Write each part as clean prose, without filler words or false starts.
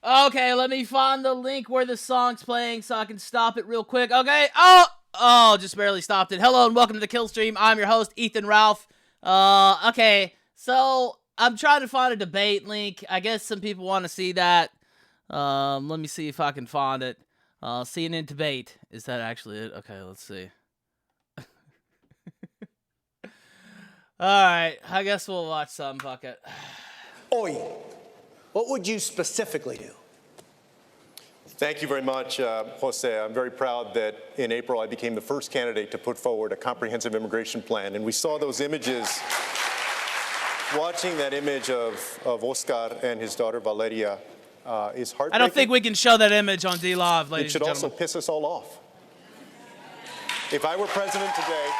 Okay, let me find the link where the song's playing so I can stop it real quick. Okay. Oh, just barely stopped it. Hello and welcome to the Killstream. I'm your host, Ethan Ralph. Okay, so I'm trying to find a debate link. I guess some people want to see that. Let me see if I can find it. CNN debate. Is that actually it? Okay, let's see. Alright, I guess we'll watch some. Fuck it. Hoy, what would you specifically do? Thank you very much, Jose. I'm very proud that in April I became the first candidate to put forward a comprehensive immigration plan. And we saw those images, watching that image of Oscar and his daughter Valeria is heartbreaking. I don't think we can show that image on D-Live, ladies and gentlemen. It should also piss us all off. If I were president today,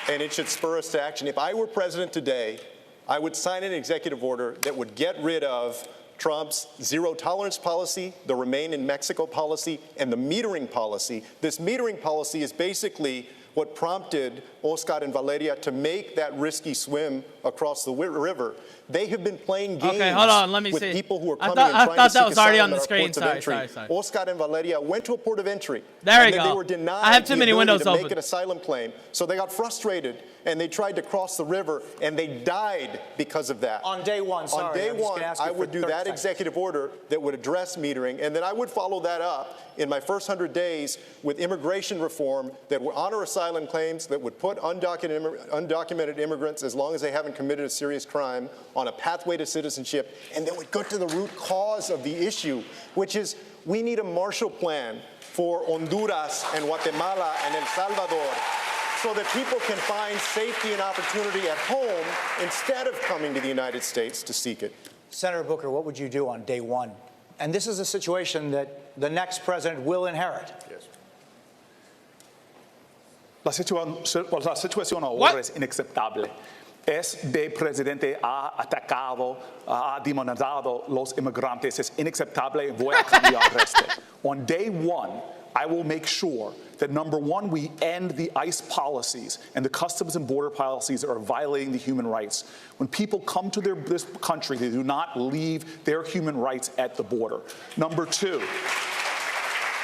and it should spur us to action, if I were president today, I would sign an executive order that would get rid of Trump's zero-tolerance policy, the Remain in Mexico policy, and the metering policy. This metering policy is basically what prompted Oscar and Valeria to make that risky swim across the river. They have been playing games with people who are coming and trying to seek asylum at our ports of entry. Oscar and Valeria went to a port of entry. There you go. They were denied I have too many windows to open. make an asylum claim. So they got frustrated and they tried to cross the river and they died because of that. On day one, sorry. On day one, I would do that executive order that would address metering, and then I would follow that up in my first 100 days with immigration reform that would honor asylum claims, that would put undocumented immigrants, as long as they haven't committed a serious crime, on a pathway to citizenship, and then would go to the root cause of the issue, which is we need a Marshall Plan for Honduras and Guatemala and El Salvador, so that people can find safety and opportunity at home instead of coming to the United States to seek it. Senator Booker, what would you do on day one? And this is a situation that the next president will inherit. Yes. La situación ahora es inaceptable. Este presidente ha atacado, ha demonizado los inmigrantes. Es inaceptable. Voy a cambiar esto. On day one, I will make sure that, number one, we end the ICE policies and the customs and border policies that are violating the human rights. When people come to this country, they do not leave their human rights at the border. Number two,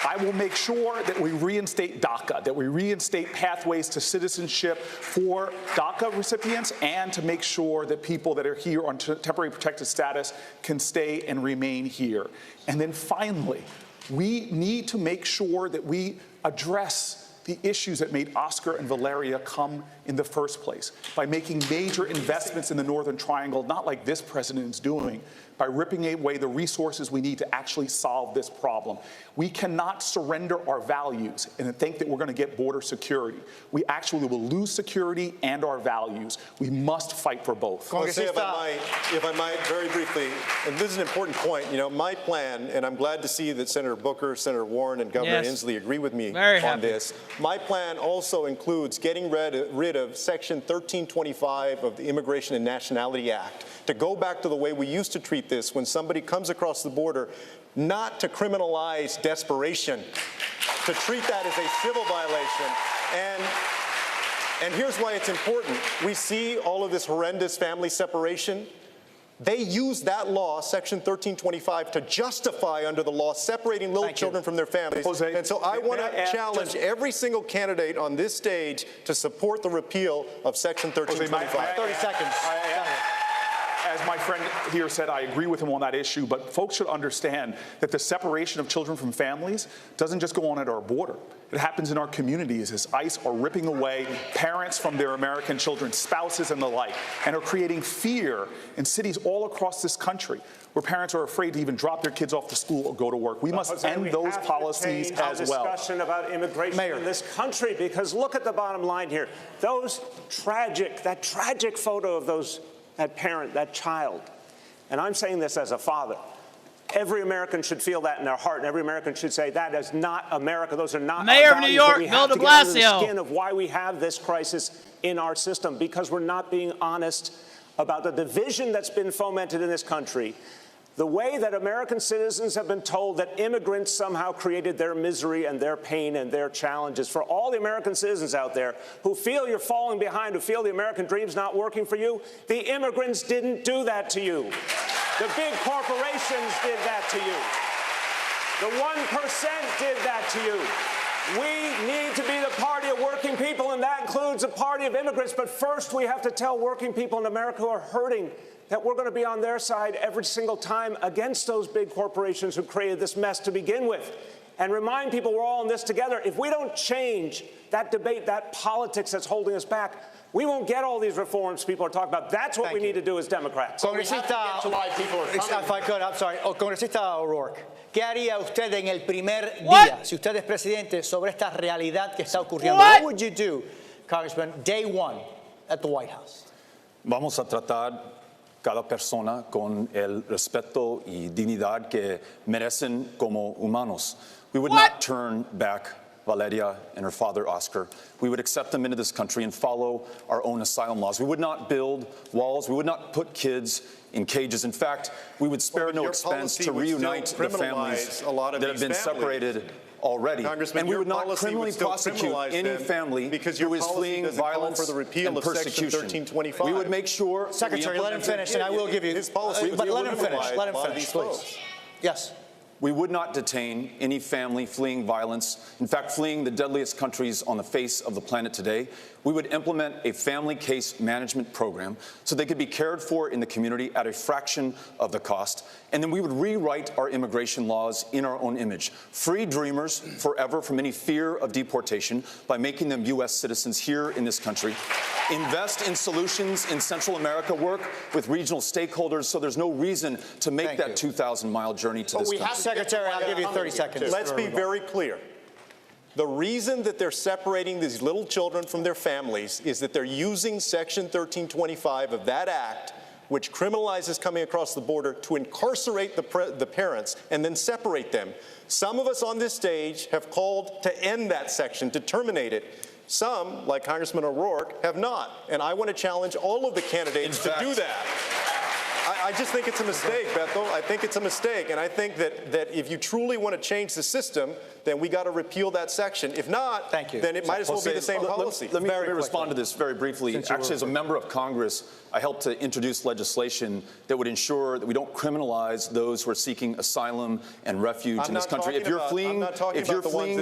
I will make sure that we reinstate DACA, that we reinstate pathways to citizenship for DACA recipients, and to make sure that people that are here on temporary protected status can stay and remain here. And then finally, we need to make sure that we address the issues that made Oscar and Valeria come in the first place by making major investments in the Northern Triangle, not like this president is doing, by ripping away the resources we need to actually solve this problem. We cannot surrender our values and think that we're going to get border security. We actually will lose security and our values. We must fight for both. Jose, if I might, very briefly, and this is an important point, you know, my plan, and I'm glad to see that Senator Booker, Senator Warren, and Governor Inslee agree with me on this. My plan also includes getting rid of Section 1325 of the Immigration and Nationality Act, to go back to the way we used to treat this when somebody comes across the border, not to criminalize desperation, to treat that as a civil violation. And here's why it's important. We see all of this horrendous family separation. They use that law, Section 1325, to justify under the law separating little children from their families. Jose, and so I want to challenge every single candidate on this stage to support the repeal of Section 1325. 30 seconds. As my friend here said, I agree with him on that issue, but folks should understand that the separation of children from families doesn't just go on at our border. It happens in our communities as ICE are ripping away parents from their American children, spouses and the like, and are creating fear in cities all across this country where parents are afraid to even drop their kids off to school or go to work. We must end those policies as well. Discussion about immigration in this country, because look at the bottom line here. That tragic photo of that parent, that child, and I'm saying this as a father. Every American should feel that in their heart, and every American should say that is not America. Those are not Mayor of New York, Bill de Blasio. We have to get under the skin of why we have this crisis in our system, because we're not being honest about the division that's been fomented in this country. The way that American citizens have been told that immigrants somehow created their misery and their pain and their challenges. For all the American citizens out there who feel you're falling behind, who feel the American dream's not working for you, the immigrants didn't do that to you. The big corporations did that to you. The 1% did that to you. We need to be the party of working people, and that includes the party of immigrants. But first, we have to tell working people in America who are hurting that we're going to be on their side every single time against those big corporations who created this mess to begin with. And remind people we're all in this together. If we don't change that debate, that politics that's holding us back, we won't get all these reforms people are talking about. That's what we need to do as Democrats. Congresista, if I could, I'm sorry. Congresista O'Rourke, ¿qué haría usted en el primer día, si usted es presidente, sobre esta realidad que está ocurriendo? What would you do, Congressman, day one at the White House? Vamos a tratar cada persona con el respeto y dignidad que merecen como humanos. We would not turn back Valeria and her father, Oscar. We would accept them into this country and follow our own asylum laws. We would not build walls. We would not put kids in cages. In fact, we would spare no expense to reunite the families that have been separated already. And we would not criminally prosecute any family who is fleeing violence and persecution. We would make sure... Secretary, let him finish, and I will give you... But let him finish. Let him finish, please. Yes. We would not detain any family fleeing violence, in fact, fleeing the deadliest countries on the face of the planet today. We would implement a family case management program so they could be cared for in the community at a fraction of the cost. And then we would rewrite our immigration laws in our own image, free dreamers forever from any fear of deportation by making them U.S. citizens here in this country, invest in solutions in Central America, work with regional stakeholders so there's no reason to make that 2,000-mile journey to this country. Secretary, I'll give you 30 seconds. Let's be very clear. The reason that they're separating these little children from their families is that they're using Section 1325 of that act, which criminalizes coming across the border, to incarcerate the parents and then separate them. Some of us on this stage have called to end that section, to terminate it. Some, like Congressman O'Rourke, have not. And I want to challenge all of the candidates to do that. I just think it's a mistake, Bethel. I think it's a mistake. And I think that if you truly want to change the system, then we got to repeal that section. If not, then it might as well be the same policy. Let me respond to this very briefly. Actually, as a member of Congress, I helped to introduce legislation that would ensure that we don't criminalize those who are seeking asylum and refuge in this country. If you're fleeing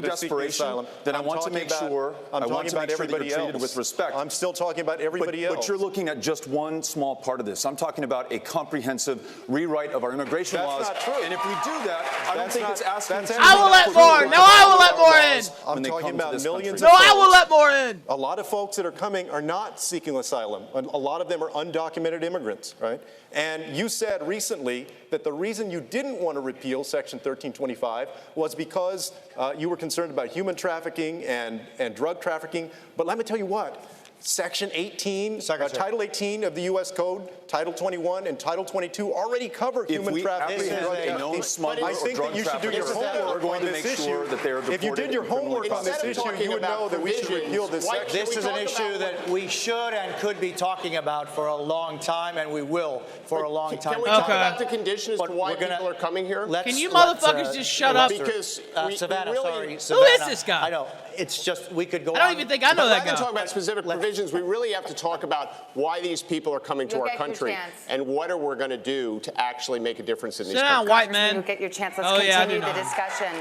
desperation, then I want to make sure that you're treated with respect. I'm still talking about everybody else. But you're looking at just one small part of this. I'm talking about a comprehensive rewrite of our immigration laws. That's not true. And if we do that, I don't think it's asking... I will let more. No, I will let more in. I'm talking about millions of folks. No, I will let more in. A lot of folks that are coming are not seeking asylum. A lot of them are undocumented immigrants, right? And you said recently that the reason you didn't want to repeal Section 1325 was because you were concerned about human trafficking and drug trafficking. But let me tell you what. Section 18, Title 18 of the U.S. Code, Title 21, and Title 22 already cover human trafficking and drug trafficking. I think that you should do your homework on this issue. If you did your homework on this issue, you would know that we should repeal this section. This is an issue that we should and could be talking about for a long time, and we will for a long time. Can we talk about the conditions to why people are coming here? Can you motherfuckers just shut up? Because Savannah, sorry. Who is this guy? I know. It's just, we could go on. I don't even think I know that guy. Rather than talk about specific provisions, we really have to talk about why these people are coming to our country and what are we going to do to actually make a difference in these countries. Sit down, white man. You'll get your chance. Let's continue the discussion.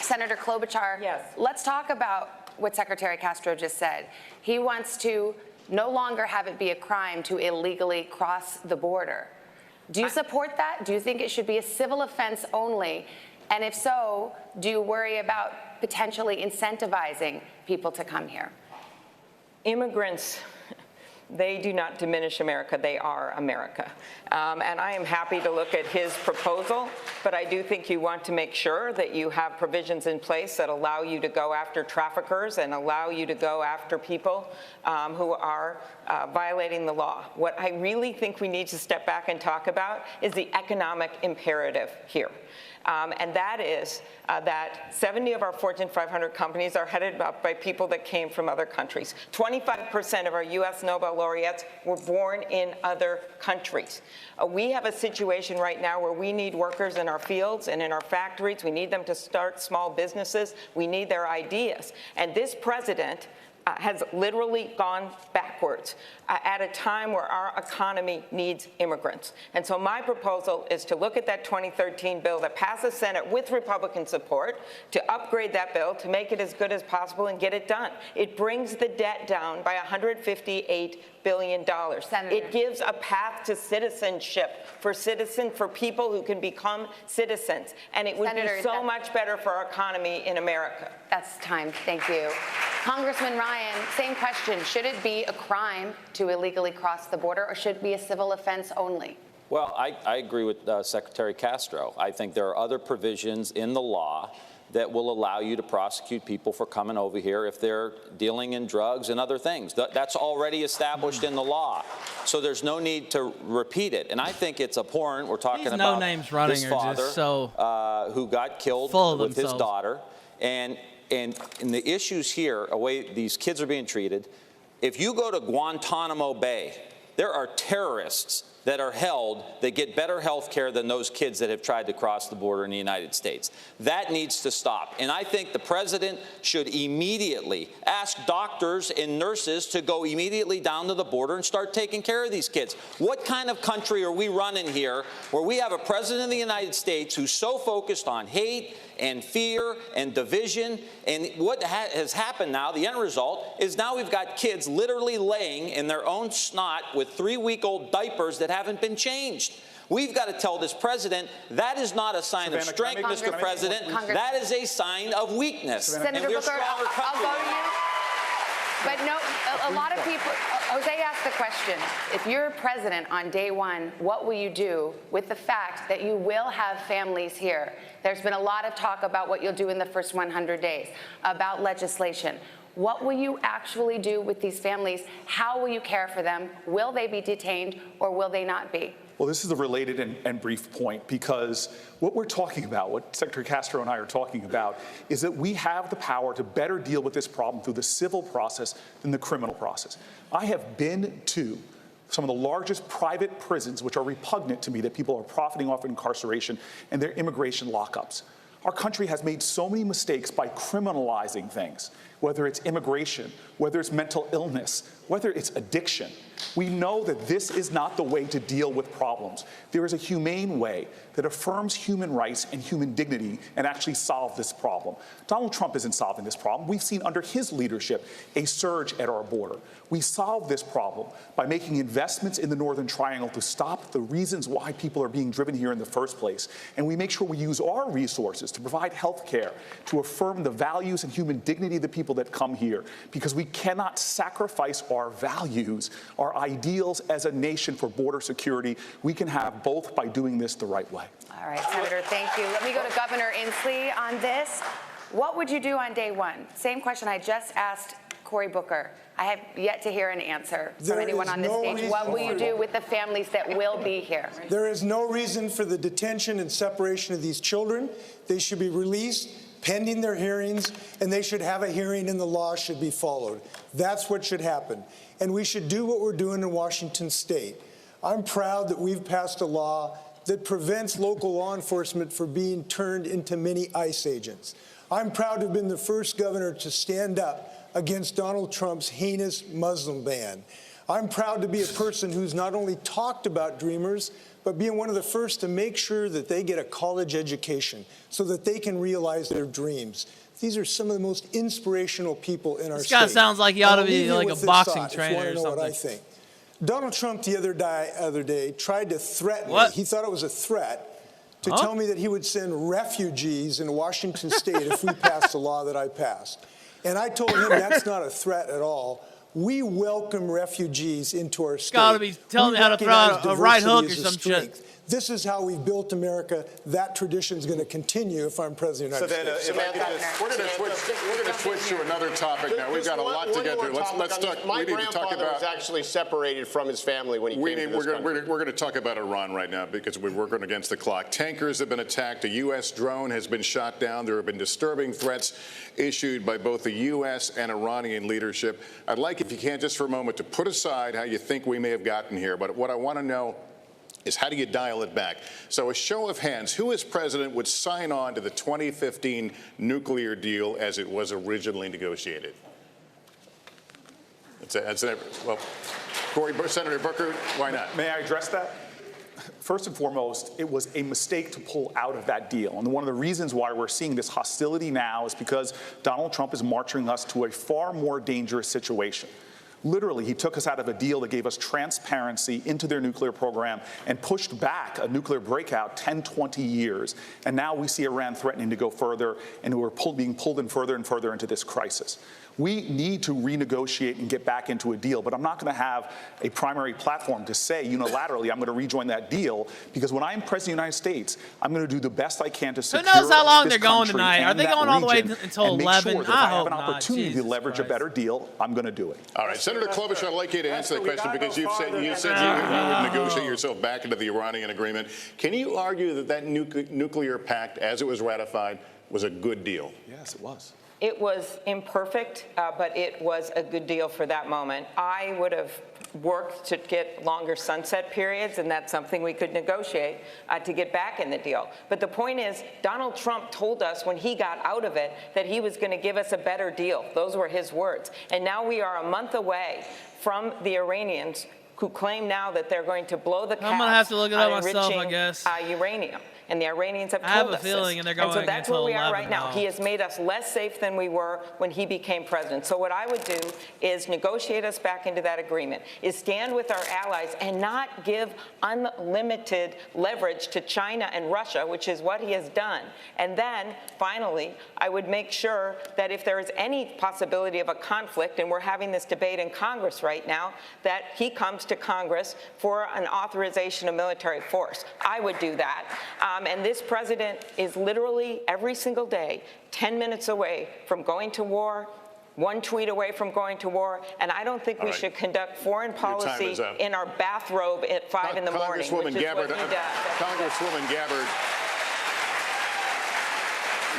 Senator Klobuchar, let's talk about what Secretary Castro just said. He wants to no longer have it be a crime to illegally cross the border. Do you support that? Do you think it should be a civil offense only? And if so, do you worry about potentially incentivizing people to come here? Immigrants, they do not diminish America. They are America. And I am happy to look at his proposal, but I do think you want to make sure that you have provisions in place that allow you to go after traffickers and allow you to go after people who are violating the law. What I really think we need to step back and talk about is the economic imperative here. And that is that 70 of our Fortune 500 companies are headed up by people that came from other countries. 25% of our U.S. Nobel laureates were born in other countries. We have a situation right now where we need workers in our fields and in our factories. We need them to start small businesses. We need their ideas. And this president has literally gone backwards at a time where our economy needs immigrants. And so my proposal is to look at that 2013 bill that passed the Senate with Republican support, to upgrade that bill, to make it as good as possible and get it done. It brings the debt down by $158 billion. Senator. It gives a path to citizenship for people who can become citizens. And it would Senator, be so much better for our economy in America. That's time. Thank you. Congressman Ryan, same question. Should it be a crime to illegally cross the border, or should it be a civil offense only? Well, I agree with Secretary Castro. I think there are other provisions in the law that will allow you to prosecute people for coming over here if they're dealing in drugs and other things. That's already established in the law. So there's no need to repeat it. And I think it's abhorrent. We're talking These about no-names running his are father just so who got killed full of with his themselves. daughter. And the issues here, the way these kids are being treated, if you go to Guantanamo Bay, there are terrorists that are held that get better health care than those kids that have tried to cross the border in the United States. That needs to stop. And I think the president should immediately ask doctors and nurses to go immediately down to the border and start taking care of these kids. What kind of country are we running here where we have a president of the United States who's so focused on hate and fear and division? And what has happened now, the end result, is now we've got kids literally laying in their own snot with 3-week-old diapers that haven't been changed. We've got to tell this president that is not a sign of strength, Mr. President. That is a sign of weakness. Senator Booker, I'll go to you. But no, a lot of people, Jose asked the question, if you're president on day one, what will you do with the fact that you will have families here? There's been a lot of talk about what you'll do in the first 100 days, about legislation. What will you actually do with these families? How will you care for them? Will they be detained or will they not be? Well, this is a related and brief point, because what we're talking about, what Secretary Castro and I are talking about, is that we have the power to better deal with this problem through the civil process than the criminal process. I have been to some of the largest private prisons, which are repugnant to me, that people are profiting off of incarceration, and their immigration lockups. Our country has made so many mistakes by criminalizing things, whether it's immigration, whether it's mental illness, whether it's addiction. We know that this is not the way to deal with problems. There is a humane way that affirms human rights and human dignity and actually solve this problem. Donald Trump isn't solving this problem. We've seen under his leadership a surge at our border. We solve this problem by making investments in the Northern Triangle to stop the reasons why people are being driven here in the first place. And we make sure we use our resources to provide health care, to affirm the values and human dignity of the people that come here, because we cannot sacrifice our values, our ideals as a nation for border security. We can have both by doing this the right way. All right, Senator, thank you. Let me go to Governor Inslee on this. What would you do on day one? Same question I just asked Cory Booker. I have yet to hear an answer from anyone on this stage. What will you do with the families that will be here? There is no reason for the detention and separation of these children. They should be released pending their hearings, and they should have a hearing and the law should be followed. That's what should happen. And we should do what we're doing in Washington State. I'm proud that we've passed a law that prevents local law enforcement from being turned into mini ICE agents. I'm proud to have been the first governor to stand up against Donald Trump's heinous Muslim ban. I'm proud to be a person who's not only talked about Dreamers, but being one of the first to make sure that they get a college education so that they can realize their dreams. These are some of the most inspirational people in our state. This guy sounds like he ought to be like a boxing trainer or something. What I think. Donald Trump the other day tried to threaten me. He thought it was a threat to tell me that he would send refugees in Washington State if we passed the law that I passed. And I told him that's not a threat at all. We welcome refugees into our state. Got to be telling me how to throw out a right hook or some shit. This is how we've built America. That tradition is going to continue if I'm president of the United States. We're going to switch to another topic now. We've got a lot to get through. Let's talk. My grandfather was actually separated from his family when he came to this country. We're going to talk about Iran right now because we're working against the clock. Tankers have been attacked. A U.S. drone has been shot down. There have been disturbing threats issued by both the U.S. and Iranian leadership. I'd like, if you can, just for a moment, to put aside how you think we may have gotten here. But what I want to know is, how do you dial it back? So a show of hands, who as president would sign on to the 2015 nuclear deal as it was originally negotiated? Well, Senator Booker, why not? May I address that? First and foremost, it was a mistake to pull out of that deal. And one of the reasons why we're seeing this hostility now is because Donald Trump is marching us to a far more dangerous situation. Literally, he took us out of a deal that gave us transparency into their nuclear program and pushed back a nuclear breakout 10, 20 years. And now we see Iran threatening to go further, and we're being pulled in further and further into this crisis. We need to renegotiate and get back into a deal, but I'm not going to have a primary platform to say unilaterally I'm going to rejoin that deal, because when I'm president of the United States, I'm going to do the best I can to secure Who knows how long this they're going country tonight? Are and they that going all the way region until and make 11? Sure that if I I have hope an not. opportunity Jesus to leverage Christ. a better deal, I'm going to do it. All right, Senator Klobuchar, I'd like you to answer that question because you said you No. would negotiate yourself back into the Iranian agreement. Can you argue that that nuclear pact, as it was ratified, was a good deal? Yes, it was. It was imperfect, but it was a good deal for that moment. I would have worked to get longer sunset periods, and that's something we could negotiate to get back in the deal. But the point is, Donald Trump told us when he got out of it that he was going to give us a better deal. Those were his words. And now we are a month away from the Iranians who claim now that they're going to blow the caps I'm going to have to look it up on myself, I enriching, guess. Uranium. And the Iranians have I have told a us feeling, this. and they're going so that's where until we are 11 right now. now. He has made us less safe than we were when he became president. So what I would do is negotiate us back into that agreement, is stand with our allies and not give unlimited leverage to China and Russia, which is what he has done. And then, finally, I would make sure that if there is any possibility of a conflict, and we're having this debate in Congress right now, that he comes to Congress for an authorization of military force. I would do that. And this president is literally every single day 10 minutes away from going to war, one tweet away from going to war, and I don't think we should conduct foreign policy in our bathrobe at 5 in the morning, which is what he does. Congresswoman Gabbard,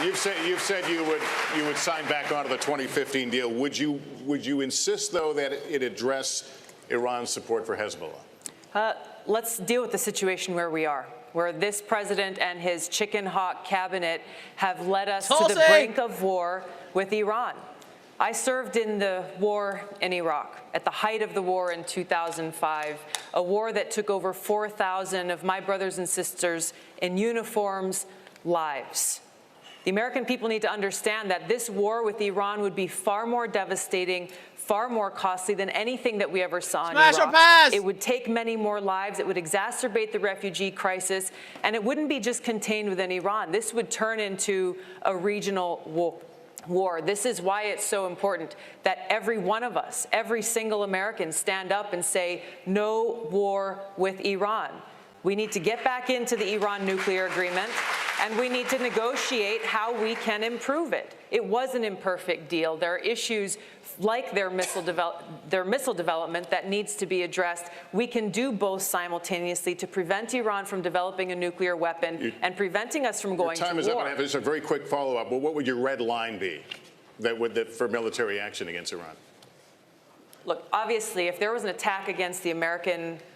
you've said you would sign back onto the 2015 deal. Would you insist, though, that it address Iran's support for Hezbollah? Let's deal with the situation where we are, where this president and his chicken hawk cabinet have led us to the brink of war with Iran. I served in the war in Iraq at the height of the war in 2005, a war that took over 4,000 of my brothers and sisters in uniforms lives. The American people need to understand that this war with Iran would be far more devastating, far more costly than anything that we ever saw in Iraq. Smash or pass! It would take many more lives. It would exacerbate the refugee crisis. And it wouldn't be just contained within Iran. This would turn into a regional war. This is why it's so important that every one of us, every single American, stand up and say, no war with Iran. We need to get back into the Iran nuclear agreement, and we need to negotiate how we can improve it. It was an imperfect deal. There are issues like their missile development that needs to be addressed. We can do both simultaneously to prevent Iran from developing a nuclear weapon and preventing us from going to war. Your time is up, and I have just a very quick follow-up. Well, what would your red line be for military action against Iran? Look, obviously, if there was an attack against the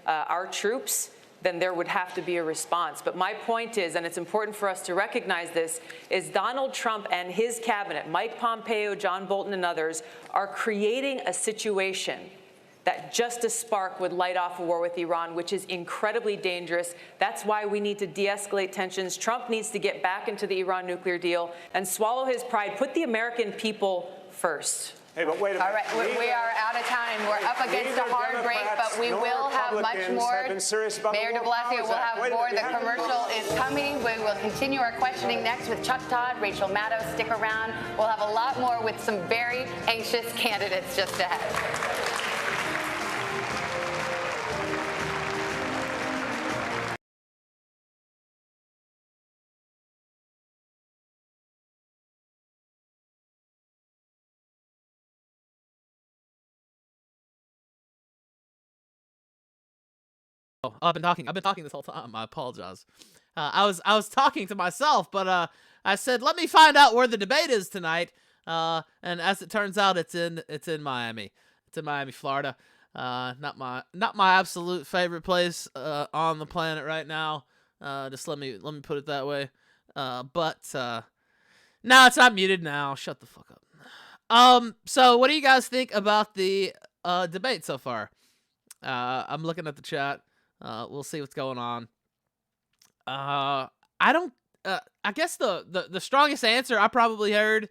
our troops, then there would have to be a response. But my point is, and it's important for us to recognize this, is Donald Trump and his cabinet, Mike Pompeo, John Bolton, and others, are creating a situation that just a spark would light off a war with Iran, which is incredibly dangerous. That's why we need to de-escalate tensions. Trump needs to get back into the Iran nuclear deal and swallow his pride, put the American people first. Hey, but wait a minute. All right, we are out of time. We're up against a hard break, but we will have much more. Mayor de Blasio will have more. The commercial is coming. We will continue our questioning next with Chuck Todd, Rachel Maddow. Stick around. We'll have a lot more with some very anxious candidates just ahead. I've been talking this whole time. I apologize. I was talking to myself, but I said, let me find out where the debate is tonight. And as it turns out, it's in Miami. It's in Miami, Florida. Not my absolute favorite place on the planet right now. Just let me put it that way. But no, it's not muted now. Shut the fuck up. So what do you guys think about the debate so far. I'm looking at the chat. We'll see what's going on. I guess the strongest answer I probably heard,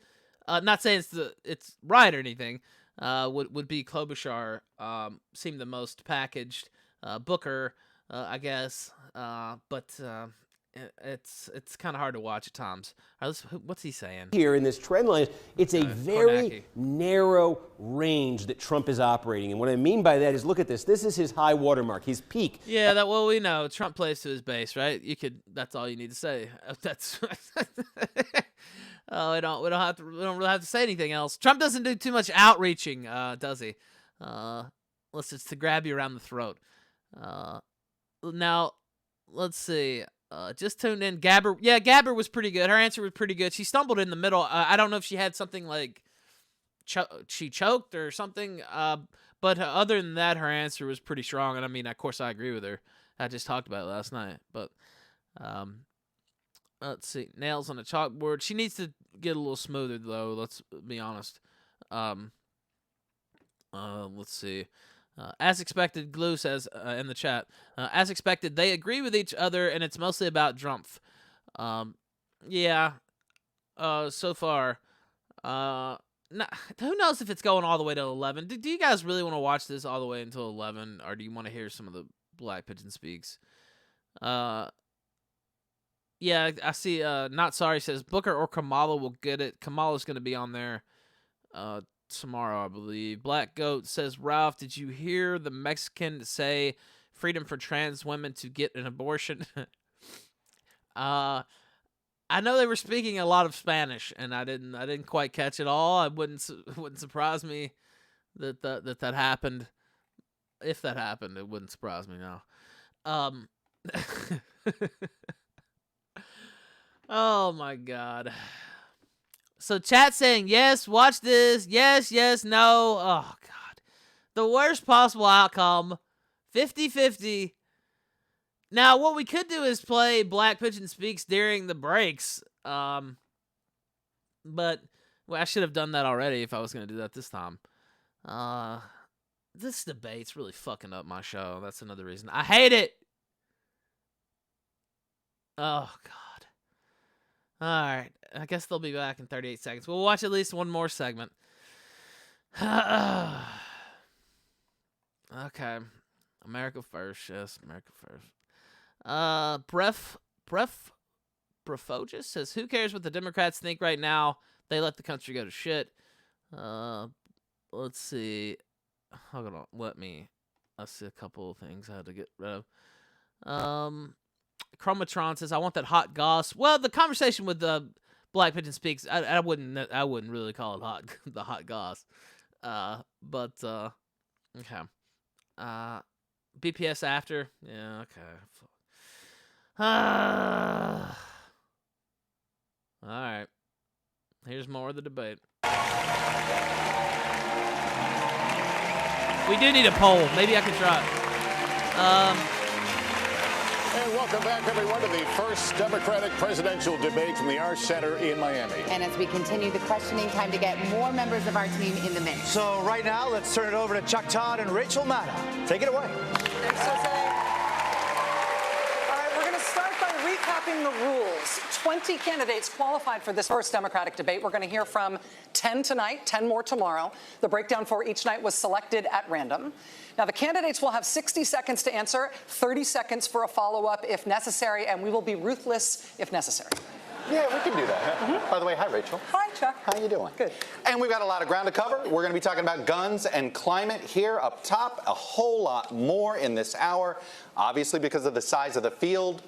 not saying it's right or anything, would be Klobuchar. Seemed the most packaged. Booker, I guess, but it's kind of hard to watch at times. All right, what's he saying? Here in this trend line, it's a very narrow range that Trump is operating in. What I mean by that is, look at this. This is his high watermark, his peak. Yeah, well, we know Trump plays to his base, right? That's all you need to say. That's. We don't really have to say anything else. Trump doesn't do too much outreaching, does he? Unless it's to grab you around the throat. Now, let's see. Just tuned in. Gabber. Yeah, Gabber was pretty good. Her answer was pretty good. She stumbled in the middle. I don't know if she had something like she choked or something. But other than that, her answer was pretty strong. And I mean, of course, I agree with her. I just talked about it last night. But let's see. Nails on a chalkboard. She needs to get a little smoother, though. Let's be honest. Let's see. As expected, Glue says in the chat, as expected, they agree with each other, and it's mostly about Drumpf. Yeah, so far. Who knows if it's going all the way to 11? Do you guys really want to watch this all the way until 11, or do you want to hear some of the Black Pigeon Speaks? Yeah, I see. Not Sorry says, Booker or Kamala will get it. Kamala's going to be on there tomorrow, I believe. Black Goat says, Ralph, did you hear the Mexican say freedom for trans women to get an abortion? I know they were speaking a lot of Spanish, and I didn't quite catch it all. It wouldn't surprise me that happened. If that happened, it wouldn't surprise me now. Oh my God. So chat saying, yes, watch this. Yes, no. Oh, God. The worst possible outcome. 50-50. Now, what we could do is play Black Pigeon Speaks during the breaks. But I should have done that already if I was going to do that this time. This debate's really fucking up my show. That's another reason. I hate it. Oh, God. All right. I guess they'll be back in 38 seconds. We'll watch at least one more segment. Okay. America first. Yes, America first. Brefogis says, who cares what the Democrats think right now? They let the country go to shit. Let's see. Hold on. I see a couple of things I had to get rid of. Chromatron says, I want that hot goss. Well, the conversation with the Black Pigeon Speaks, I wouldn't really call it the hot goss. But okay. BPS after. Yeah, okay. All right. Here's more of the debate. We do need a poll. Maybe I could try it. And welcome back, everyone, to the first Democratic presidential debate from the Arts Center in Miami. And as we continue the questioning, time to get more members of our team in the mix. So right now, let's turn it over to Chuck Todd and Rachel Maddow. Take it away. Thanks, Jose. All right, we're going to start by recapping the rules. 20 candidates qualified for this first Democratic debate. We're going to hear from 10 tonight, 10 more tomorrow. The breakdown for each night was selected at random. Now, the candidates will have 60 seconds to answer, 30 seconds for a follow-up if necessary, and we will be ruthless if necessary. Yeah, we can do that. By the way, hi, Rachel. Hi, Chuck. How you doing? Good. And we've got a lot of ground to cover. We're going to be talking about guns and climate here up top. A whole lot more in this hour. Obviously, because of the size of the field,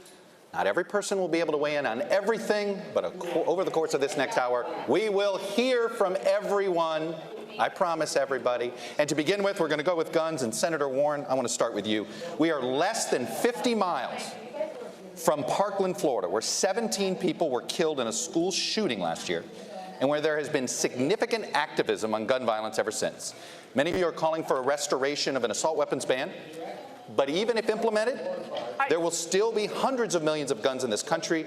not every person will be able to weigh in on everything, but over the course of this next hour, we will hear from everyone. I promise everybody. And to begin with, we're going to go with guns. And Senator Warren, I want to start with you. We are less than 50 miles from Parkland, Florida, where 17 people were killed in a school shooting last year, and where there has been significant activism on gun violence ever since. Many of you are calling for a restoration of an assault weapons ban. But even if implemented, there will still be hundreds of millions of guns in this country.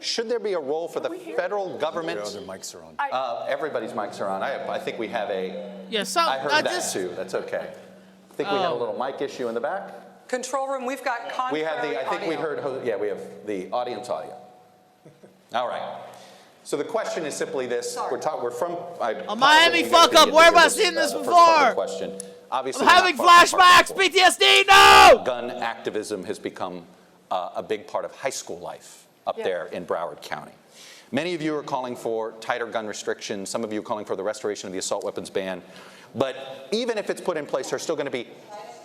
should there be a role for the federal government? Their mics are on. Everybody's mics are on. I think we have a. Yeah, so I heard that too. That's okay. I think we have a little mic issue in the back. Control room, we've got contrary We have the. I think audio. we heard. Yeah, we have the audience audio. All right. So the question is simply this: we're from a Miami fuck up. Where have I seen this before? Question. Obviously, I'm having flashbacks. PTSD. No. Gun activism has become a big part of high school life up there in Broward County. Many of you are calling for tighter gun restrictions. Some of you are calling for the restoration of the assault weapons ban. But even if it's put in place, there's still going to be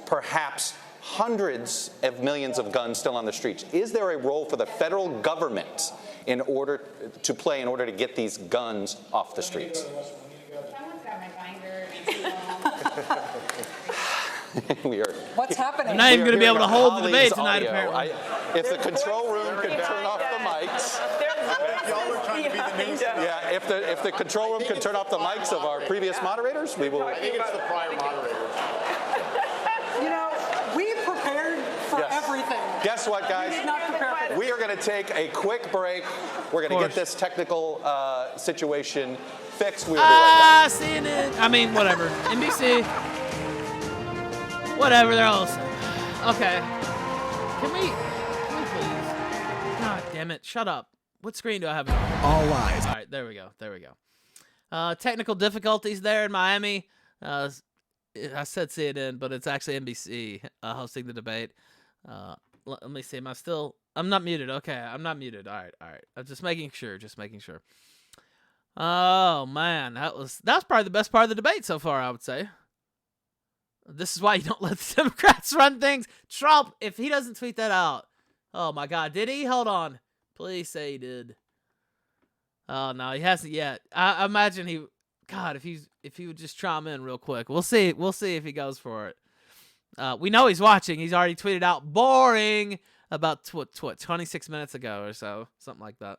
perhaps hundreds of millions of guns still on the streets. Is there a role for the federal government in order to get these guns off the streets? Someone's got my binder. What's happening? I'm not even going to be able to hold the debate tonight, apparently. If the control room can turn off the mics. Yeah, if the control room can turn off the mics of our previous moderators, we will. I think it's the prior moderators. You know, we prepared for everything. Guess what, guys? We did not prepare for this. We are going to take a quick break. We're going to get this technical situation fixed. We will be right back. CNN. I mean, whatever. NBC. Whatever, they're all the same. Okay. Can we please? God damn it. Shut up. What screen do I have? All lies. All right, there we go. Technical difficulties there in Miami. I said CNN, but it's actually NBC hosting the debate. Let me see. I'm not muted. Okay, I'm not muted. All right. I'm just making sure. Oh, man. That's probably the best part of the debate so far, I would say. This is why you don't let the Democrats run things. Trump, if he doesn't tweet that out. Oh, my God. Did he? Hold on. Please say he did. Oh, no, he hasn't yet. I imagine he... God, if he would just chime in real quick. We'll see if he goes for it. We know he's watching. He's already tweeted out boring about 26 minutes ago or so. Something like that.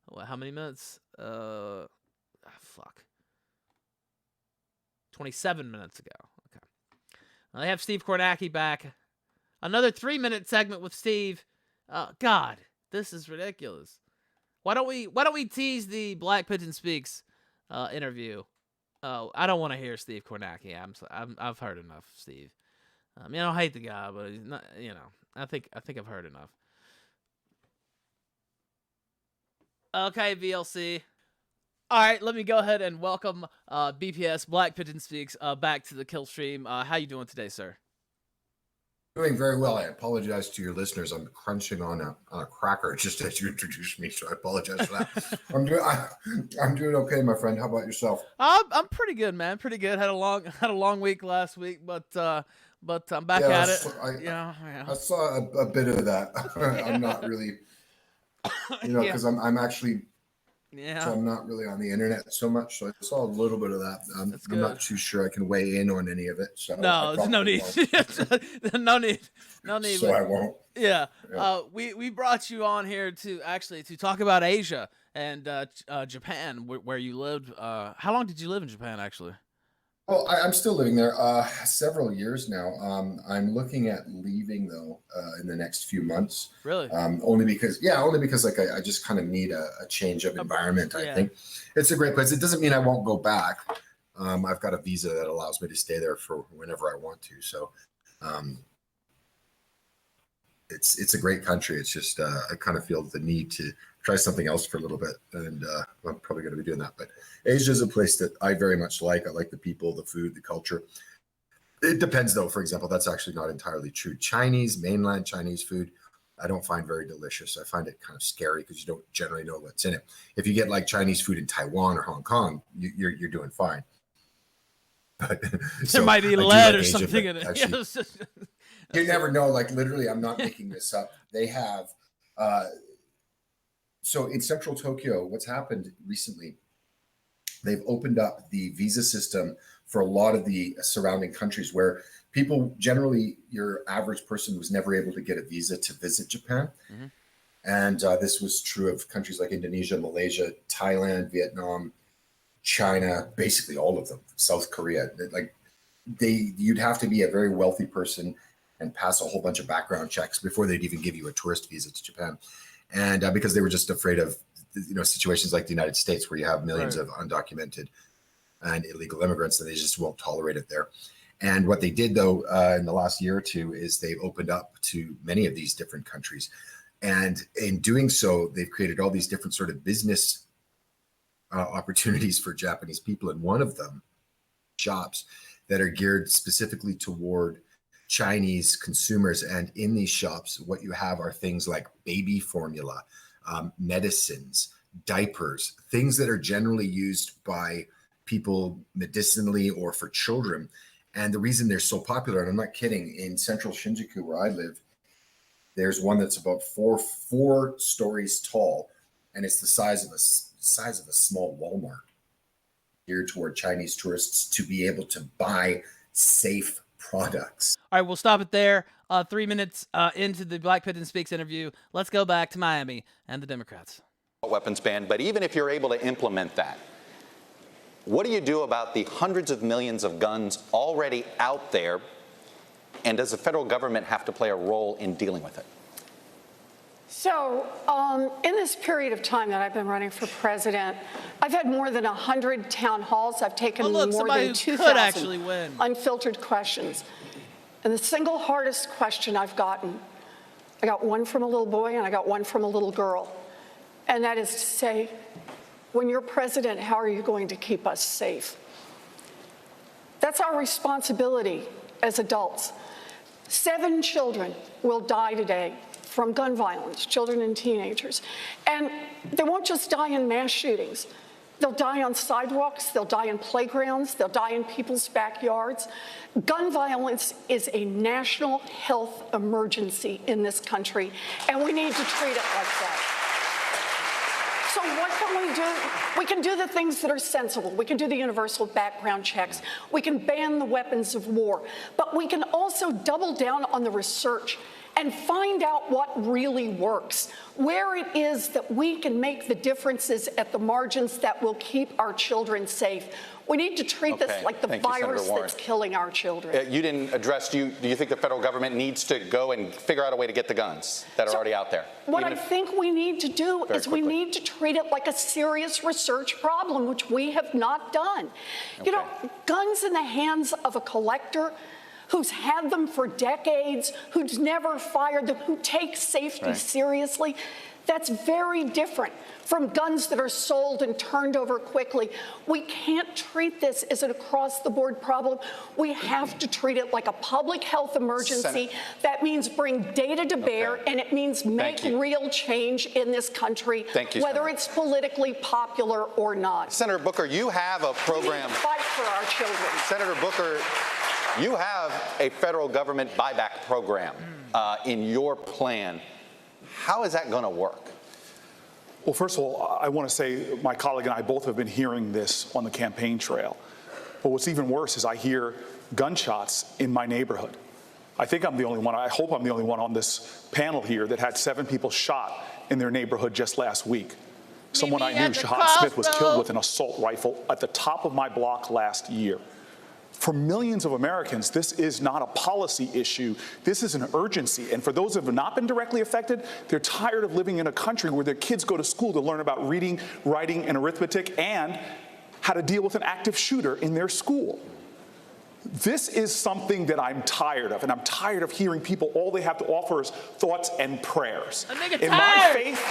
What, how many minutes? 27 minutes ago. Okay. They have Steve Kornacki back. Another 3-minute segment with Steve. God, this is ridiculous. Why don't we tease the Black Pigeon Speaks interview? Oh, I don't want to hear Steve Kornacki. I've heard enough, Steve. I don't hate the guy, but he's not. I think I've heard enough. Okay, VLC. All right, let me go ahead and welcome BPS Black Pigeon Speaks back to the kill stream. How you doing today, sir? Doing very well. I apologize to your listeners. I'm crunching on a cracker just as you introduced me, so I apologize for that. I'm doing okay, my friend. How about yourself? I'm pretty good, man. Pretty good. Had a long week last week, but I'm back at it. I saw a bit of that. I'm not really, because I'm actually. Yeah. So I'm not really on the internet so much. So I saw a little bit of that. I'm not too sure I can weigh in on any of it. So no, there's no need. No need. So I won't. Yeah. We brought you on here to talk about Asia and Japan, where you lived. How long did you live in Japan, actually? Well, I'm still living there several years now. I'm looking at leaving though in the next few months. Really? Only because like I just kind of need a change of environment. I think it's a great place. It doesn't mean I won't go back. I've got a visa that allows me to stay there for whenever I want to. So it's a great country. It's just I kind of feel the need to try something else for a little bit, and I'm probably going to be doing that. But Asia is a place that I very much like. I like the people, the food, the culture. It depends, though. For example, that's actually not entirely true. Mainland Chinese food, I don't find very delicious. I find it kind of scary because you don't generally know what's in it. If you get like Chinese food in Taiwan or Hong Kong, you're doing fine. But, there might be lead or something in it. Actually, you never know. Like literally, I'm not making this up. They have. So in central Tokyo, what's happened recently, they've opened up the visa system for a lot of the surrounding countries where people generally, your average person was never able to get a visa to visit Japan. Mm-hmm. And this was true of countries like Indonesia, Malaysia, Thailand, Vietnam, China, basically all of them, South Korea. You'd have to be a very wealthy person and pass a whole bunch of background checks before they'd even give you a tourist visa to Japan. And because they were just afraid of, situations like the United States where you have millions of undocumented and illegal immigrants, and they just won't tolerate it there. And what they did, though, in the last year or two is they've opened up to many of these different countries. And in doing so, they've created all these different sort of business opportunities for Japanese people. And one of them, shops that are geared specifically toward Chinese consumers. And in these shops, what you have are things like baby formula, medicines, diapers, things that are generally used by people medicinally or for children. And the reason they're so popular, and I'm not kidding, in central Shinjuku where I live, there's one that's about four stories tall, and it's the size of a small Walmart, geared toward Chinese tourists to be able to buy safe products. All right, we'll stop it there. 3 minutes into the Black Pigeon Speaks interview. Let's go back to Miami and the Democrats. Weapons ban, but even if you're able to implement that, what do you do about the hundreds of millions of guns already out there? And does the federal government have to play a role in dealing with it? So in this period of time that I've been running for president, I've had more than 100 town halls. I've taken more than 2,000 unfiltered questions. And the single hardest question I've gotten, I got one from a little boy and I got one from a little girl. And that is to say, when you're president, how are you going to keep us safe? That's our responsibility as adults. 7 children will die today from gun violence, children and teenagers. And they won't just die in mass shootings. They'll die on sidewalks, they'll die in playgrounds, they'll die in people's backyards. Gun violence is a national health emergency in this country, and we need to treat it like that. So what can we do? We can do the things that are sensible. We can do the universal background checks. We can ban the weapons of war. But we can also double down on the research and find out what really works, where it is that we can make the differences at the margins that will keep our children safe. We need to treat this like the virus that's killing our children. You didn't address, do you think the federal government needs to go and figure out a way to get the guns that are already out there? What I think we need to do is we need to treat it like a serious research problem, which we have not done. You know, guns in the hands of a collector who's had them for decades, who's never fired them, who takes safety seriously, that's very different from guns that are sold and turned over quickly. We can't treat this as an across-the-board problem. We have to treat it like a public health emergency. That means bring data to bear, and it means make real change in this country, whether it's politically popular or not. Senator Booker, you have a program. We need to fight for our children. Senator Booker, you have a federal government buyback program in your plan. How is that going to work? Well, first of all, I want to say my colleague and I both have been hearing this on the campaign trail. But what's even worse is I hear gunshots in my neighborhood. I think I'm the only one, I hope I'm the only one on this panel here that had 7 people shot in their neighborhood just last week. Someone I knew, Shahad Smith, was killed with an assault rifle at the top of my block last year. For millions of Americans, this is not a policy issue. This is an urgency. And for those who have not been directly affected, they're tired of living in a country where their kids go to school to learn about reading, writing, and arithmetic, and how to deal with an active shooter in their school. This is something that I'm tired of, and I'm tired of hearing people, all they have to offer is thoughts and prayers. In my faith,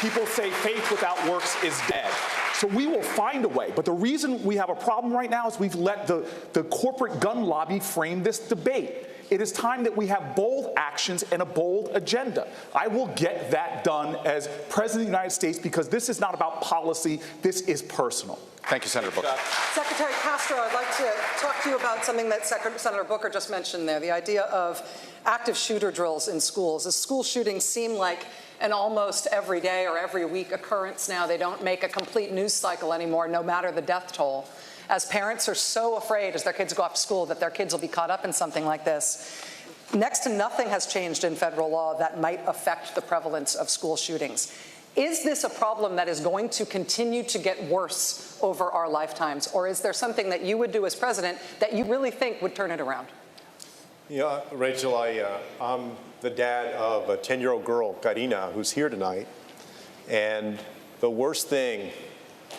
people say faith without works is dead. So we will find a way. But the reason we have a problem right now is we've let the corporate gun lobby frame this debate. It is time that we have bold actions and a bold agenda. I will get that done as President of the United States because this is not about policy, this is personal. Thank you, Senator Booker. Secretary Castro, I'd like to talk to you about something that Senator Booker just mentioned there, the idea of active shooter drills in schools. As school shootings seem like an almost every day or every week occurrence now, they don't make a complete news cycle anymore, no matter the death toll. As parents are so afraid as their kids go off to school that their kids will be caught up in something like this, next to nothing has changed in federal law that might affect the prevalence of school shootings. Is this a problem that is going to continue to get worse over our lifetimes, or is there something that you would do as president that you really think would turn it around? Yeah, Rachel, I'm the dad of a 10-year-old girl, Karina, who's here tonight. And the worst thing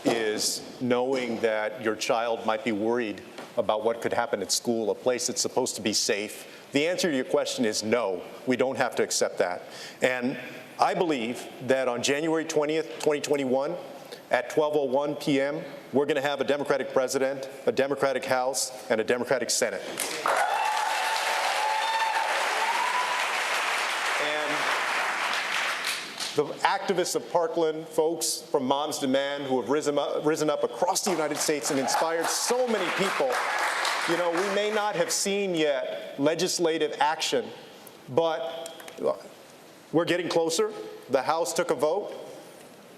is knowing that your child might be worried about what could happen at school, a place that's supposed to be safe. The answer to your question is no, we don't have to accept that. And I believe that on January 20th, 2021, at 12:01 p.m., we're going to have a Democratic president, a Democratic House, and a Democratic Senate. And the activists of Parkland, folks from Moms Demand, who have risen up across the United States and inspired so many people. You know, we may not have seen yet legislative action, but we're getting closer. The House took a vote.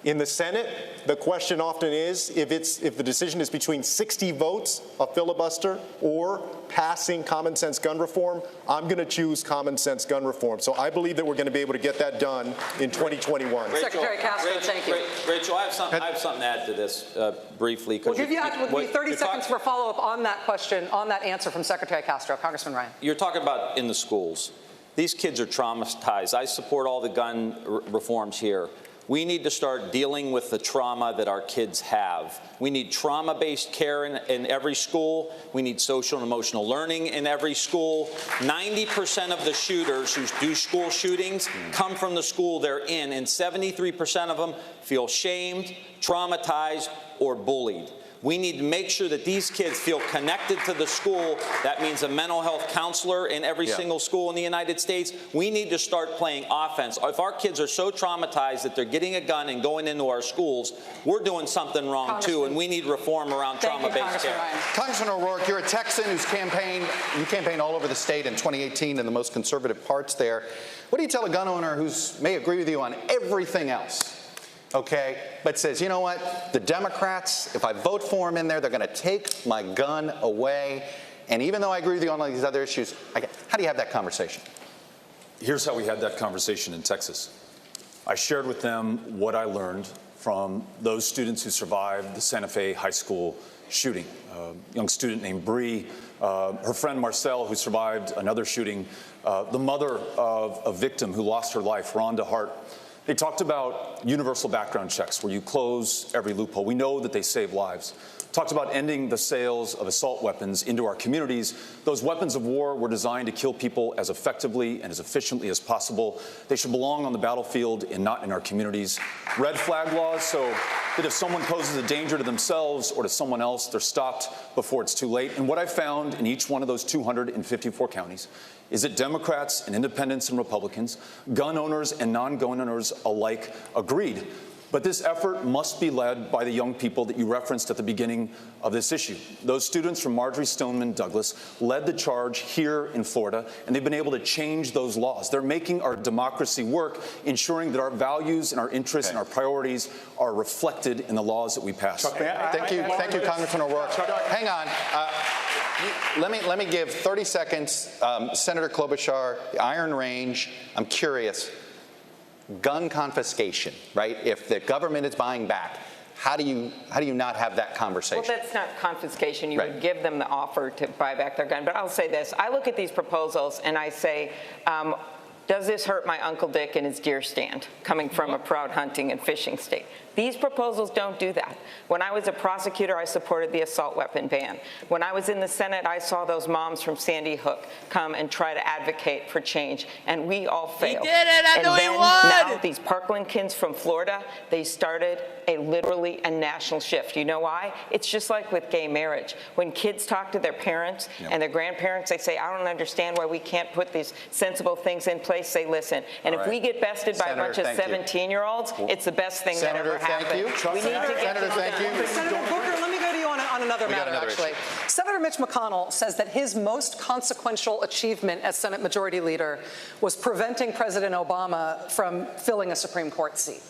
In the Senate, the question often is, if the decision is between 60 votes, a filibuster, or passing common sense gun reform, I'm going to choose common sense gun reform. So I believe that we're going to be able to get that done in 2021. Secretary Castro, thank you. Rachel, I have something to add to this briefly. We'll give you 30 seconds for follow-up on that question, on that answer from Secretary Castro. Congressman Ryan. You're talking about in the schools. These kids are traumatized. I support all the gun reforms here. We need to start dealing with the trauma that our kids have. We need trauma-based care in every school. We need social and emotional learning in every school. 90% of the shooters who do school shootings come from the school they're in, and 73% of them feel shamed, traumatized, or bullied. We need to make sure that these kids feel connected to the school. That means a mental health counselor in every single school in the United States. We need to start playing offense. If our kids are so traumatized that they're getting a gun and going into our schools, we're doing something wrong too, and we need reform around trauma-based care. Congressman O'Rourke, you're a Texan who's you campaigned all over the state in 2018 in the most conservative parts there. What do you tell a gun owner who may agree with you on everything else? Okay, but says, you know what, the Democrats, if I vote for them in there, they're going to take my gun away. And even though I agree with you on all these other issues, how do you have that conversation? Here's how we had that conversation in Texas. I shared with them what I learned from those students who survived the Santa Fe High School shooting. A young student named Bree, her friend Marcel, who survived another shooting, the mother of a victim who lost her life, Rhonda Hart. They talked about universal background checks where you close every loophole. We know that they save lives. Talked about ending the sales of assault weapons into our communities. Those weapons of war were designed to kill people as effectively and as efficiently as possible. They should belong on the battlefield and not in our communities. Red flag laws so that if someone poses a danger to themselves or to someone else, they're stopped before it's too late. And what I found in each one of those 254 counties is that Democrats and independents and Republicans, gun owners and non-gun owners alike, agreed. But this effort must be led by the young people that you referenced at the beginning of this issue. Those students from Marjory Stoneman Douglas led the charge here in Florida, and they've been able to change those laws. They're making our democracy work, ensuring that our values and our interests and our priorities are reflected in the laws that we pass. Thank you, Congressman O'Rourke. Hang on. Let me give 30 seconds. Senator Klobuchar, the Iron Range, I'm curious. Gun confiscation, right? If the government is buying back, how do you not have that conversation? Well, that's not confiscation. You would give them the offer to buy back their gun. But I'll say this. I look at these proposals and I say, does this hurt my Uncle Dick in his deer stand, coming from a proud hunting and fishing state? These proposals don't do that. When I was a prosecutor, I supported the assault weapon ban. When I was in the Senate, I saw those moms from Sandy Hook come and try to advocate for change, and we all failed. He did it. I knew he would. Now these Parkland kids from Florida, they started literally a national shift. You know why? It's just like with gay marriage. When kids talk to their parents and their grandparents, they say, I don't understand why we can't put these sensible things in place. They listen. And if we get bested by a bunch of 17-year-olds, it's the best thing that ever happened. Thank you. We need to get Senator Booker, let me go to you on another matter, actually. Senator Mitch McConnell says that his most consequential achievement as Senate Majority Leader was preventing President Obama from filling a Supreme Court seat.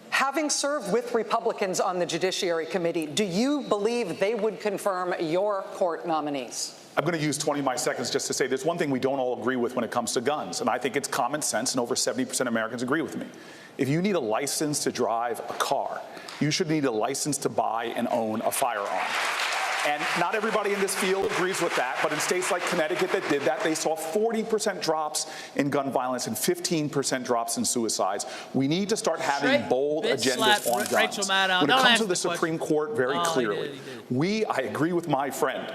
Having served with Republicans on the Judiciary Committee, do you believe they would confirm your court nominees? I'm going to use 20 of my seconds just to say there's one thing we don't all agree with when it comes to guns, and I think it's common sense, and over 70% of Americans agree with me. If you need a license to drive a car, you should need a license to buy and own a firearm. And not everybody in this field agrees with that, but in states like Connecticut that did that, they saw 40% drops in gun violence and 15% drops in suicides. We need to start having bold agendas on guns. When it comes to the Supreme Court, very clearly, I agree with my friend,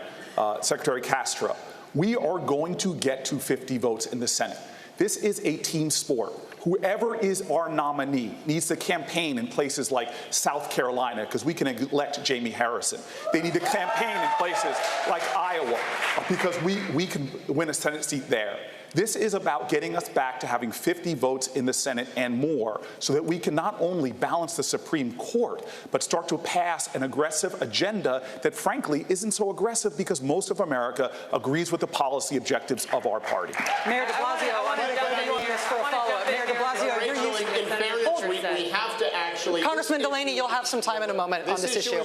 Secretary Castro, we are going to get to 50 votes in the Senate. This is a team sport. Whoever is our nominee needs to campaign in places like South Carolina because we can elect Jamie Harrison. They need to campaign in places like Iowa because we can win a Senate seat there. This is about getting us back to having 50 votes in the Senate and more so that we can not only balance the Supreme Court, but start to pass an aggressive agenda that, frankly, isn't so aggressive because most of America agrees with the policy objectives of our party. Mayor de Blasio, I want to jump in on this for a follow-up. Mayor de Blasio, you're using we have to actually... Congressman Delaney, you'll have some time in a moment on this issue.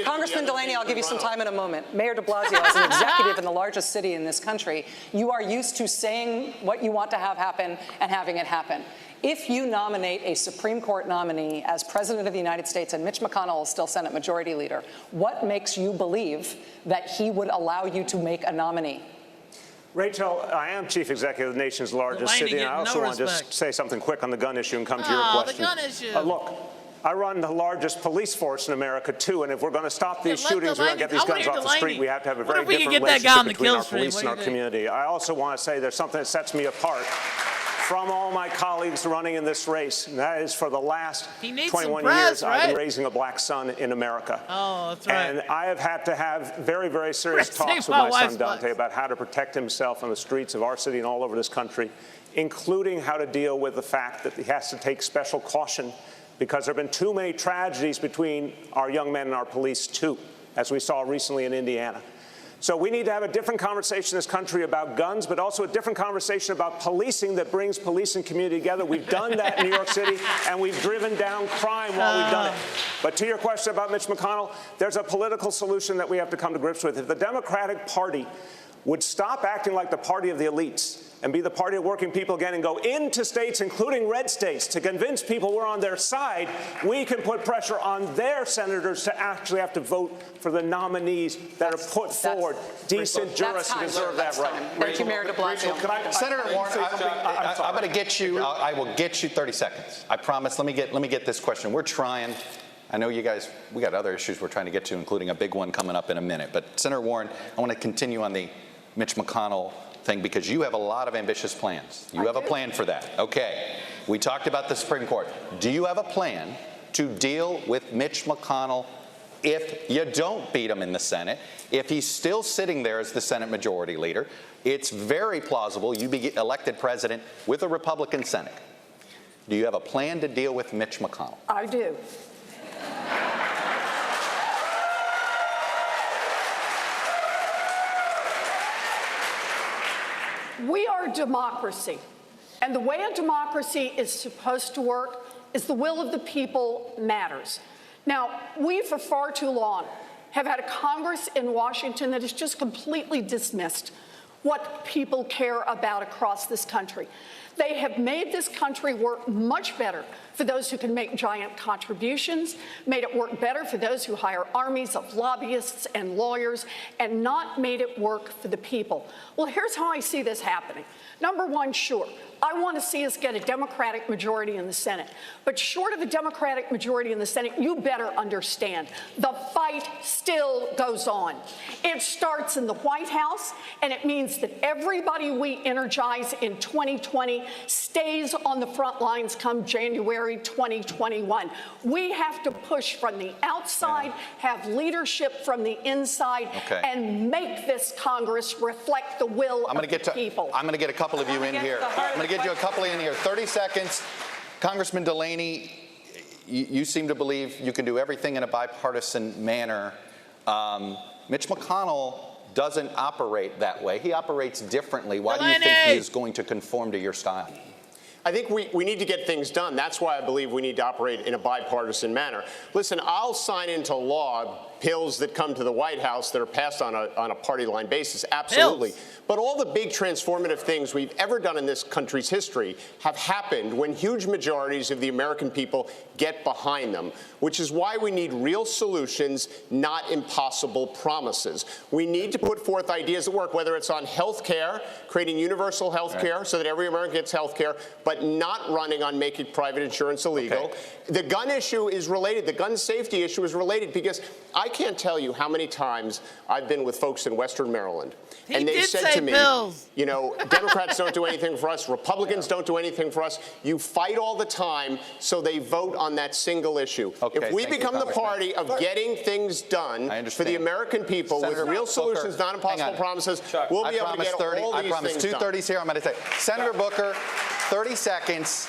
Congressman Delaney, I'll give you some time in a moment. Mayor de Blasio, as an executive in the largest city in this country, you are used to saying what you want to have happen and having it happen. If you nominate a Supreme Court nominee as President of the United States and Mitch McConnell is still Senate Majority Leader, what makes you believe that he would allow you to make a nominee? Rachel, I am chief executive of the nation's largest city, and I also want to just say something quick on the gun issue and come to your question. The gun issue. Look, I run the largest police force in America, too, and if we're going to stop these shootings, we're going to get these guns off the street, we have to have a very different relationship between our police and our community. I also want to say there's something that sets me apart from all my colleagues running in this race, and that is for the last 21 years, I've been raising a black son in America. Oh, that's right. And I have had to have very, very serious talks with my son Dante about how to protect himself on the streets of our city and all over this country, including how to deal with the fact that he has to take special caution because there have been too many tragedies between our young men and our police, too, as we saw recently in Indiana. So we need to have a different conversation in this country about guns, but also a different conversation about policing that brings police and community together. We've done that in New York City, and we've driven down crime while we've done it. But to your question about Mitch McConnell, there's a political solution that we have to come to grips with. If the Democratic Party would stop acting like the party of the elites and be the party of working people again and go into states, including red states, to convince people we're on their side, we can put pressure on their senators to actually have to vote for the nominees that are put forward. Decent jurists who deserve that right. Thank you, Mayor de Blasio. Senator Warren, I'm going to get you, I will get you 30 seconds. I promise. Let me get this question. We're trying. I know you guys, we got other issues we're trying to get to, including a big one coming up in a minute. But Senator Warren, I want to continue on the Mitch McConnell thing because you have a lot of ambitious plans. You have a plan for that. Okay. We talked about the Supreme Court. Do you have a plan to deal with Mitch McConnell if you don't beat him in the Senate? If he's still sitting there as the Senate Majority Leader, it's very plausible you be elected president with a Republican Senate. Do you have a plan to deal with Mitch McConnell? I do. We are a democracy, and the way a democracy is supposed to work is the will of the people matters. Now, we for far too long have had a Congress in Washington that has just completely dismissed what people care about across this country. They have made this country work much better for those who can make giant contributions, made it work better for those who hire armies of lobbyists and lawyers, and not made it work for the people. Well, here's how I see this happening. Number one, sure, I want to see us get a Democratic majority in the Senate. But short of a Democratic majority in the Senate, you better understand, the fight still goes on. It starts in the White House, and it means that everybody we energize in 2020 stays on the front lines come January 2021. We have to push from the outside, have leadership from the inside, and make this Congress reflect the will of the people. I'm going to get a couple of you in here. I'm going to get you a couple in here. 30 seconds. Congressman Delaney, you seem to believe you can do everything in a bipartisan manner. Mitch McConnell doesn't operate that way. He operates differently. Why do you think he is going to conform to your style? I think we need to get things done. That's why I believe we need to operate in a bipartisan manner. Listen, I'll sign into law pills that come to the White House that are passed on a party line basis. Absolutely. Pills. But all the big transformative things we've ever done in this country's history have happened when huge majorities of the American people get behind them, which is why we need real solutions, not impossible promises. We need to put forth ideas that work, whether it's on health care, creating universal health care so that every American gets health care, but not running on making private insurance illegal. Okay. The gun issue is related. The gun safety issue is related because I can't tell you how many times I've been with folks in Western Maryland, and they said to me, you know, Democrats don't do anything for us, Republicans don't do anything for us. You fight all the time, so they vote on that single issue. Okay, if we become the party of getting things done for the American people with real solutions, not impossible promises, we'll be able to get all these things done. I promise 2:30s here. I'm going to say, Senator Booker, 30 seconds.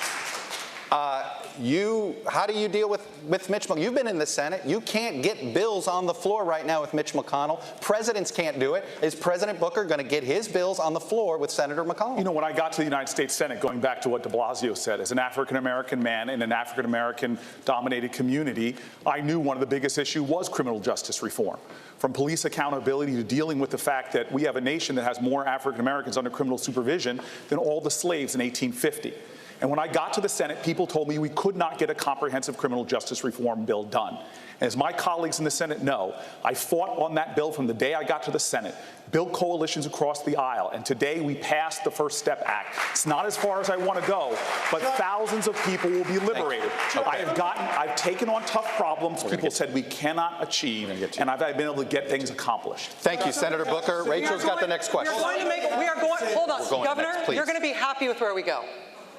How do you deal with Mitch McConnell? You've been in the Senate. You can't get bills on the floor right now with Mitch McConnell. Presidents can't do it. Is President Booker going to get his bills on the floor with Senator McConnell? You know, when I got to the United States Senate, going back to what de Blasio said, as an African-American man in an African-American dominated community, I knew one of the biggest issues was criminal justice reform. From police accountability to dealing with the fact that we have a nation that has more African-Americans under criminal supervision than all the slaves in 1850. And when I got to the Senate, people told me we could not get a comprehensive criminal justice reform bill done. And as my colleagues in the Senate know, I fought on that bill from the day I got to the Senate, built coalitions across the aisle, and today we passed the First Step Act. It's not as far as I want to go, but thousands of people will be liberated. I've taken on tough problems people said we cannot achieve, and I've been able to get things accomplished. Thank you, Senator Booker. Rachel's got the next question. Hold on, Governor, you're going to be happy with where we go.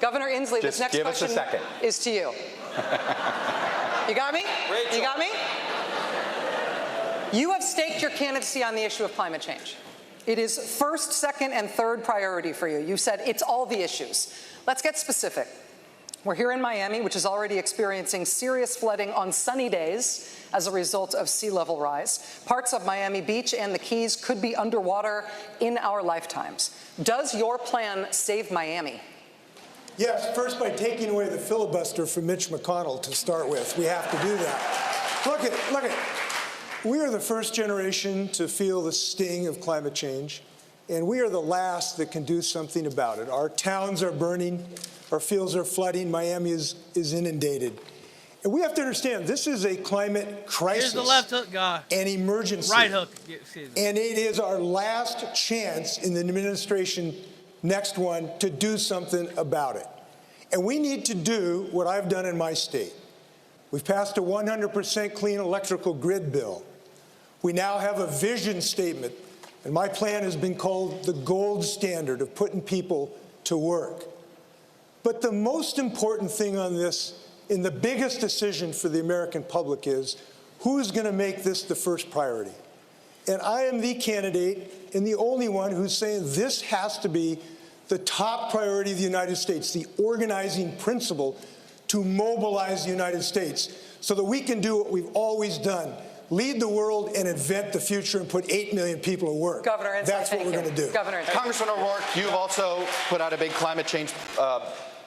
Governor Inslee, this next question is to you. You got me? Rachel. You got me? You have staked your candidacy on the issue of climate change. It is first, second, and third priority for you. You said it's all the issues. Let's get specific. We're here in Miami, which is already experiencing serious flooding on sunny days as a result of sea level rise. Parts of Miami Beach and the Keys could be underwater in our lifetimes. Does your plan save Miami? Yes, first by taking away the filibuster from Mitch McConnell to start with. We have to do that. Look at, we are the first generation to feel the sting of climate change, and we are the last that can do something about it. Our towns are burning, our fields are flooding, Miami is inundated. And we have to understand, this is a climate crisis. Here's the left hook guy. An emergency. Right hook. And it is our last chance in the administration, next one, to do something about it. And we need to do what I've done in my state. We've passed a 100% clean electrical grid bill. We now have a vision statement, and my plan has been called the gold standard of putting people to work. But the most important thing on this, and the biggest decision for the American public, is who's going to make this the first priority. And I am the candidate and the only one who's saying this has to be the top priority of the United States, the organizing principle to mobilize the United States so that we can do what we've always done, lead the world and invent the future and put 8 million people to work. Governor, that's what we're going to do. Governor, Congressman O'Rourke, you've also put out a big climate change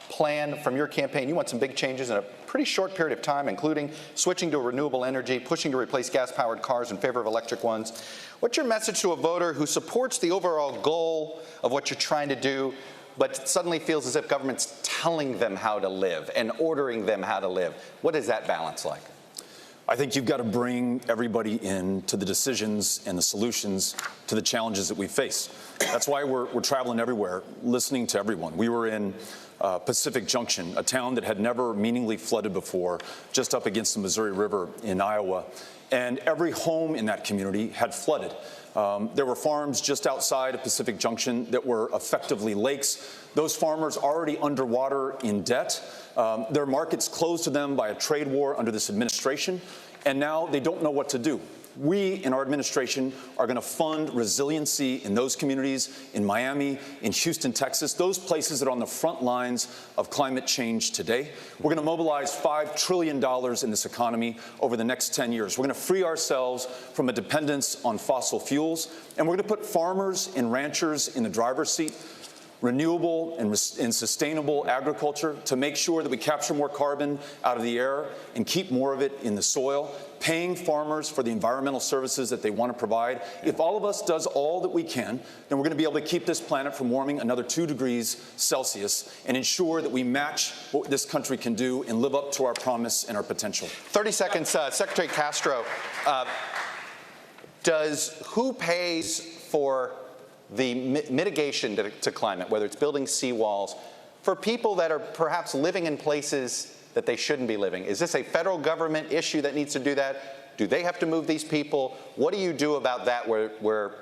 plan from your campaign. You want some big changes in a pretty short period of time, including switching to renewable energy, pushing to replace gas-powered cars in favor of electric ones. What's your message to a voter who supports the overall goal of what you're trying to do, but suddenly feels as if government's telling them how to live and ordering them how to live? What is that balance like? I think you've got to bring everybody in to the decisions and the solutions to the challenges that we face. That's why we're traveling everywhere, listening to everyone. We were in Pacific Junction, a town that had never meaningfully flooded before, just up against the Missouri River in Iowa. And every home in that community had flooded. There were farms just outside of Pacific Junction that were effectively lakes. Those farmers already underwater in debt. Their markets closed to them by a trade war under this administration, and now they don't know what to do. We, in our administration, are going to fund resiliency in those communities, in Miami, in Houston, Texas, those places that are on the front lines of climate change today. We're going to mobilize $5 trillion in this economy over the next 10 years. We're going to free ourselves from a dependence on fossil fuels, and we're going to put farmers and ranchers in the driver's seat. renewable and sustainable agriculture to make sure that we capture more carbon out of the air and keep more of it in the soil, paying farmers for the environmental services that they want to provide. If all of us does all that we can, then we're going to be able to keep this planet from warming another 2 degrees Celsius and ensure that we match what this country can do and live up to our promise and our potential. 30 seconds, Secretary Castro. Who pays for the mitigation to climate, whether it's building seawalls, for people that are perhaps living in places that they shouldn't be living? Is this a federal government issue that needs to do that? Do they have to move these people? What do you do about that where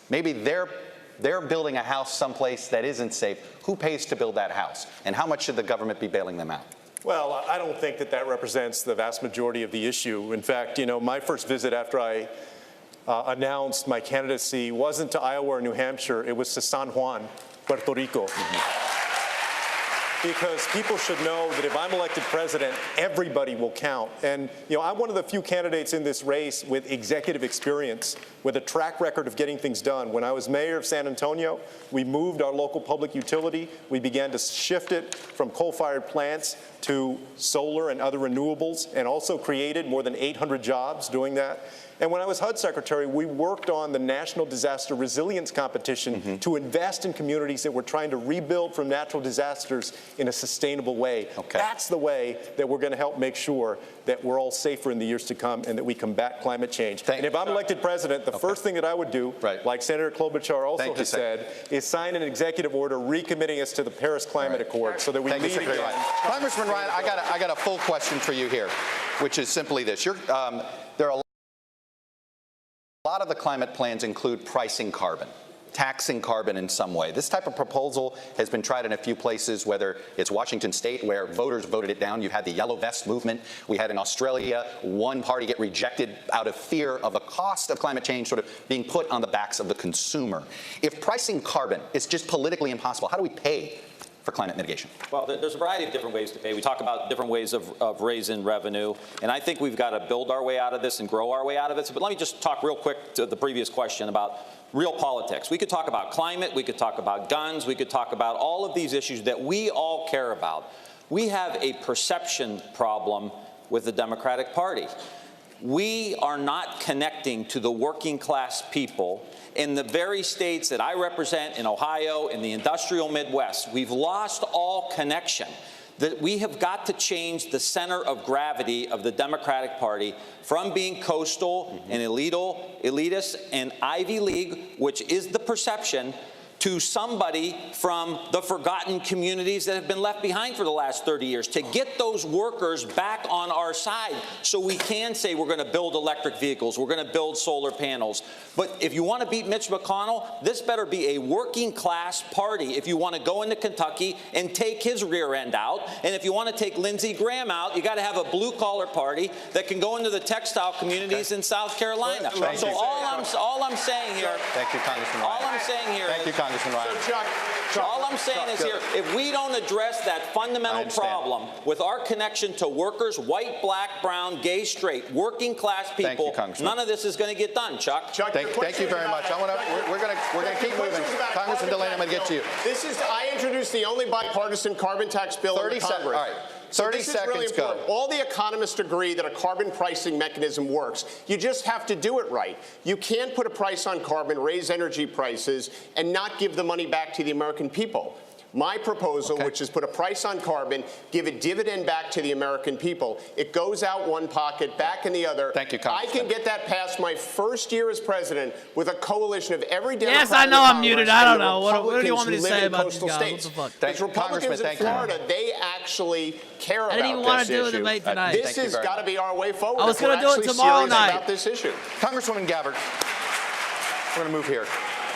maybe they're building a house someplace that isn't safe? Who pays to build that house? And how much should the government be bailing them out? Well, I don't think that represents the vast majority of the issue. In fact, my first visit after I announced my candidacy wasn't to Iowa or New Hampshire, it was to San Juan, Puerto Rico. Because people should know that if I'm elected president, everybody will count. And I'm one of the few candidates in this race with executive experience, with a track record of getting things done. When I was mayor of San Antonio, we moved our local public utility. We began to shift it from coal-fired plants to solar and other renewables, and also created more than 800 jobs doing that. And when I was HUD Secretary, we worked on the National Disaster Resilience Competition to invest in communities that were trying to rebuild from natural disasters in a sustainable way. That's the way that we're going to help make sure that we're all safer in the years to come and that we combat climate change. And if I'm elected president, the first thing that I would do, like Senator Klobuchar also has said, is sign an executive order recommitting us to the Paris Climate Accord so that we lead again. Congressman Ryan, I got a full question for you here, which is simply this. There are a lot of the climate plans include pricing carbon, taxing carbon in some way. This type of proposal has been tried in a few places, whether it's Washington State, where voters voted it down. You had the Yellow Vest movement. We had in Australia one party get rejected out of fear of the cost of climate change sort of being put on the backs of the consumer. If pricing carbon is just politically impossible, how do we pay for climate mitigation? Well, there's a variety of different ways to pay. We talk about different ways of raising revenue, and I think we've got to build our way out of this and grow our way out of it. But let me just talk real quick to the previous question about real politics. We could talk about climate, we could talk about guns, we could talk about all of these issues that we all care about. We have a perception problem with the Democratic Party. We are not connecting to the working class people in the very states that I represent, in Ohio, in the industrial Midwest. We've lost all connection. That we have got to change the center of gravity of the Democratic Party from being coastal and elitist and Ivy League, which is the perception, to somebody from the forgotten communities that have been left behind for the last 30 years, to get those workers back on our side so we can say we're going to build electric vehicles, we're going to build solar panels. But if you want to beat Mitch McConnell, this better be a working class party if you want to go into Kentucky and take his rear end out. And if you want to take Lindsey Graham out, you got to have a blue collar party that can go into the textile communities in South Carolina. So all I'm saying here, thank you, Congressman Ryan. All I'm saying here, thank you, Congressman Ryan. So Chuck, all I'm saying is here, if we don't address that fundamental problem with our connection to workers, white, black, brown, gay, straight, working class people, none of this is going to get done, Chuck. Thank you very much. We're going to keep moving. Congressman Delaney, I'm going to get to you. I introduced the only bipartisan carbon tax bill in the Congress. All right. 30 seconds, go. All the economists agree that a carbon pricing mechanism works. You just have to do it right. You can't put a price on carbon, raise energy prices, and not give the money back to the American people. My proposal, which is put a price on carbon, give a dividend back to the American people. It goes out one pocket, back in the other. Thank you, Congressman. I can get that passed my first year as president with a coalition of every Democrat. Yes, I know I'm muted. I don't know. What do you want me to say about these guys? What the fuck? Because Republicans in Florida, they actually care about this issue. I didn't even want to do a debate tonight. This has got to be our way forward. I was going to do it tomorrow night. About this issue. Congresswoman Gabbard, we're going to move here.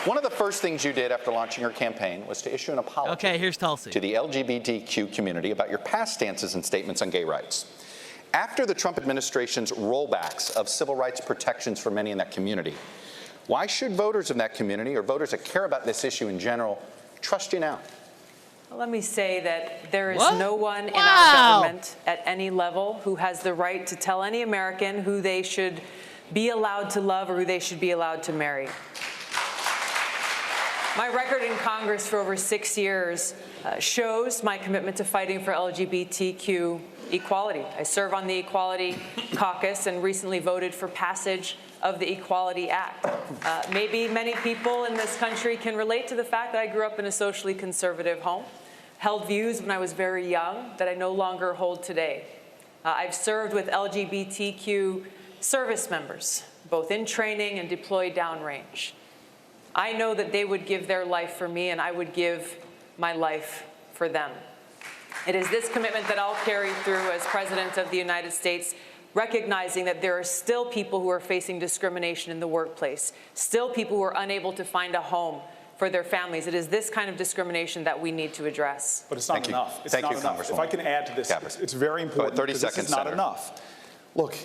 One of the first things you did after launching your campaign was to issue an apology here's Tulsi. to the LGBTQ community about your past stances and statements on gay rights. After the Trump administration's rollbacks of civil rights protections for many in that community, why should voters in that community, or voters that care about this issue in general, trust you now? Well, let me say that there is no one in our government at any level who has the right to tell any American who they should be allowed to love or who they should be allowed to marry. My record in Congress for over 6 years shows my commitment to fighting for LGBTQ equality. I serve on the Equality Caucus and recently voted for passage of the Equality Act. Maybe many people in this country can relate to the fact that I grew up in a socially conservative home, held views when I was very young that I no longer hold today. I've served with LGBTQ service members, both in training and deployed downrange. I know that they would give their life for me, and I would give my life for them. It is this commitment that I'll carry through as President of the United States, recognizing that there are still people who are facing discrimination in the workplace, still people who are unable to find a home for their families. It is this kind of discrimination that we need to address. But it's not enough. It's not enough. If I can add to this, it's very important. 30 because seconds, this is not Senator. enough. Look,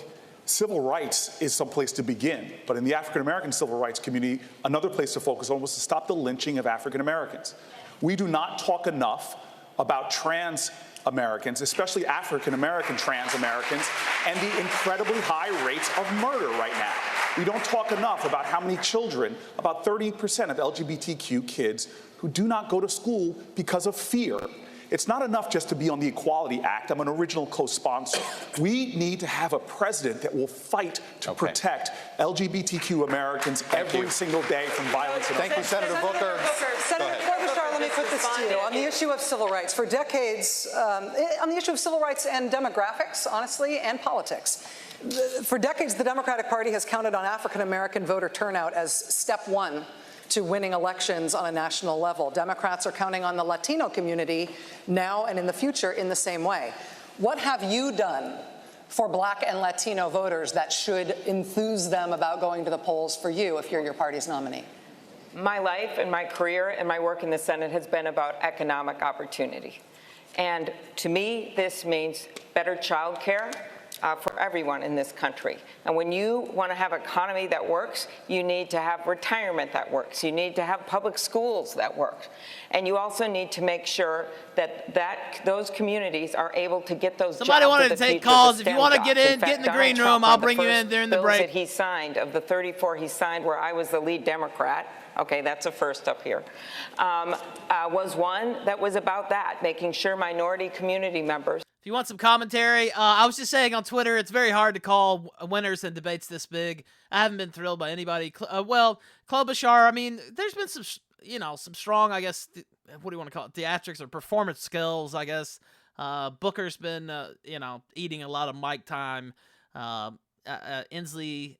civil rights is some place to begin, but in the African-American civil rights community, another place to focus on was to stop the lynching of African-Americans. We do not talk enough about trans Americans, especially African-American trans Americans, and the incredibly high rates of murder right now. We don't talk enough about how many children, about 30% of LGBTQ kids, who do not go to school because of fear. It's not enough just to be on the Equality Act. I'm an original co-sponsor. We need to have a president that will fight to protect LGBTQ Americans every single day from violence. Thank you, Senator Booker. Senator Klobuchar, let me put this to you. On the issue of civil rights, for decades, on the issue of civil rights and demographics, honestly, and politics, for decades, the Democratic Party has counted on African-American voter turnout as step one to winning elections on a national level. Democrats are counting on the Latino community now and in the future in the same way. What have you done for Black and Latino voters that should enthuse them about going to the polls for you if you're your party's nominee? My life and my career and my work in the Senate has been about economic opportunity. And to me, this means better child care for everyone in this country. And when you want to have an economy that works, you need to have retirement that works. You need to have public schools that work. And you also need to make sure that those communities are able to get those Somebody jobs wanted of the to take future, calls. the If you STEM want to jobs. get in fact, the Donald green Trump, room, on I'll the bring you first in during the bills break. that he signed, of the 34 he signed where I was the lead Democrat, okay, that's a first up here, was one that was about that, making sure minority community members. If you want some commentary, I was just saying on Twitter, it's very hard to call winners in debates this big. I haven't been thrilled by anybody. Well, Klobuchar, I mean, there's been some, some strong, I guess, what do you want to call it, theatrics or performance skills, I guess. Booker's been, eating a lot of mic time. Inslee,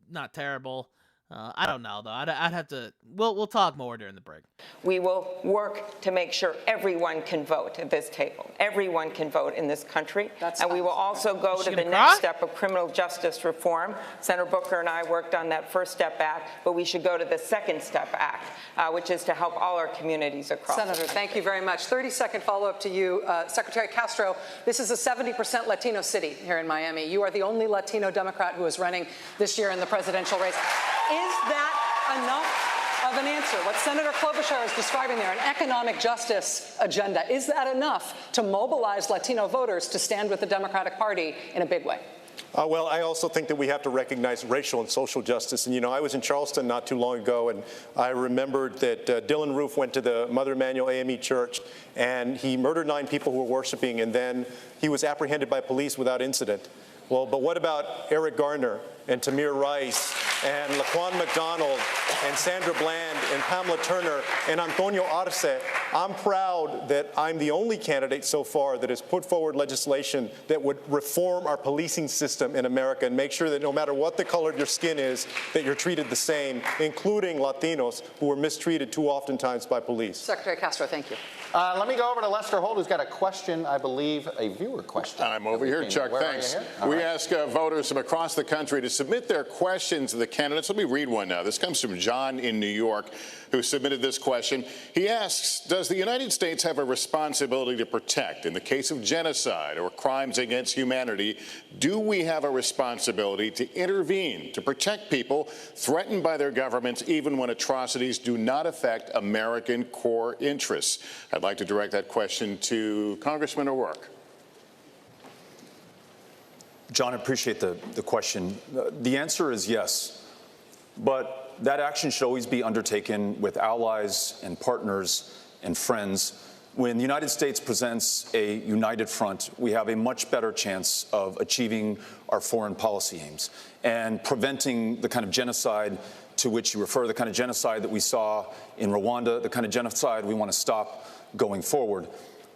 not terrible. I don't know, though. I'd have to, we'll talk more during the break. We will work to make sure everyone can vote at this table. Everyone can vote in this country. And we will also go to the next step of criminal justice reform. Senator Booker and I worked on that First Step Act, but we should go to the Second Step Act, which is to help all our communities across. Senator, thank you very much. 30-second follow-up to you. Secretary Castro, this is a 70% Latino city here in Miami. You are the only Latino Democrat who is running this year in the presidential race. Is that enough of an answer? What Senator Klobuchar is describing there, an economic justice agenda, is that enough to mobilize Latino voters to stand with the Democratic Party in a big way? Well, I also think that we have to recognize racial and social justice. And, I was in Charleston not too long ago, and I remembered that Dylan Roof went to the Mother Emanuel AME Church, and he murdered 9 people who were worshiping, and then he was apprehended by police without incident. Well, but what about Eric Garner and Tamir Rice and Laquan McDonald and Sandra Bland and Pamela Turner and Antonio Arce? I'm proud that I'm the only candidate so far that has put forward legislation that would reform our policing system in America and make sure that no matter what the color of your skin is, that you're treated the same, including Latinos who are mistreated too oftentimes by police. Secretary Castro, thank you. Let me go over to Lester Holt, who's got a question, I believe, a viewer question. I'm over here, Chuck. Thanks. We ask voters from across the country to submit their questions to the candidates. Let me read one now. This comes from John in New York, who submitted this question. He asks, does the United States have a responsibility to protect? In the case of genocide or crimes against humanity, do we have a responsibility to intervene, to protect people threatened by their governments, even when atrocities do not affect American core interests? I'd like to direct that question to Congressman O'Rourke. John, I appreciate the question. The answer is yes. But that action should always be undertaken with allies and partners and friends. When the United States presents a united front, we have a much better chance of achieving our foreign policy aims and preventing the kind of genocide to which you refer, the kind of genocide that we saw in Rwanda, the kind of genocide we want to stop going forward.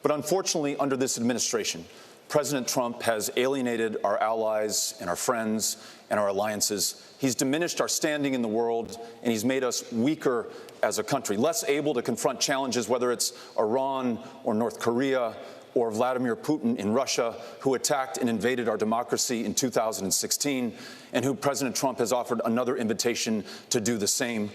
But unfortunately, under this administration, President Trump has alienated our allies and our friends and our alliances. He's diminished our standing in the world, and he's made us weaker as a country, less able to confront challenges, whether it's Iran or North Korea or Vladimir Putin in Russia, who attacked and invaded our democracy in 2016, and who President Trump has offered another invitation to do the same.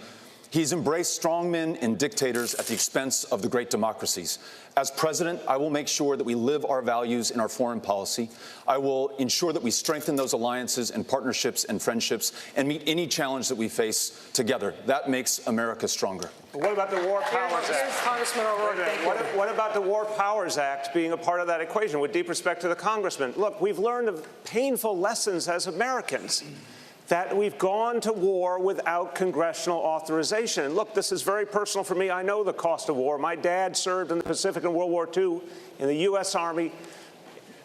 He's embraced strongmen and dictators at the expense of the great democracies. As president, I will make sure that we live our values in our foreign policy. I will ensure that we strengthen those alliances and partnerships and friendships and meet any challenge that we face together. That makes America stronger. What about the War Powers Act? Congressman O'Rourke, what about the War Powers Act being a part of that equation, with deep respect to the congressman? Look, we've learned of painful lessons as Americans, that we've gone to war without congressional authorization. And look, this is very personal for me. I know the cost of war. My dad served in the Pacific in World War II in the U.S. Army.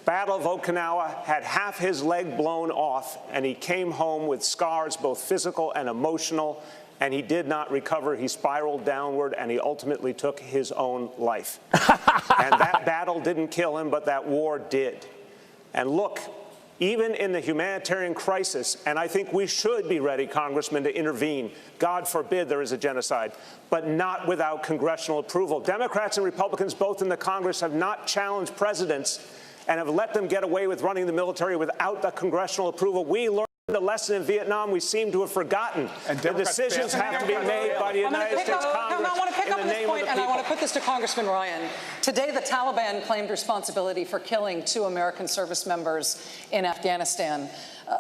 Battle of Okinawa, had half his leg blown off, and he came home with scars, both physical and emotional, and he did not recover. He spiraled downward, and he ultimately took his own life. And that battle didn't kill him, but that war did. And look, even in the humanitarian crisis, and I think we should be ready, Congressman, to intervene. God forbid there is a genocide, but not without congressional approval. Democrats and Republicans, both in the Congress, have not challenged presidents and have let them get away with running the military without the congressional approval. We learned a lesson in Vietnam we seem to have forgotten. The decisions have to be made by the United States Congress. I want to pick up in the this name point, of the and I people. want to put this to Congressman Ryan. Today, the Taliban claimed responsibility for killing 2 American service members in Afghanistan.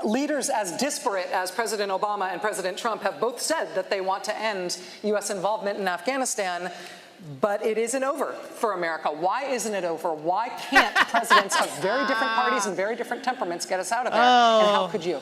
Leaders as disparate as President Obama and President Trump have both said that they want to end U.S. involvement in Afghanistan. But it isn't over for America. Why isn't it over? Why can't presidents of very different parties and very different temperaments get us out of there? And how could you?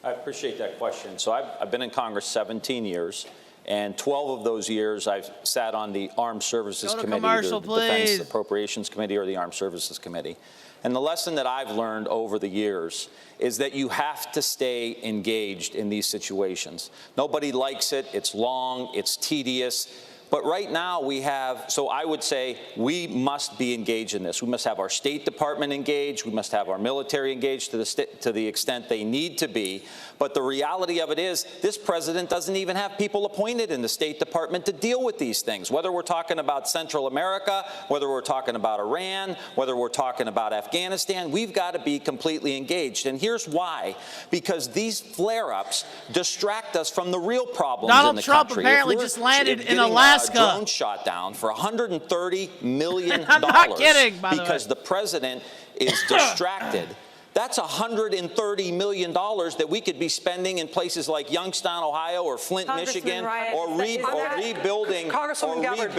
I appreciate that question. So I've been in Congress 17 years, and 12 of those years I've sat on the Armed Services Committee, the Defense Appropriations Committee, or the Armed Services Committee. And the lesson that I've learned over the years is that you have to stay engaged in these situations. Nobody likes it. It's long. It's tedious. But right now we have, so I would say we must be engaged in this. We must have our State Department engaged. We must have our military engaged to the extent they need to be. But the reality of it is this president doesn't even have people appointed in the State Department to deal with these things, whether we're talking about Central America, whether we're talking about Iran, whether we're talking about Afghanistan. We've got to be completely engaged. And here's why. Because these flare-ups distract us from the real problems in the Trump country. apparently just landed in Alaska. Drone shot down for $130 million. I'm not kidding, by the way. Because the president is distracted. That's $130 million that we could be spending in places like Youngstown, Ohio, or Flint, Michigan, or rebuilding. Congresswoman Gabbard,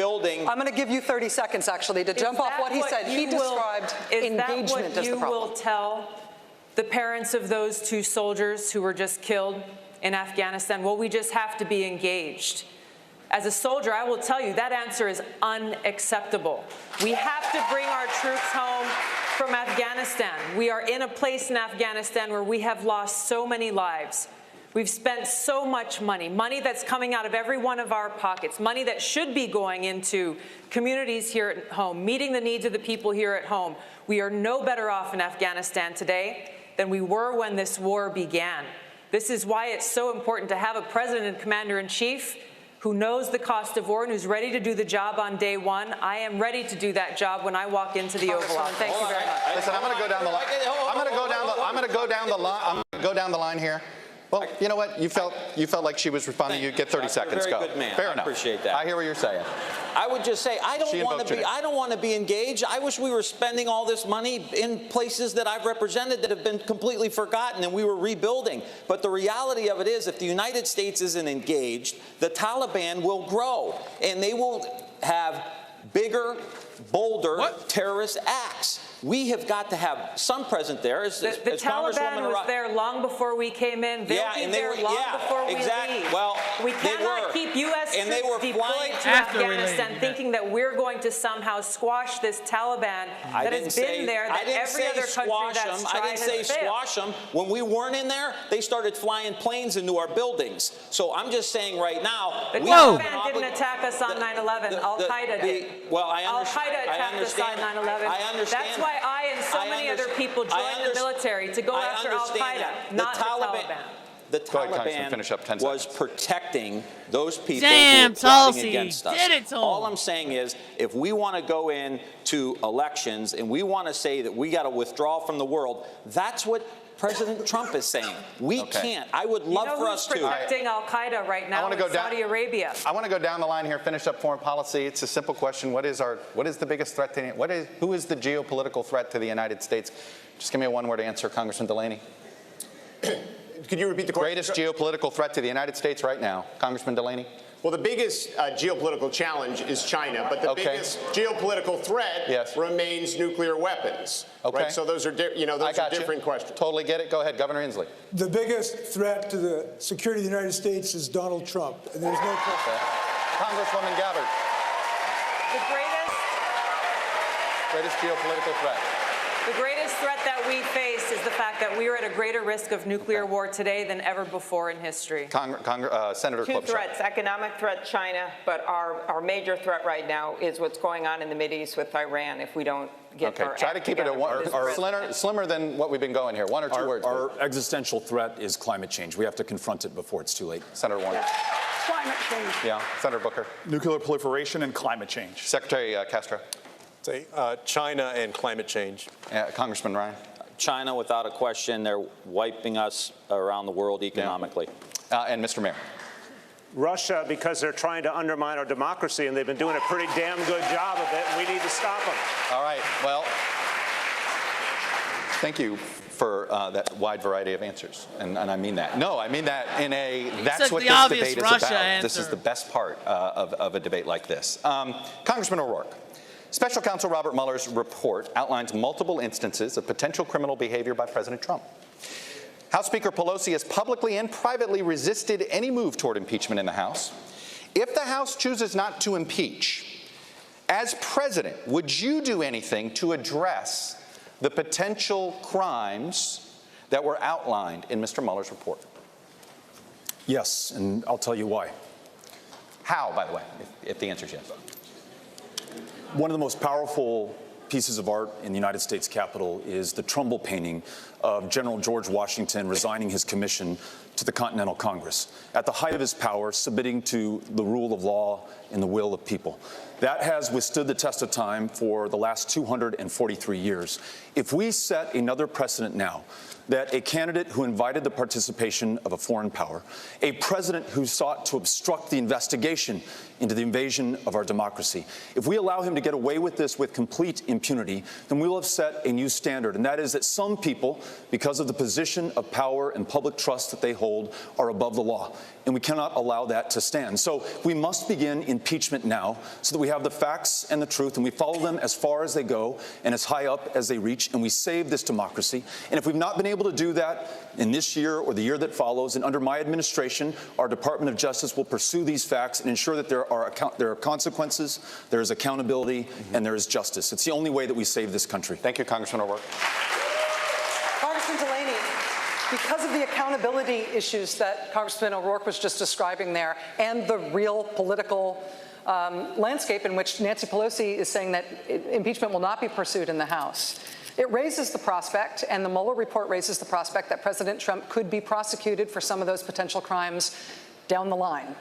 I'm going to give you 30 seconds, actually, to jump off what he said. He described engagement as the problem. Is that what you will tell the parents of those 2 soldiers who were just killed in Afghanistan? Well, we just have to be engaged. As a soldier, I will tell you that answer is unacceptable. We have to bring our troops home from Afghanistan. We are in a place in Afghanistan where we have lost so many lives. We've spent so much money, money that's coming out of every one of our pockets, money that should be going into communities here at home, meeting the needs of the people here at home. We are no better off in Afghanistan today than we were when this war began. This is why it's so important to have a president and commander-in-chief who knows the cost of war and who's ready to do the job on day one. I am ready to do that job when I walk into the Oval Office. Thank you very much. Listen, I'm going to go down the line. I'm going to go down the line here. Well, you know what? You felt like she was responding. You get 30 seconds. Very go. good man. Fair I enough. appreciate that. I hear what you're saying. I would just say I don't want to be engaged. I wish we were spending all this money in places that I've represented that have been completely forgotten and we were rebuilding. But the reality of it is, if the United States isn't engaged, the Taliban will grow and they will have bigger, bolder terrorist acts. We have got to have some presence there. The Taliban was there long before we came in. They'll be there long before we leave. Well, we cannot keep U.S. troops deployed to Afghanistan thinking that we're going to somehow squash this Taliban that has been there, that every other country that's tried I didn't say squash them. When we weren't in there, they started flying planes into our buildings. So I'm just saying right now. The Taliban didn't attack us on 9/11. Al-Qaeda did. Well, I Al-Qaeda attacked us on 9/11. I understand. That's why I and so many other people joined the military to go after Al-Qaeda, not the Taliban. The Taliban was protecting those people Damn, who were plotting Tulsi, against us. did it to All I'm saying is, if we want to go into elections and we want to say that we got to withdraw from the world, that's what President Trump is saying. We can't. I would love for us to. Protecting Al-Qaeda right now in Saudi Arabia. I want to go down the line here, finish up foreign policy. It's a simple question. What is the biggest threat to, who is the geopolitical threat to the United States? Just give me a one-word answer, Congressman Delaney. Could you repeat the question? Greatest geopolitical threat to the United States right now, Congressman Delaney? Well, the biggest geopolitical challenge is China, but the biggest geopolitical threat remains nuclear weapons. Okay. Right? So those are, those are different questions. Totally get it. Go ahead, Governor Inslee. The biggest threat to the security of the United States is Donald Trump, and there's no question. Congresswoman Gabbard. The greatest geopolitical threat. The greatest threat that we face is the fact that we are at a greater risk of nuclear war today than ever before in history. Senator Two threats, economic threat, China, but our major threat right now is what's going on in the Mideast with Iran if we don't get our try to keep it slimmer than what we've been going here. One or two words. Our existential threat is climate change. We have to confront it before it's too late. Senator Warren. Climate change. Yeah, Senator Booker. Nuclear proliferation and climate change. Secretary Castro. Say China and climate change. Congressman Ryan. China, without a question, they're wiping us around the world economically. And Mr. Mayor. Russia, because they're trying to undermine our democracy, and they've been doing a pretty damn good job of it, and we need to stop them. All right. Well, thank you for that wide variety of answers, and I mean that. No, I mean that in a, that's what this debate is about. This is the best part of a debate like this. Congressman O'Rourke. Special Counsel Robert Mueller's report outlines multiple instances of potential criminal behavior by President Trump. House Speaker Pelosi has publicly and privately resisted any move toward impeachment in the House. If the House chooses not to impeach, as president, would you do anything to address the potential crimes that were outlined in Mr. Mueller's report? Yes, and I'll tell you why. How, by the way, if the answer is yes? One of the most powerful pieces of art in the United States Capitol is the Trumbull painting of General George Washington resigning his commission to the Continental Congress, at the height of his power, submitting to the rule of law and the will of people. That has withstood the test of time for the last 243 years. If we set another precedent now, that a candidate who invited the participation of a foreign power, a president who sought to obstruct the investigation into the invasion of our democracy, if we allow him to get away with this with complete impunity, then we will have set a new standard, and that is that some people, because of the position of power and public trust that they hold, are above the law, and we cannot allow that to stand. So we must begin impeachment now so that we have the facts and the truth, and we follow them as far as they go and as high up as they reach, and we save this democracy. And if we've not been able to do that in this year or the year that follows, and under my administration, our Department of Justice will pursue these facts and ensure that there are consequences, there is accountability, and there is justice. It's the only way that we save this country. Thank you, Congressman O'Rourke. Congressman Delaney, because of the accountability issues that Congressman O'Rourke was just describing there, and the real political landscape in which Nancy Pelosi is saying that impeachment will not be pursued in the House, it raises the prospect, and the Mueller report raises the prospect, that President Trump could be prosecuted for some of those potential crimes down the line.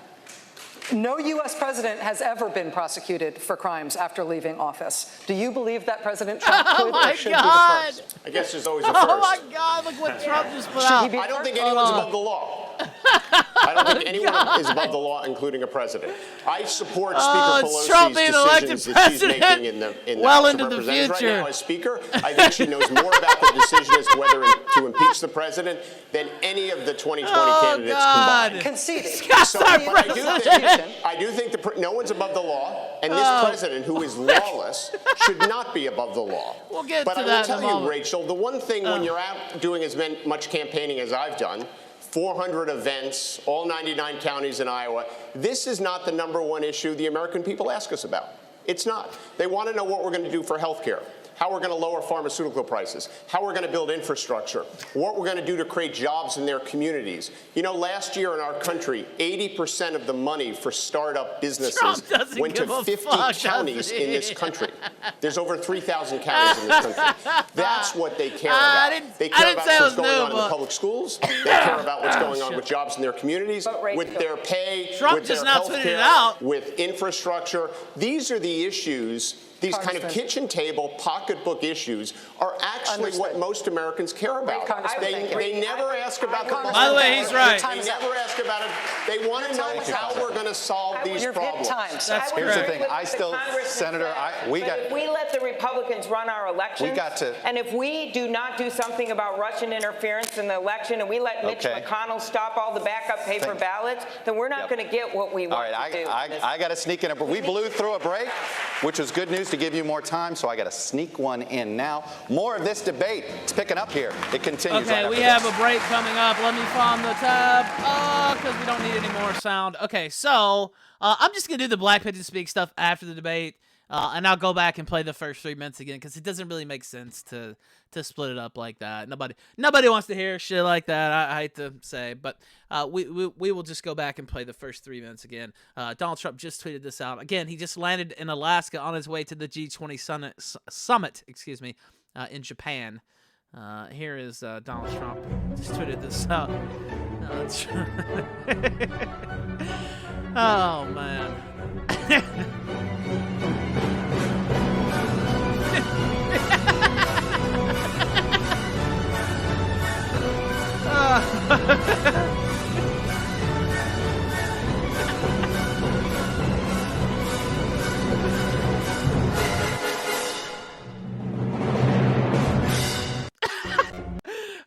No U.S. president has ever been prosecuted for crimes after leaving office. Do you believe that President Trump could or should be the first? I guess there's always a first. Oh my God, look what Trump just put out. I don't think anyone's above the law. I don't think anyone is above the law, including a president. I support Speaker Pelosi's decisions that she's making in the House of Representatives right now as Speaker. I think she knows more about the decision as to whether to impeach the president than any of the 2020 candidates combined. Conceded. So, but I do think no one's above the law, and this president, who is lawless, should not be above the law. We'll get but to I that will in a tell you, moment. Rachel, the one thing when you're out doing as much campaigning as I've done, 400 events, all 99 counties in Iowa, this is not the #1 issue the American people ask us about. It's not. They want to know what we're going to do for health care, how we're going to lower pharmaceutical prices, how we're going to build infrastructure, what we're going to do to create jobs in their communities. You know, last year in our country, 80% of the money for startup businesses went to 50 counties in this country. There's over 3,000 counties in this country. That's what they care about. They care about what's going on in the public schools. They care about what's going on with jobs in their communities, with their pay, with their health care, with infrastructure. These are the issues. These kind of kitchen table, pocketbook issues are actually what most Americans care about. They never ask about the most. By the way, he's right. They never ask about it. They want to know how we're going to solve these problems. Here's the thing. Senator, if we let the Republicans run our elections, and if we do not do something about Russian interference in the election, and we let Mitch McConnell stop all the backup paper ballots, then we're not going to get what we want to do. I got to sneak in. We blew through a break, which was good news to give you more time, so I got to sneak one in now. More of this debate. It's picking up here. It continues. Okay, we have a break coming up. Let me find the tab because we don't need any more sound. Okay, so I'm just going to do the Black Pigeon Speak stuff after the debate, and I'll go back and play the first 3 minutes again because it doesn't really make sense to split it up like that. Nobody wants to hear shit like that, I hate to say, but we will just go back and play the first 3 minutes again. Donald Trump just tweeted this out. Again, he just landed in Alaska on his way to the G20 summit, in Japan. Here is Donald Trump. Just tweeted this out. Oh, man.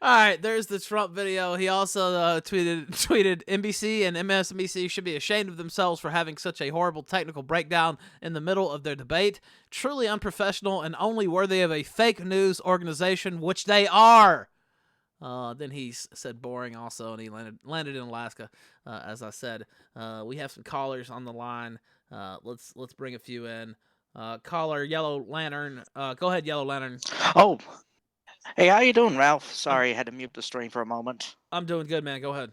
All right, there's the Trump video. He also tweeted NBC and MSNBC should be ashamed of themselves for having such a horrible technical breakdown in the middle of their debate. Truly unprofessional and only worthy of a fake news organization, which they are. Then he said boring also, and he landed in Alaska, as I said. We have some callers on the line. Let's bring a few in. Caller, Yellow Lantern. Go ahead, Yellow Lantern. Oh. Hey, how you doing, Ralph? Sorry, I had to mute the stream for a moment. I'm doing good, man. Go ahead.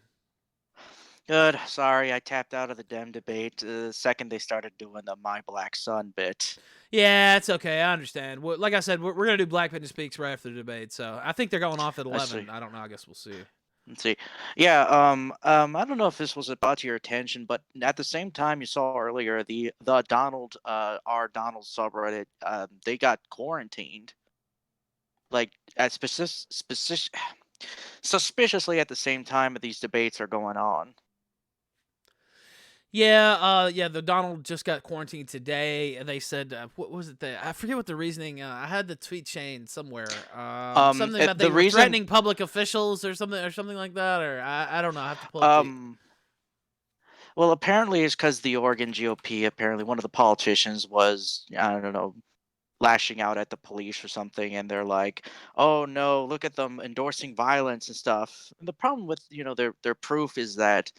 Good. Sorry, I tapped out of the Dem debate the second they started doing the My Black Son bit. Yeah, it's okay. I understand. Like I said, we're going to do Black Pigeon Speaks right after the debate, so I think they're going off at 11. I don't know. I guess we'll see. Let's see. Yeah, I don't know if this was brought to your attention, but at the same time you saw earlier, the Donald subreddit, they got quarantined. Like suspiciously at the same time that these debates are going on. Yeah, the Donald just got quarantined today, and they said, what was it? I forget what the reasoning. I had the tweet chain somewhere. Something about they were threatening public officials or something like that, or I don't know. I have to pull up. Well, apparently it's because the Oregon GOP. Apparently, one of the politicians was, I don't know, lashing out at the police or something, and they're like, oh no, look at them endorsing violence and stuff. And the problem with their proof is that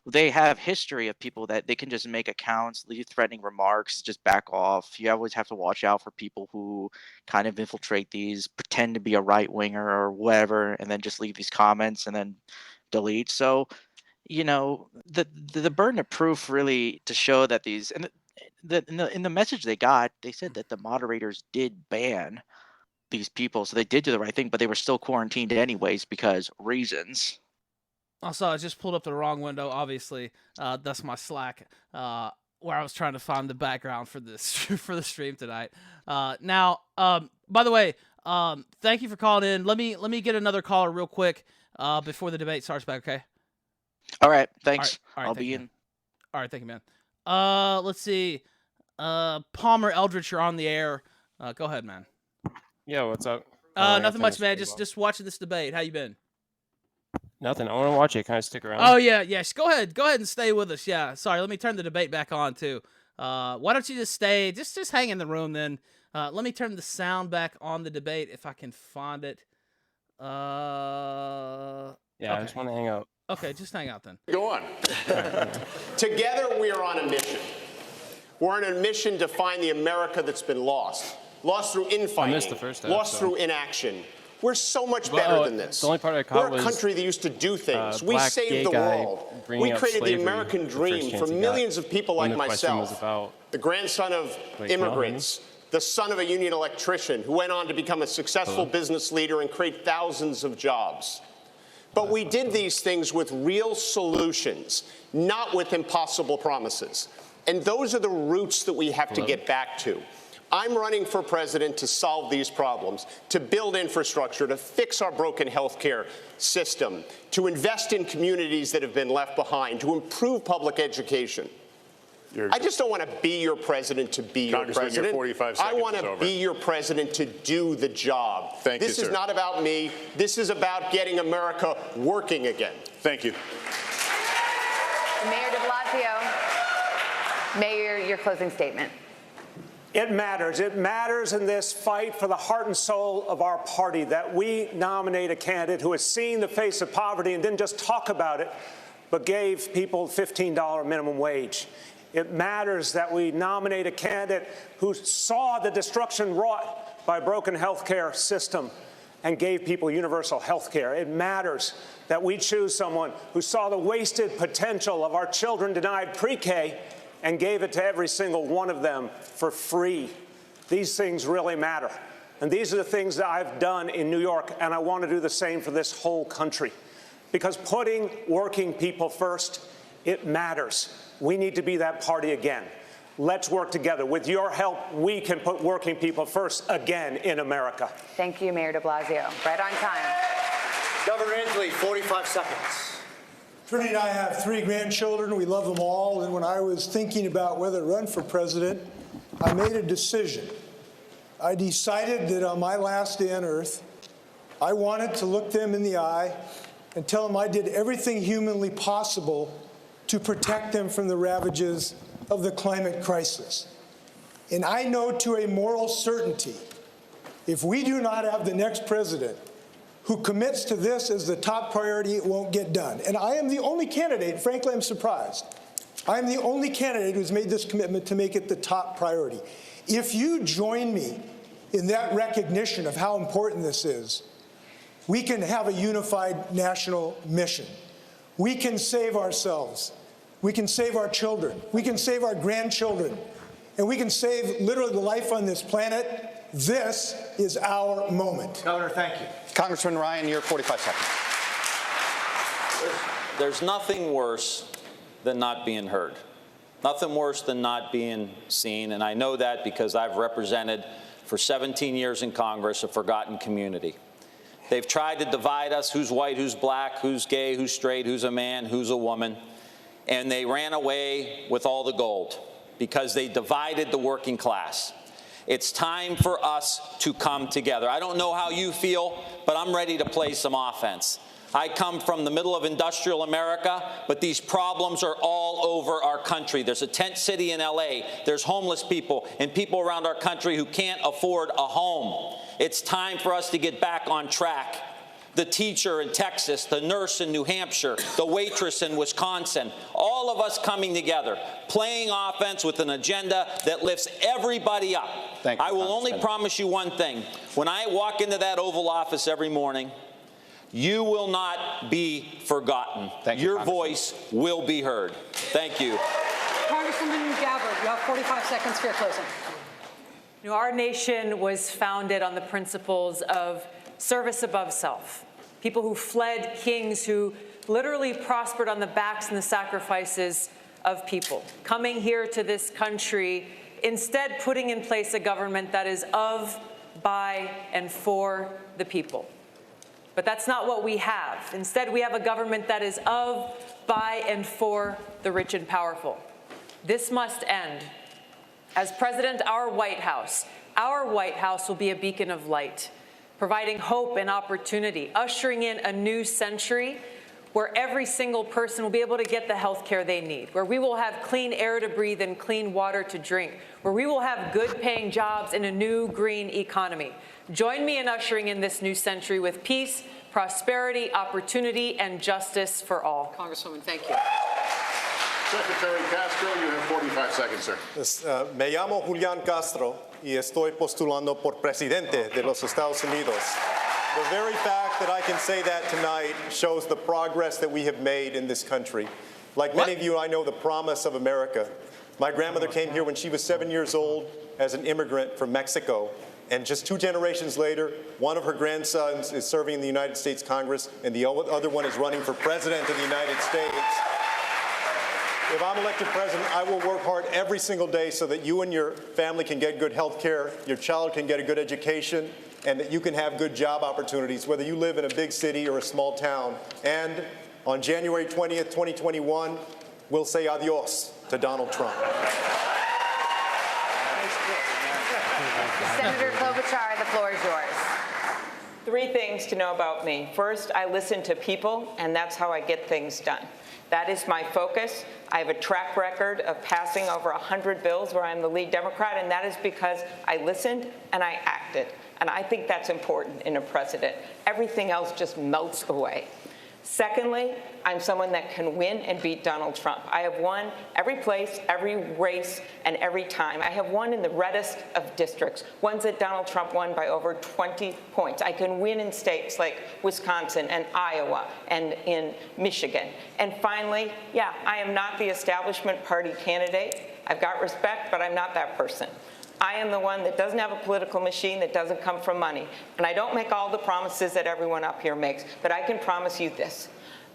they have history of people that they can just make accounts, leave threatening remarks, just back off. You always have to watch out for people who kind of infiltrate these, pretend to be a right winger or whatever, and then just leave these comments and then delete. So the burden of proof really to show that these and in the message they got, they said that the moderators did ban these people, so they did do the right thing, but they were still quarantined anyways because reasons. Also, I just pulled up the wrong window. Obviously, that's my Slack, where I was trying to find the background for this for the stream tonight. Now, by the way, thank you for calling in. Let me get another caller real quick before the debate starts back. Okay. All right. Thanks. All right, I'll be in. All right. Thank you, man. Let's see. Palmer Eldritch, you're on the air. Go ahead, man. Yeah, what's up? Nothing much, man. Just watching this debate. How you been? Nothing. I want to watch it. Can I stick around? Oh yeah, yes. Go ahead and stay with us. Yeah. Sorry, let me turn the debate back on too. Why don't you just stay? Just hang in the room then. Let me turn the sound back on the debate if I can find it. Yeah, okay. I just want to hang out. Okay, just hang out then. Go on. Together we are on a mission. We're on a mission to find the America that's been lost. Lost through infighting. I missed the first half, lost through inaction. We're so much better than this. The only part I caught We're a country that used to do things. We black saved gay the guy world. bringing We up created the slavery American the first dream chance for he got. millions of people like And the question was myself. about- The grandson of Wait, can y'all hear me? immigrants, the son of a union electrician who went on to become a successful business leader and create thousands of jobs. But we did these things with real solutions, not with impossible promises. And those are the roots that we have to get back to. I'm running for president to solve these problems, to build infrastructure, to fix our broken healthcare system, to invest in communities that have been left behind, to improve public education. I just don't want to be your president to be your president. Your 45 I seconds want is to over. be your president to do the job. Thank you, This sir. is not about me. This is about getting America working again. Thank you. Mayor de Blasio, Mayor, your closing statement. It matters. It matters in this fight for the heart and soul of our party that we nominate a candidate who has seen the face of poverty and didn't just talk about it, but gave people $15 minimum wage. It matters that we nominate a candidate who saw the destruction wrought by a broken health care system and gave people universal health care. It matters that we choose someone who saw the wasted potential of our children denied pre-K and gave it to every single one of them for free. These things really matter. And these are the things that I've done in New York, and I want to do the same for this whole country. Because putting working people first, it matters. We need to be that party again. Let's work together. With your help, we can put working people first again in America. Thank you, Mayor de Blasio. Right on time. Governor Inslee, 45 seconds. Trinity and I have 3 grandchildren. We love them all. And when I was thinking about whether to run for president, I made a decision. I decided that on my last day on earth, I wanted to look them in the eye and tell them I did everything humanly possible to protect them from the ravages of the climate crisis. And I know to a moral certainty, if we do not have the next president who commits to this as the top priority, it won't get done. And I am the only candidate, frankly, I'm surprised. I am the only candidate who's made this commitment to make it the top priority. If you join me in that recognition of how important this is, we can have a unified national mission. We can save ourselves. We can save our children. We can save our grandchildren. And we can save literally the life on this planet. This is our moment. Governor, thank you. Congressman Ryan, your 45 seconds. There's nothing worse than not being heard. Nothing worse than not being seen. And I know that because I've represented for 17 years in Congress a forgotten community. They've tried to divide us, who's white, who's black, who's gay, who's straight, who's a man, who's a woman. And they ran away with all the gold because they divided the working class. It's time for us to come together. I don't know how you feel, but I'm ready to play some offense. I come from the middle of industrial America, but these problems are all over our country. There's a tent city in LA. There's homeless people and people around our country who can't afford a home. It's time for us to get back on track. The teacher in Texas, the nurse in New Hampshire, the waitress in Wisconsin, all of us coming together, playing offense with an agenda that lifts everybody up. I will only promise you one thing. When I walk into that Oval Office every morning, you will not be forgotten. Your voice will be heard. Thank you. Congresswoman Gabbard, you have 45 seconds for your closing. You know, our nation was founded on the principles of service above self. People who fled kings who literally prospered on the backs and the sacrifices of people. Coming here to this country, instead putting in place a government that is of, by, and for the people. But that's not what we have. Instead, we have a government that is of, by, and for the rich and powerful. This must end. As president, our White House will be a beacon of light. providing hope and opportunity, ushering in a new century where every single person will be able to get the health care they need, where we will have clean air to breathe and clean water to drink, where we will have good-paying jobs in a new green economy. Join me in ushering in this new century with peace, prosperity, opportunity, and justice for all. Congresswoman, thank you. Secretary Castro, you have 45 seconds, sir. Me llamo Julián Castro y estoy postulando por presidente de los Estados Unidos. The very fact that I can say that tonight shows the progress that we have made in this country. Like many of you, I know the promise of America. My grandmother came here when she was 7 years old as an immigrant from Mexico. And just 2 generations later, one of her grandsons is serving in the United States Congress, and the other one is running for president of the United States. If I'm elected president, I will work hard every single day so that you and your family can get good health care, your child can get a good education, and that you can have good job opportunities, whether you live in a big city or a small town. And on January 20th, 2021, we'll say adios to Donald Trump. Senator Klobuchar, the floor is yours. 3 things to know about me. First, I listen to people, and that's how I get things done. That is my focus. I have a track record of passing over 100 bills where I'm the lead Democrat, and that is because I listened and I acted. And I think that's important in a president. Everything else just melts away. Secondly, I'm someone that can win and beat Donald Trump. I have won every place, every race, and every time. I have won in the reddest of districts, ones that Donald Trump won by over 20 points. I can win in states like Wisconsin and Iowa and in Michigan. And finally, yeah, I am not the establishment party candidate. I've got respect, but I'm not that person. I am the one that doesn't have a political machine, that doesn't come from money. And I don't make all the promises that everyone up here makes, but I can promise you this.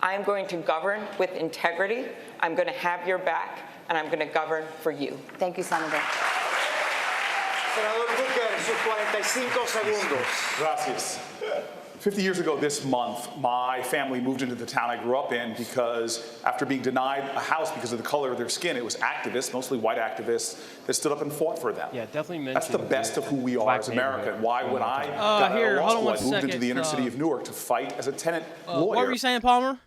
I am going to govern with integrity, I'm going to have your back, and I'm going to govern for you. Thank you, Senator. Senador Booker, sus 45 segundos. Gracias. 50 years ago this month, my family moved into the town I grew up in because after being denied a house because of the color of their skin, it was activists, mostly white activists, that stood up and fought for them. Yeah, definitely mention. That's the best of who we are as Americans. Why, when I got out of law school, I moved into the inner city of Newark to fight as a tenant lawyer. What were you saying, Palmer?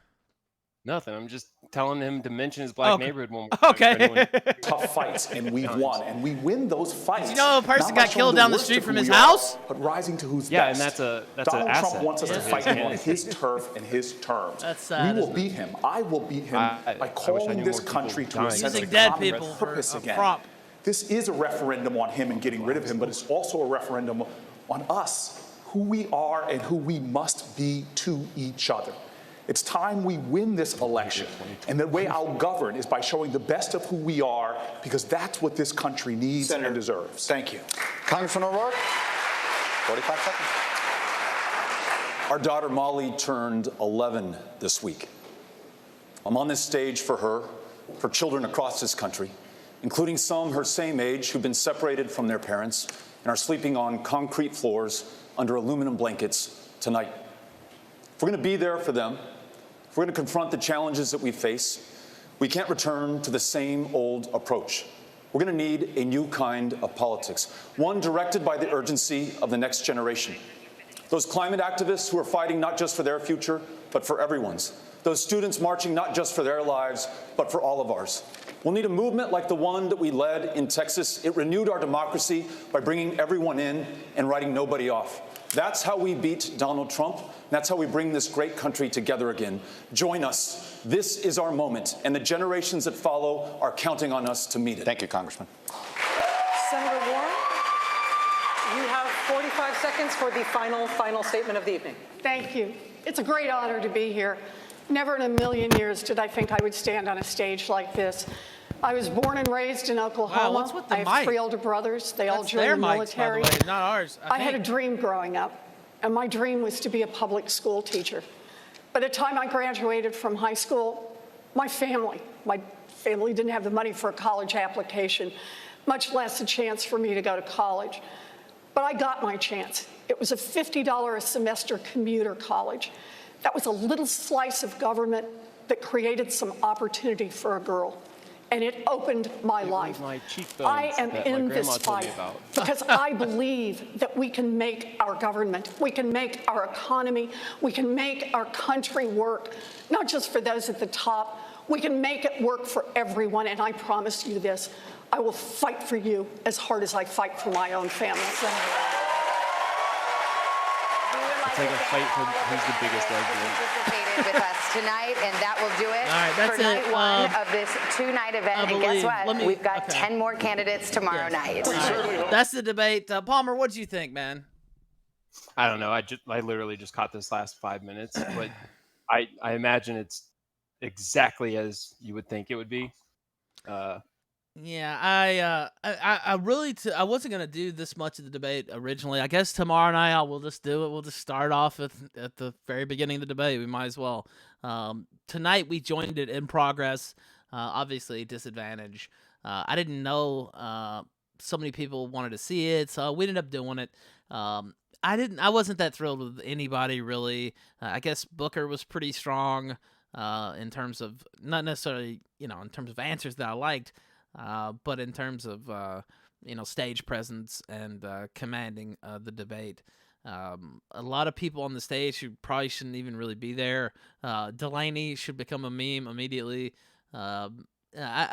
Nothing. I'm just telling him to mention his black neighborhood one more time. Okay. Tough fights, and we've won, and we win those fights. Did you know a person got killed down the street from his house? But rising to who's best. And that's Donald an Trump asset. wants us to fight him on his turf and his terms. That's sad, we will beat him. I will beat him by calling this country to a sense of common purpose again. This is a referendum on him and getting rid of him, but it's also a referendum on us, who we are and who we must be to each other. It's time we win this election, and the way I'll govern is by showing the best of who we are, because that's what this country needs and deserves. Thank you. Congressman O'Rourke, 45 seconds. Our daughter Molly turned 11 this week. I'm on this stage for her, for children across this country, including some her same age who've been separated from their parents and are sleeping on concrete floors under aluminum blankets tonight. If we're going to be there for them, if we're going to confront the challenges that we face, we can't return to the same old approach. We're going to need a new kind of politics, one directed by the urgency of the next generation. Those climate activists who are fighting not just for their future, but for everyone's. Those students marching not just for their lives, but for all of ours. We'll need a movement like the one that we led in Texas. It renewed our democracy by bringing everyone in and writing nobody off. That's how we beat Donald Trump. That's how we bring this great country together again. Join us. This is our moment, and the generations that follow are counting on us to meet it. Thank you, Congressman. Senator Warren, you have 45 seconds for the final statement of the evening. Thank you. It's a great honor to be here. Never in a million years did I think I would stand on a stage like this. I was born and raised in Oklahoma. Wow, what's with the I have 3 older brothers. They all joined the military. Mics, by the way, not ours. I had a dream growing up, and my dream was to be a public school teacher. By the time I graduated from high school, my family didn't have the money for a college application, much less a chance for me to go to college. But I got my chance. It was a $50 a semester commuter college. That was a little slice of government that created some opportunity for a girl. and it opened my life. I am in this fight because I believe that we can make our government, we can make our economy, we can make our country work, not just for those at the top. We can make it work for everyone, and I promise you this, I will fight for you as hard as I fight for my own family. It's like a fight for who's the biggest lesbian. Participated with us tonight, and that will do it that's for night it. one of this two-night event. And guess what? We've got 10 more candidates tomorrow night. That's the debate. Palmer, what did you think, man? I don't know. I literally just caught this last 5 minutes, but I imagine it's exactly as you would think it would be. Yeah, I really I wasn't gonna do this much of the debate originally. I guess tomorrow night we'll just do it. We'll just start off at the very beginning of the debate. We might as well. Tonight we joined it in progress. Obviously disadvantage. I didn't know so many people wanted to see it, so we ended up doing it. I wasn't that thrilled with anybody really. I guess Booker was pretty strong in terms of not necessarily in terms of answers that I liked. But in terms of stage presence and commanding the debate, a lot of people on the stage who probably shouldn't even really be there. Delaney should become a meme immediately. I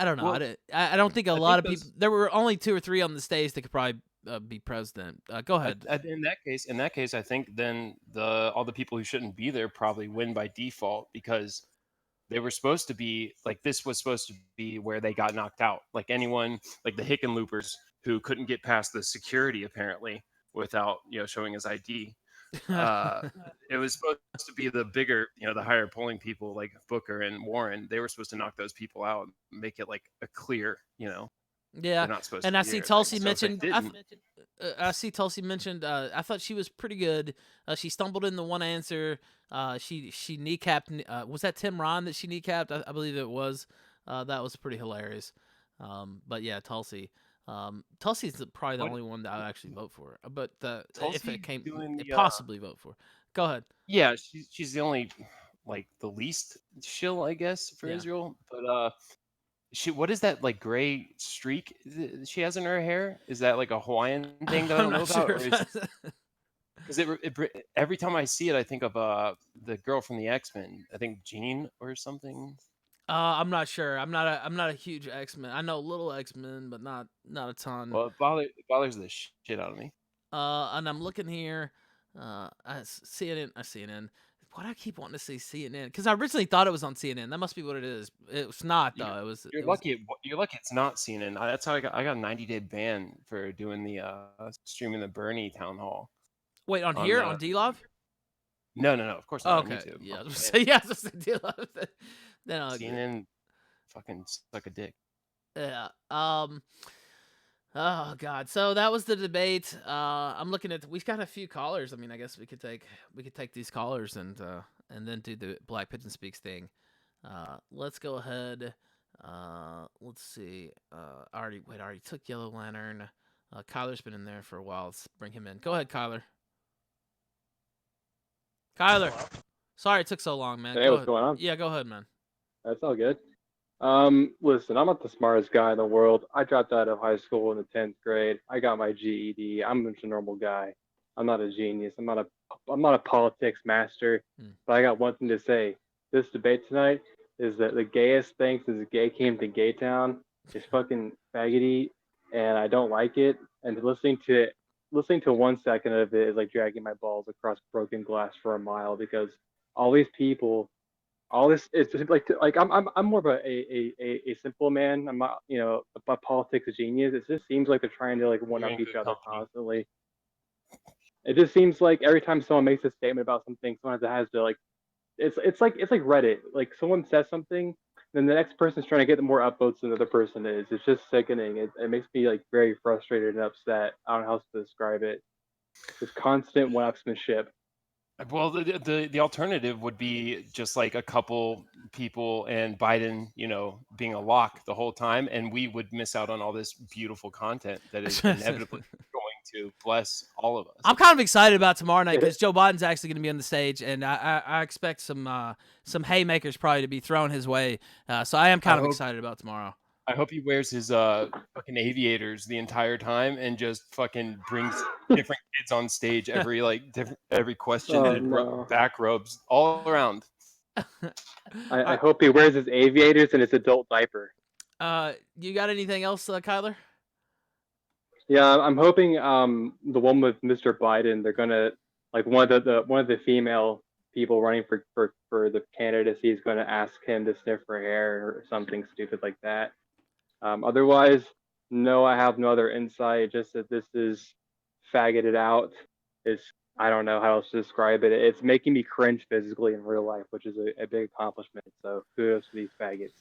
don't know. Well, I don't think a lot of people. There were only 2 or 3 on the stage that could probably be president. Go ahead. In that case, I think then all the people who shouldn't be there probably win by default because they were supposed to be this was supposed to be where they got knocked out. Like anyone, like the Hickenloopers who couldn't get past the security apparently without showing his ID. It was supposed to be the bigger, the higher polling people like Booker and Warren. They were supposed to knock those people out, and make it like a clear, Yeah, they're not supposed and to I be see there Tulsi thing. So if they mentioned. didn't- I see Tulsi mentioned. I thought she was pretty good. She stumbled in the one answer. She kneecapped. Was that Tim Ron that she kneecapped? I believe it was. That was pretty hilarious. But yeah, Tulsi. Tulsi's probably the only one that I would actually vote for. But if it came, possibly vote for. Go ahead. Yeah, she's the only the least shill, I guess, for Yeah. Israel. But what is that gray streak she has in her hair? Is that like a Hawaiian thing that I don't know about? Because every time I see it, I think of the girl from the X-Men. I think Jean or something. I'm not sure. I'm not a huge X-Men. I know a little X-Men, but not a ton. Well, it bothers the shit out of me. And I'm looking here. CNN. Why do I keep wanting to say CNN? Because I originally thought it was on CNN. That must be what it is. It's not though. You're lucky it's not CNN. That's how I got a 90-day ban for doing the streaming the Bernie town hall. Wait, on here on D-Love? No, of course not. Okay. On YouTube. Yeah, I was gonna say yeah. Just D-Love. Then CNN, fucking suck a dick. Yeah. Oh God. So that was the debate. I'm looking at. We've got a few callers. I mean, I guess we could take these callers and then do the Black Pigeon Speaks thing. Let's go ahead. Let's see. I already took Yellow Lantern. Kyler's been in there for a while. Let's bring him in. Go ahead, Kyler. Kyler. Sorry it took so long, man. Hey, what's going on? Yeah, go ahead, man. That's all good. Listen, I'm not the smartest guy in the world. I dropped out of high school in the 10th grade. I got my GED. I'm just a normal guy. I'm not a genius. I'm not a politics master. But I got one thing to say. This debate tonight is that the gayest thing since gay came to Gaytown is fucking faggoty, and I don't like it. And listening to 1 second of it is like dragging my balls across broken glass for a mile because all these people. All this it's just like I'm more of a simple man. I'm not a politics genius. It just seems like they're trying to one up each other constantly. It just seems like every time someone makes a statement about something, someone has to it's like Reddit. Like someone says something, then the next person's trying to get more upvotes than the other person is. It's just sickening. It makes me very frustrated and upset. I don't know how else to describe it. This constant one-upsmanship. Well, the alternative would be just like a couple people and Biden, being a lock the whole time, and we would miss out on all this beautiful content that is inevitably going to bless all of us. I'm kind of excited about tomorrow night because Joe Biden's actually going to be on the stage, and I expect some haymakers probably to be thrown his way. So I am kind of excited about tomorrow. I hope he wears his fucking aviators the entire time and just fucking brings different kids on stage every question and back rubs all around. I hope he wears his aviators and his adult diaper. You got anything else, Kyler? Yeah, I'm hoping the one with Mr. Biden, they're gonna like one of the female people running for the candidacy is gonna ask him to sniff her hair or something stupid like that. Otherwise, no, I have no other insight. Just that this is faggoted out. It's I don't know how else to describe it. It's making me cringe physically in real life, which is a big accomplishment. So kudos to these faggots.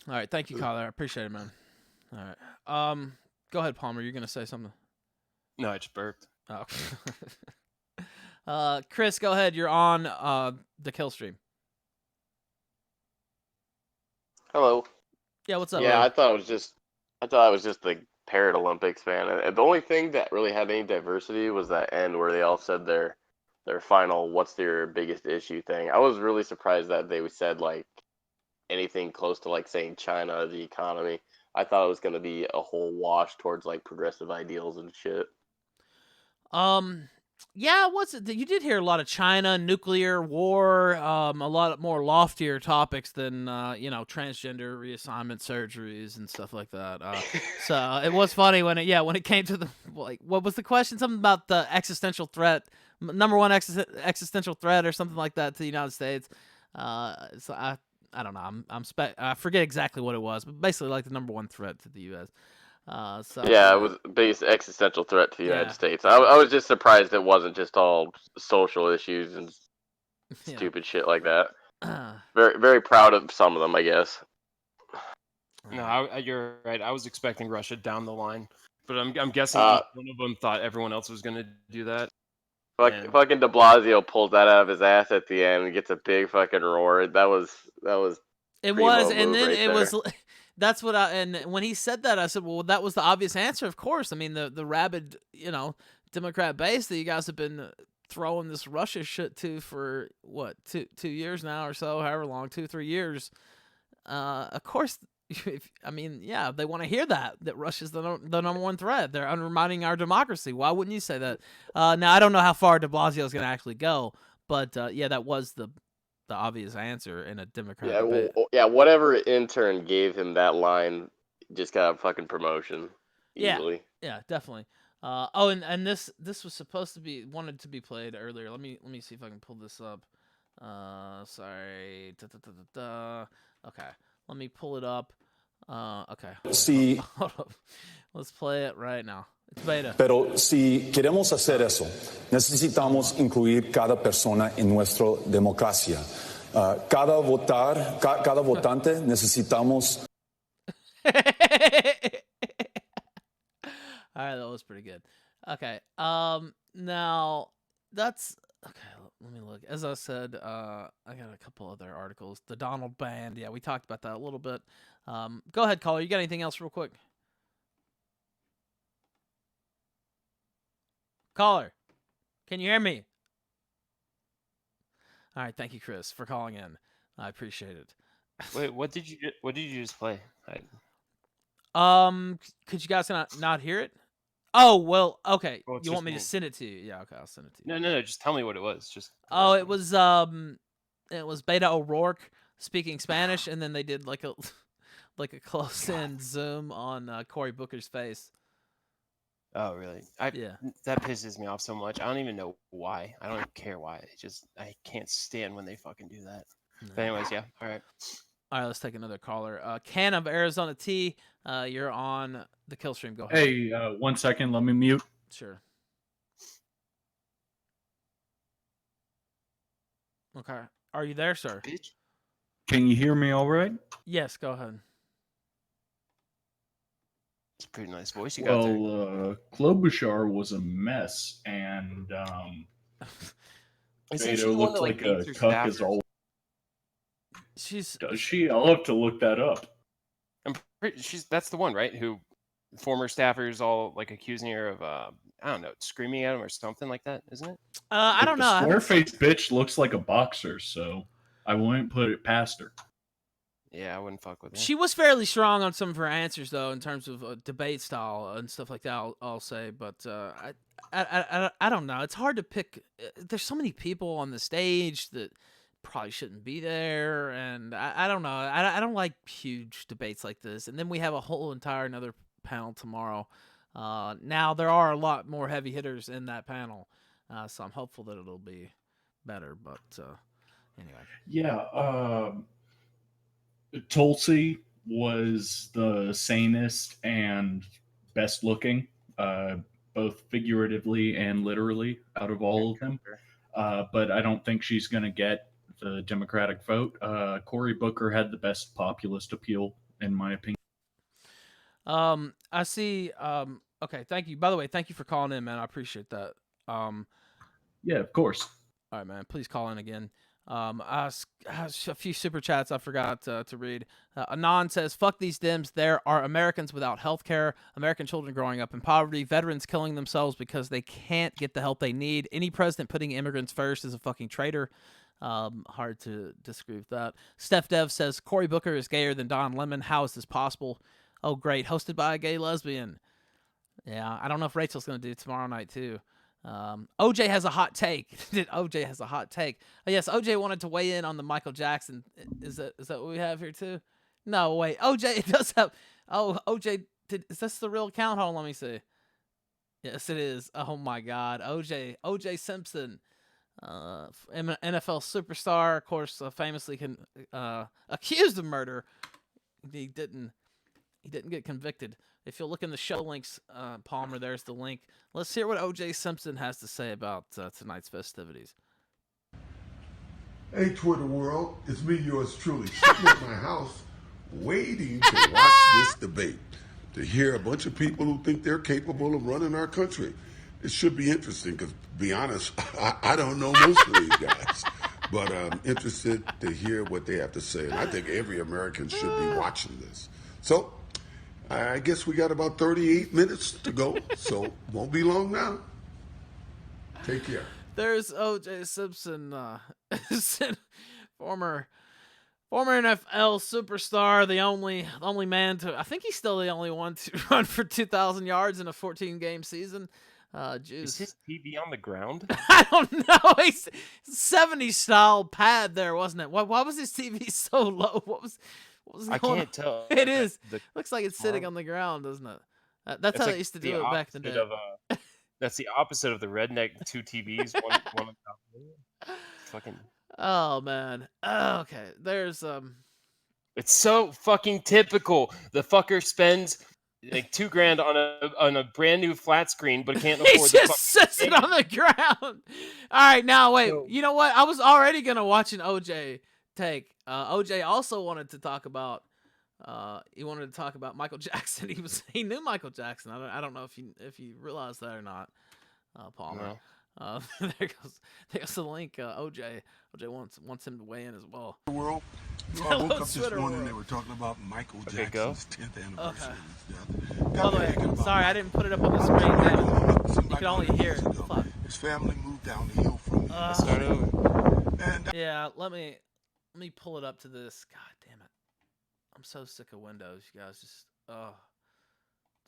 All right, thank you, Kyler. I appreciate it, man. All right. Go ahead, Palmer. You're gonna say something. No, I just burped. Oh. Chris, go ahead. You're on the kill stream. Hello. Yeah, what's up? Yeah, buddy? I thought I was just the Paralympics fan, and the only thing that really had any diversity was that end where they all said their final "What's your biggest issue?" thing. I was really surprised that they said like anything close to like saying China, the economy. I thought it was going to be a whole wash towards like progressive ideals and shit. Yeah, what's it? You did hear a lot of China, nuclear war, a lot more loftier topics than transgender reassignment surgeries and stuff like that. So it was funny when it came to the what was the question? Something about the existential threat, number one existential threat or something like that to the United States. So I don't know. I forget exactly what it was, but basically like the number one threat to the U.S. Yeah, it was the biggest existential threat to the United States. I was just surprised it wasn't just all social issues and stupid shit like that. Very, very proud of some of them, I guess. No, you're right. I was expecting Russia down the line, but I'm guessing one of them thought everyone else was going to do that. Fucking De Blasio pulls that out of his ass at the end and gets a big fucking roar. That was. It was, and then it was. That's what and when he said that, I said, well, that was the obvious answer, of course. I mean, the rabid, Democrat base that you guys have been throwing this Russia shit to for, what, 2 years now or so, however long, 2-3 years. Of course, they want to hear that Russia's the number one threat. They're undermining our democracy. Why wouldn't you say that? Now, I don't know how far de Blasio is going to actually go, but, that was the obvious answer in a Democrat debate. Whatever intern gave him that line just got a fucking promotion easily. Yeah, definitely. And this was wanted to be played earlier. Let me see if I can pull this up. Sorry. Okay, let me pull it up. Okay. Sí. Hold up. Let's play it right now. It's beta. Pero si queremos hacer eso, necesitamos incluir cada persona en nuestra democracia. Cada votante necesitamos. All right, that was pretty good. Okay. Now that's okay. Let me look. As I said, I got a couple other articles. The Donald Band. Yeah, we talked about that a little bit. Go ahead, caller. You got anything else, real quick? Caller, can you hear me? All right, thank you, Chris, for calling in. I appreciate it. Wait, what did you just play? Could you guys not hear it? Oh, well, okay. Well, you want me to send it to you? Yeah, okay, I'll send it to you. No, just tell me what it was. It was Beta O'Rourke speaking Spanish, and then they did like a close-in zoom on Cory Booker's face. Oh, really? Yeah. That pisses me off so much. I don't even know why. I don't even care why. I can't stand when they fucking do that. No. But anyways, yeah. All right. All right, let's take another caller. Ken of Arizona T, you're on the kill stream. Go ahead. Hey, 1 second. Let me mute. Sure. Okay. Are you there, sir? Can you hear me all right? Yes, go ahead. It's a pretty nice voice you got there. Well, Klobuchar was a mess, and Beto looked like a cuck as always. Does she? I'll have to look that up. That's the one, right? Who former staffers all like accusing her of I don't know, screaming at him or something like that, isn't it? I don't know. The square-faced bitch looks like a boxer, so I wouldn't put it past her. Yeah, I wouldn't fuck with her. She was fairly strong on some of her answers, though, in terms of debate style and stuff like that. I'll say, but I don't know. It's hard to pick. There's so many people on the stage that probably shouldn't be there, and I don't know. I don't like huge debates like this. And then we have a whole entire another panel tomorrow. Now there are a lot more heavy hitters in that panel, so I'm hopeful that it'll be better. But anyway, yeah. Tulsi was the sanest and best looking, both figuratively and literally, out of all of them. But I don't think she's going to get the Democratic vote. Cory Booker had the best populist appeal, in my opinion. I see. Okay, thank you. By the way, thank you for calling in, man. I appreciate that. Yeah, of course. All right, man. Please call in again. A few super chats I forgot to read. Anon says, "Fuck these Dems. There are Americans without health care, American children growing up in poverty, veterans killing themselves because they can't get the help they need. Any president putting immigrants first is a fucking traitor." Hard to disagree with that. Steph Dev says, "Cory Booker is gayer than Don Lemon. How is this possible?" Oh, great. Hosted by a gay lesbian. Yeah, I don't know if Rachel's going to do it tomorrow night, too. OJ has a hot take. OJ has a hot take. Oh, yes, OJ wanted to weigh in on the Michael Jackson. Is that what we have here too? No, wait. OJ does have. Oh, OJ is this the real account? Hold on, let me see. Yes, it is. Oh my God, OJ Simpson, NFL superstar, of course, famously accused of murder. He didn't get convicted. If you'll look in the show links, Palmer, there's the link. Let's hear what O.J. Simpson has to say about tonight's festivities. Hey, Twitter world. It's me, yours truly, sitting at my house waiting to watch this debate, to hear a bunch of people who think they're capable of running our country. It should be interesting because, to be honest, I don't know most of these guys. But I'm interested to hear what they have to say. And I think every American should be watching this. So I guess we got about 38 minutes to go, so won't be long now. Take care. There's O.J. Simpson, former NFL superstar, the only man to, I think he's still the only one to run for 2,000 yards in a 14-game season. Is his TV on the ground? I don't know. He's 70s style pad there, wasn't it? Why was his TV so low? What was I going can't on? tell. It is. Looks like it's sitting on the ground, doesn't it? That's how like they used to do it back in the day. That's the opposite of the redneck 2 TVs. One on top of the other. Fucking. Oh man. Okay. There's It's so fucking typical. The fucker spends like $2,000 on a brand new flat screen, but can't afford. He just sits it on the ground. All right, now wait. You know what? I was already gonna watch an OJ take. OJ also wanted to talk about. He wanted to talk about Michael Jackson. He knew Michael Jackson. I don't know if you realized that or not, Palmer. No. There goes the link. OJ wants him to weigh in as well. World. I woke up this morning. They were talking about Michael Jackson's 10th anniversary of his death. By the way, sorry I didn't put it up on the screen. Man. You can only hear it. Fuck. His family moved down the hill from me. Start over. Yeah, let me pull it up to this. God damn it. I'm so sick of Windows, you guys.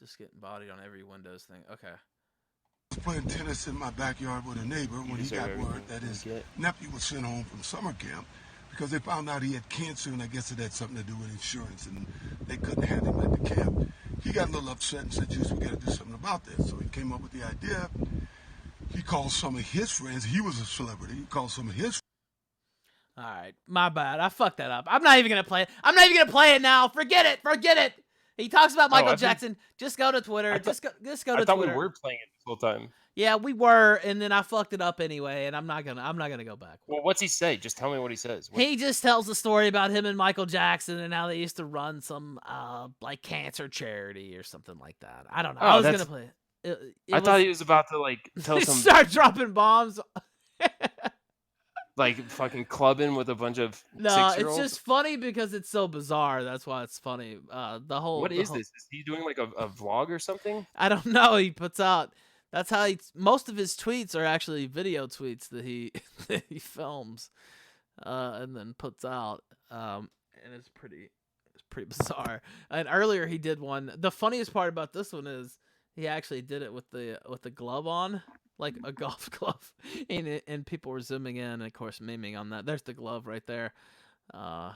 Just getting bodied on every Windows thing. Okay. I was playing tennis in my backyard with a neighbor when he got word that his nephew was sent home from summer camp because they found out he had cancer, and I guess it had something to do with insurance, and they couldn't have him at the camp. He got a little upset and said, "Juice, we got to do something about this." So he came up with the idea. He called some of his friends. He was a celebrity. He called some of his. All right, my bad. I fucked that up. I'm not even gonna play it. I'm not even gonna play it now. Forget it. He talks about Michael Jackson. Just go to Twitter. Just go to Twitter. I thought we were playing it this whole time. Yeah, we were, and then I fucked it up anyway, and I'm not gonna go back. Well, what's he say? Just tell me what he says. He just tells the story about him and Michael Jackson and how they used to run some like cancer charity or something like that. I don't know. I was gonna play it. I thought he was about to like tell some start dropping bombs. Like fucking clubbing with a bunch of No, 6-year-olds? it's just funny because it's so bizarre. That's why it's funny. What is this? Is he doing like a vlog or something? I don't know. He puts out. That's how most of his tweets are actually video tweets that he films, and then puts out. and it's pretty bizarre. And earlier he did one. The funniest part about this one is he actually did it with the glove on, like a golf glove, and people were zooming in, and of course memeing on that. There's the glove right there. Of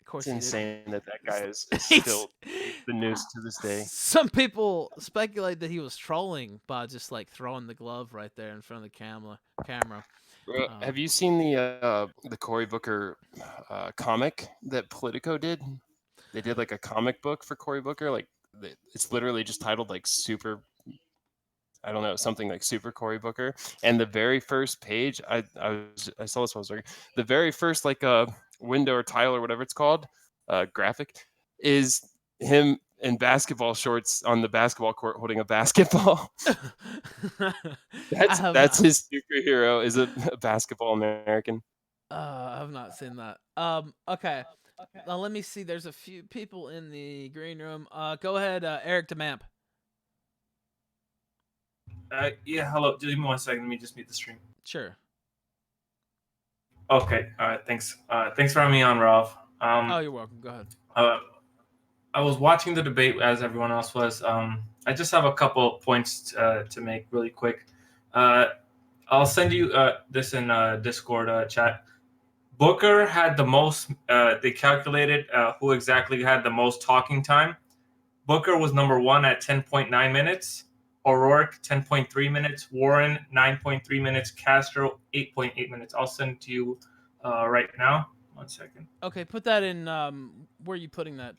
course, it's insane that guy is still the news to this day. Some people speculate that he was trolling by just like throwing the glove right there in front of the camera. Have you seen the Cory Booker comic that Politico did? They did like a comic book for Cory Booker. Like it's literally just titled like Super. I don't know, something like Super Cory Booker. And the very first page, I saw this when I was working. The very first like window or tile or whatever it's called, graphic, is him in basketball shorts on the basketball court holding a basketball. That's his superhero, is a basketball American. I've not seen that. Okay. Now let me see. There's a few people in the green room. Go ahead, Eric DeMamp. Yeah, hello. Just give me 1 second. Let me just mute the stream. Sure. Okay. All right. Thanks. Thanks for having me on, Ralph. Oh, you're welcome. Go ahead. I was watching the debate as everyone else was. I just have a couple points to make really quick. I'll send you this in Discord chat. Booker had the most. They calculated who exactly had the most talking time. Booker was number 1 at 10.9 minutes. O'Rourke, 10.3 minutes. Warren, 9.3 minutes. Castro, 8.8 minutes. I'll send it to you right now. 1 second. Okay, put that in. Where are you putting that?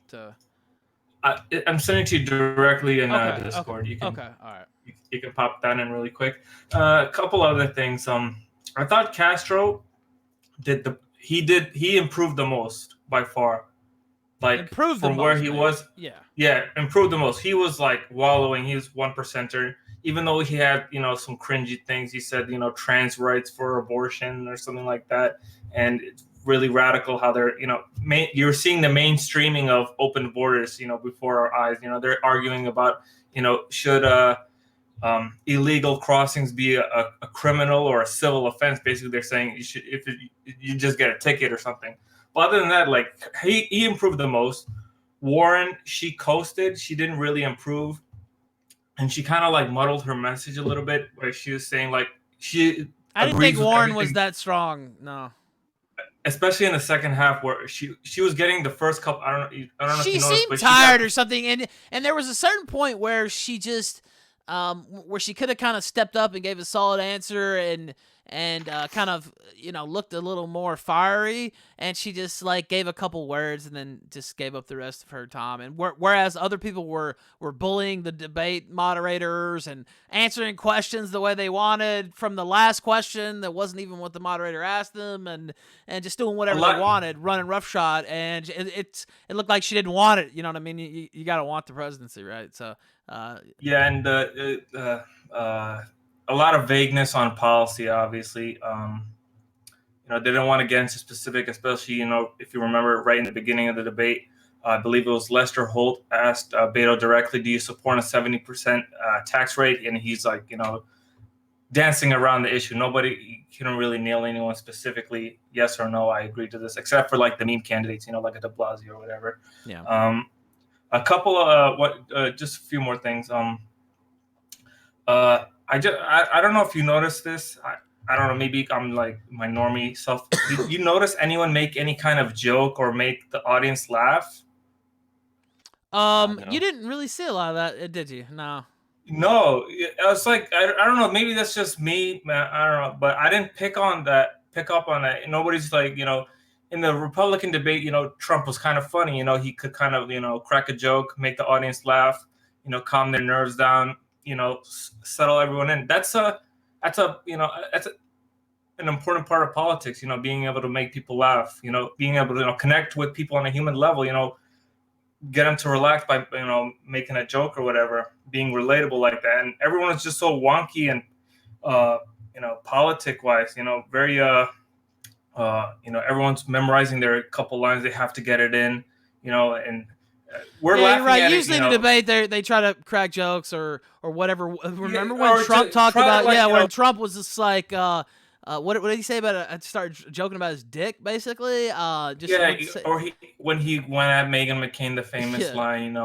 I'm sending it to you directly in Discord. Okay. You can, all right. You can pop that in really quick. A couple other things. I thought Castro he improved the most by far. Like improved from where he was. Yeah, improved the most. He was like wallowing. He was 1%er. Even though he had, some cringy things. He said, trans rights for abortion or something like that. And it's really radical how they're, you're seeing the mainstreaming of open borders, before our eyes. They're arguing about, should illegal crossings be a criminal or a civil offense. Basically, they're saying you should, if you just get a ticket or something. But other than that, like he improved the most. Warren, she coasted. She didn't really improve. And she kind of like muddled her message a little bit, where she was saying like I didn't think Warren was that strong. No. Especially in the second half, where she was getting the first couple. I don't know. She seemed tired or something, and there was a certain point where she just where she could have kind of stepped up and gave a solid answer and kind of looked a little more fiery, and she just like gave a couple words and then just gave up the rest of her time. And whereas other people were bullying the debate moderators and answering questions the way they wanted from the last question that wasn't even what the moderator asked them, and just doing whatever they wanted, running roughshod, and it looked like she didn't want it. You know what I mean? You got to want the presidency, right? So yeah, and a lot of vagueness on policy, obviously. They didn't want to get into specific, especially, if you remember right in the beginning of the debate, I believe it was Lester Holt asked Beto directly, do you support a 70% tax rate? And he's like, dancing around the issue. Nobody couldn't really nail anyone specifically, yes or no, I agree to this, except for like the meme candidates, like a de Blasio or whatever. Yeah. A couple of, just a few more things. I don't know if you noticed this. I don't know. Maybe I'm like my normie self. Did you notice anyone make any kind of joke or make the audience laugh? No. You didn't really see a lot of that, did you? No. No, I was like, I don't know. Maybe that's just me, man. I don't know, but I didn't pick up on that. Nobody's like, in the Republican debate, Trump was kind of funny. He could kind of, crack a joke, make the audience laugh, calm their nerves down. Settle everyone in. That's an important part of politics. Being able to make people laugh. Being able to connect with people on a human level. Get them to relax by making a joke or whatever. Being relatable like that. And everyone is just so wonky and politic wise. Very everyone's memorizing their couple lines. They have to get it in. And we're laughing right. at Usually it, in a debate, they try to crack jokes or whatever. Remember when Trump talked about when Trump was just like what did he say about start joking about his dick, basically? When he went at Meghan McCain, the famous line,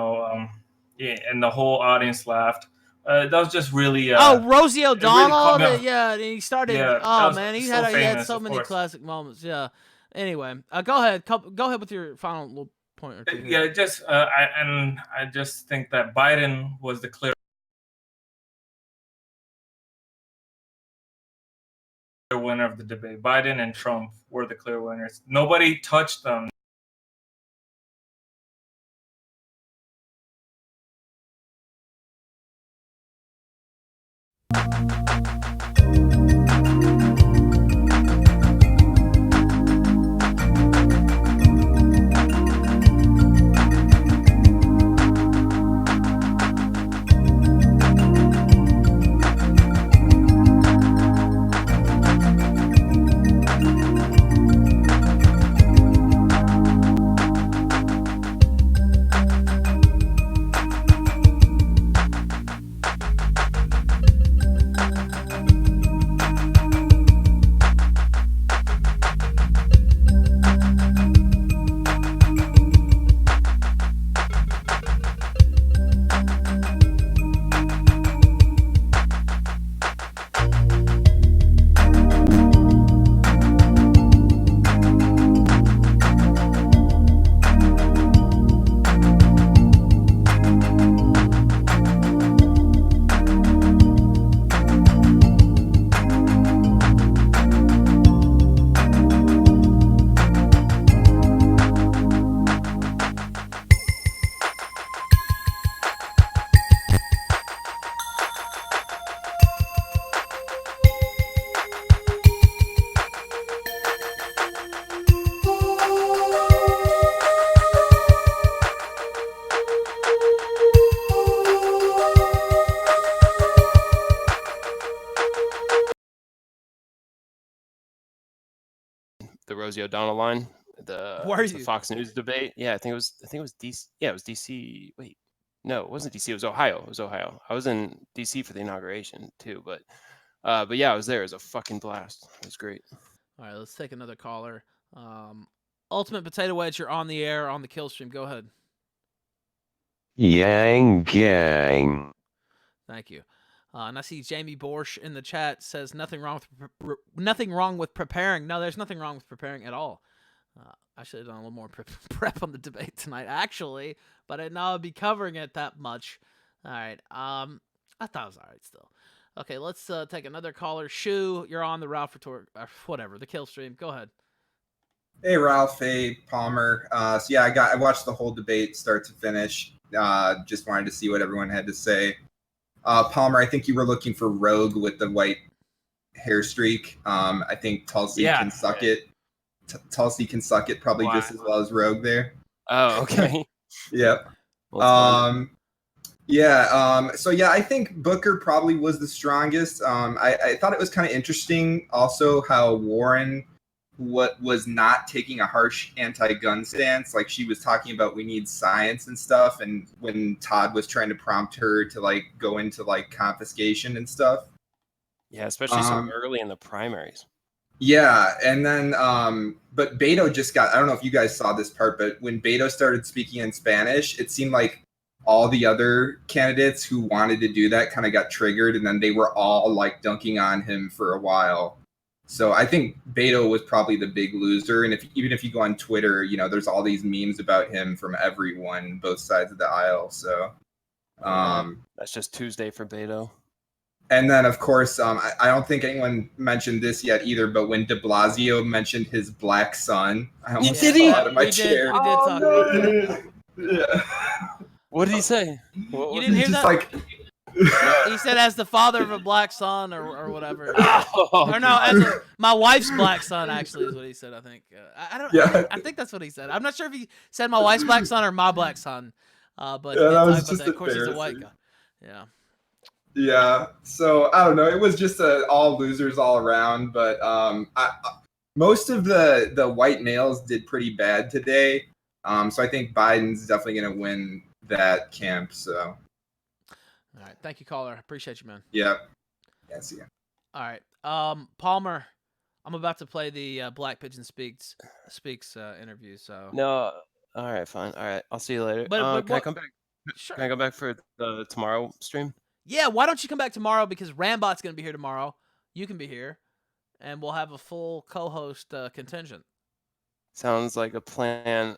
and the whole audience laughed. That was just really. Rosie O'Donnell. Really and he started. Man, he had so many classic moments. Yeah. Anyway, go ahead. Go ahead with your final little point or two. Yeah, I just think that Biden was the clear winner of the debate. Biden and Trump were the clear winners. Nobody touched them. The Rosie O'Donnell line, the Fox News debate. Yeah, I think it was DC. Yeah, it was DC. Wait, no, it wasn't DC. It was Ohio. I was in DC for the inauguration too, but yeah, I was there. It was a fucking blast. It was great. All right, let's take another caller. Ultimate Potato Wedge, you're on the air on the kill stream. Go ahead. Yang gang. Thank you. And I see Jamie Borsch in the chat says nothing wrong with preparing. No, there's nothing wrong with preparing at all. I should have done a little more prep on the debate tonight, actually, but I didn't know I'd be covering it that much. All right. I thought it was all right still. Okay, let's take another caller. Shu, you're on the Ralph Retort, whatever, the kill stream. Go ahead. Hey, Ralph. Hey, Palmer. So yeah, I watched the whole debate start to finish. Just wanted to see what everyone had to say. Palmer, I think you were looking for Rogue with the white hair streak. I think Tulsi can suck it. Tulsi can suck it probably just as well as Rogue there. Oh, okay. Yep. So yeah, I think Booker probably was the strongest. I thought it was kind of interesting also how Warren was not taking a harsh anti-gun stance. Like, she was talking about we need science and stuff, and when Todd was trying to prompt her to like go into like confiscation and stuff. Yeah, especially so early in the primaries. Yeah, and then but Beto just got, I don't know if you guys saw this part, but when Beto started speaking in Spanish, it seemed like all the other candidates who wanted to do that kind of got triggered, and then they were all like dunking on him for a while. So I think Beto was probably the big loser. And even if you go on Twitter, you know, there's all these memes about him from everyone, both sides of the aisle. So that's just Tuesday for Beto. And then, of course, I don't think anyone mentioned this yet either, but when de Blasio mentioned his black son, I almost fell out of my chair. We did talk about that. Yeah. What did he say? You didn't hear that? He said, as the father of a black son or whatever. Or no, as my wife's black son, actually, is what he said, I think. I think that's what he said. I'm not sure if he said my wife's black son or my black son. But he did talk about that. Of course, he's a white guy. Yeah. Yeah. So, I don't know. It was just all losers all around. But most of the white males did pretty bad today. So I think Biden's definitely going to win that camp. So. All right, thank you, caller. Appreciate you, man. Yeah. Yeah, see ya. All right, Palmer, I'm about to play the Black Pigeon Speaks interview. So No. All right, fine. All right, I'll see you later. But Can I come back? Sure. Can I go back for the tomorrow stream? Yeah, why don't you come back tomorrow? Because Rambot's going to be here tomorrow. You can be here, and we'll have a full co-host contingent. Sounds like a plan.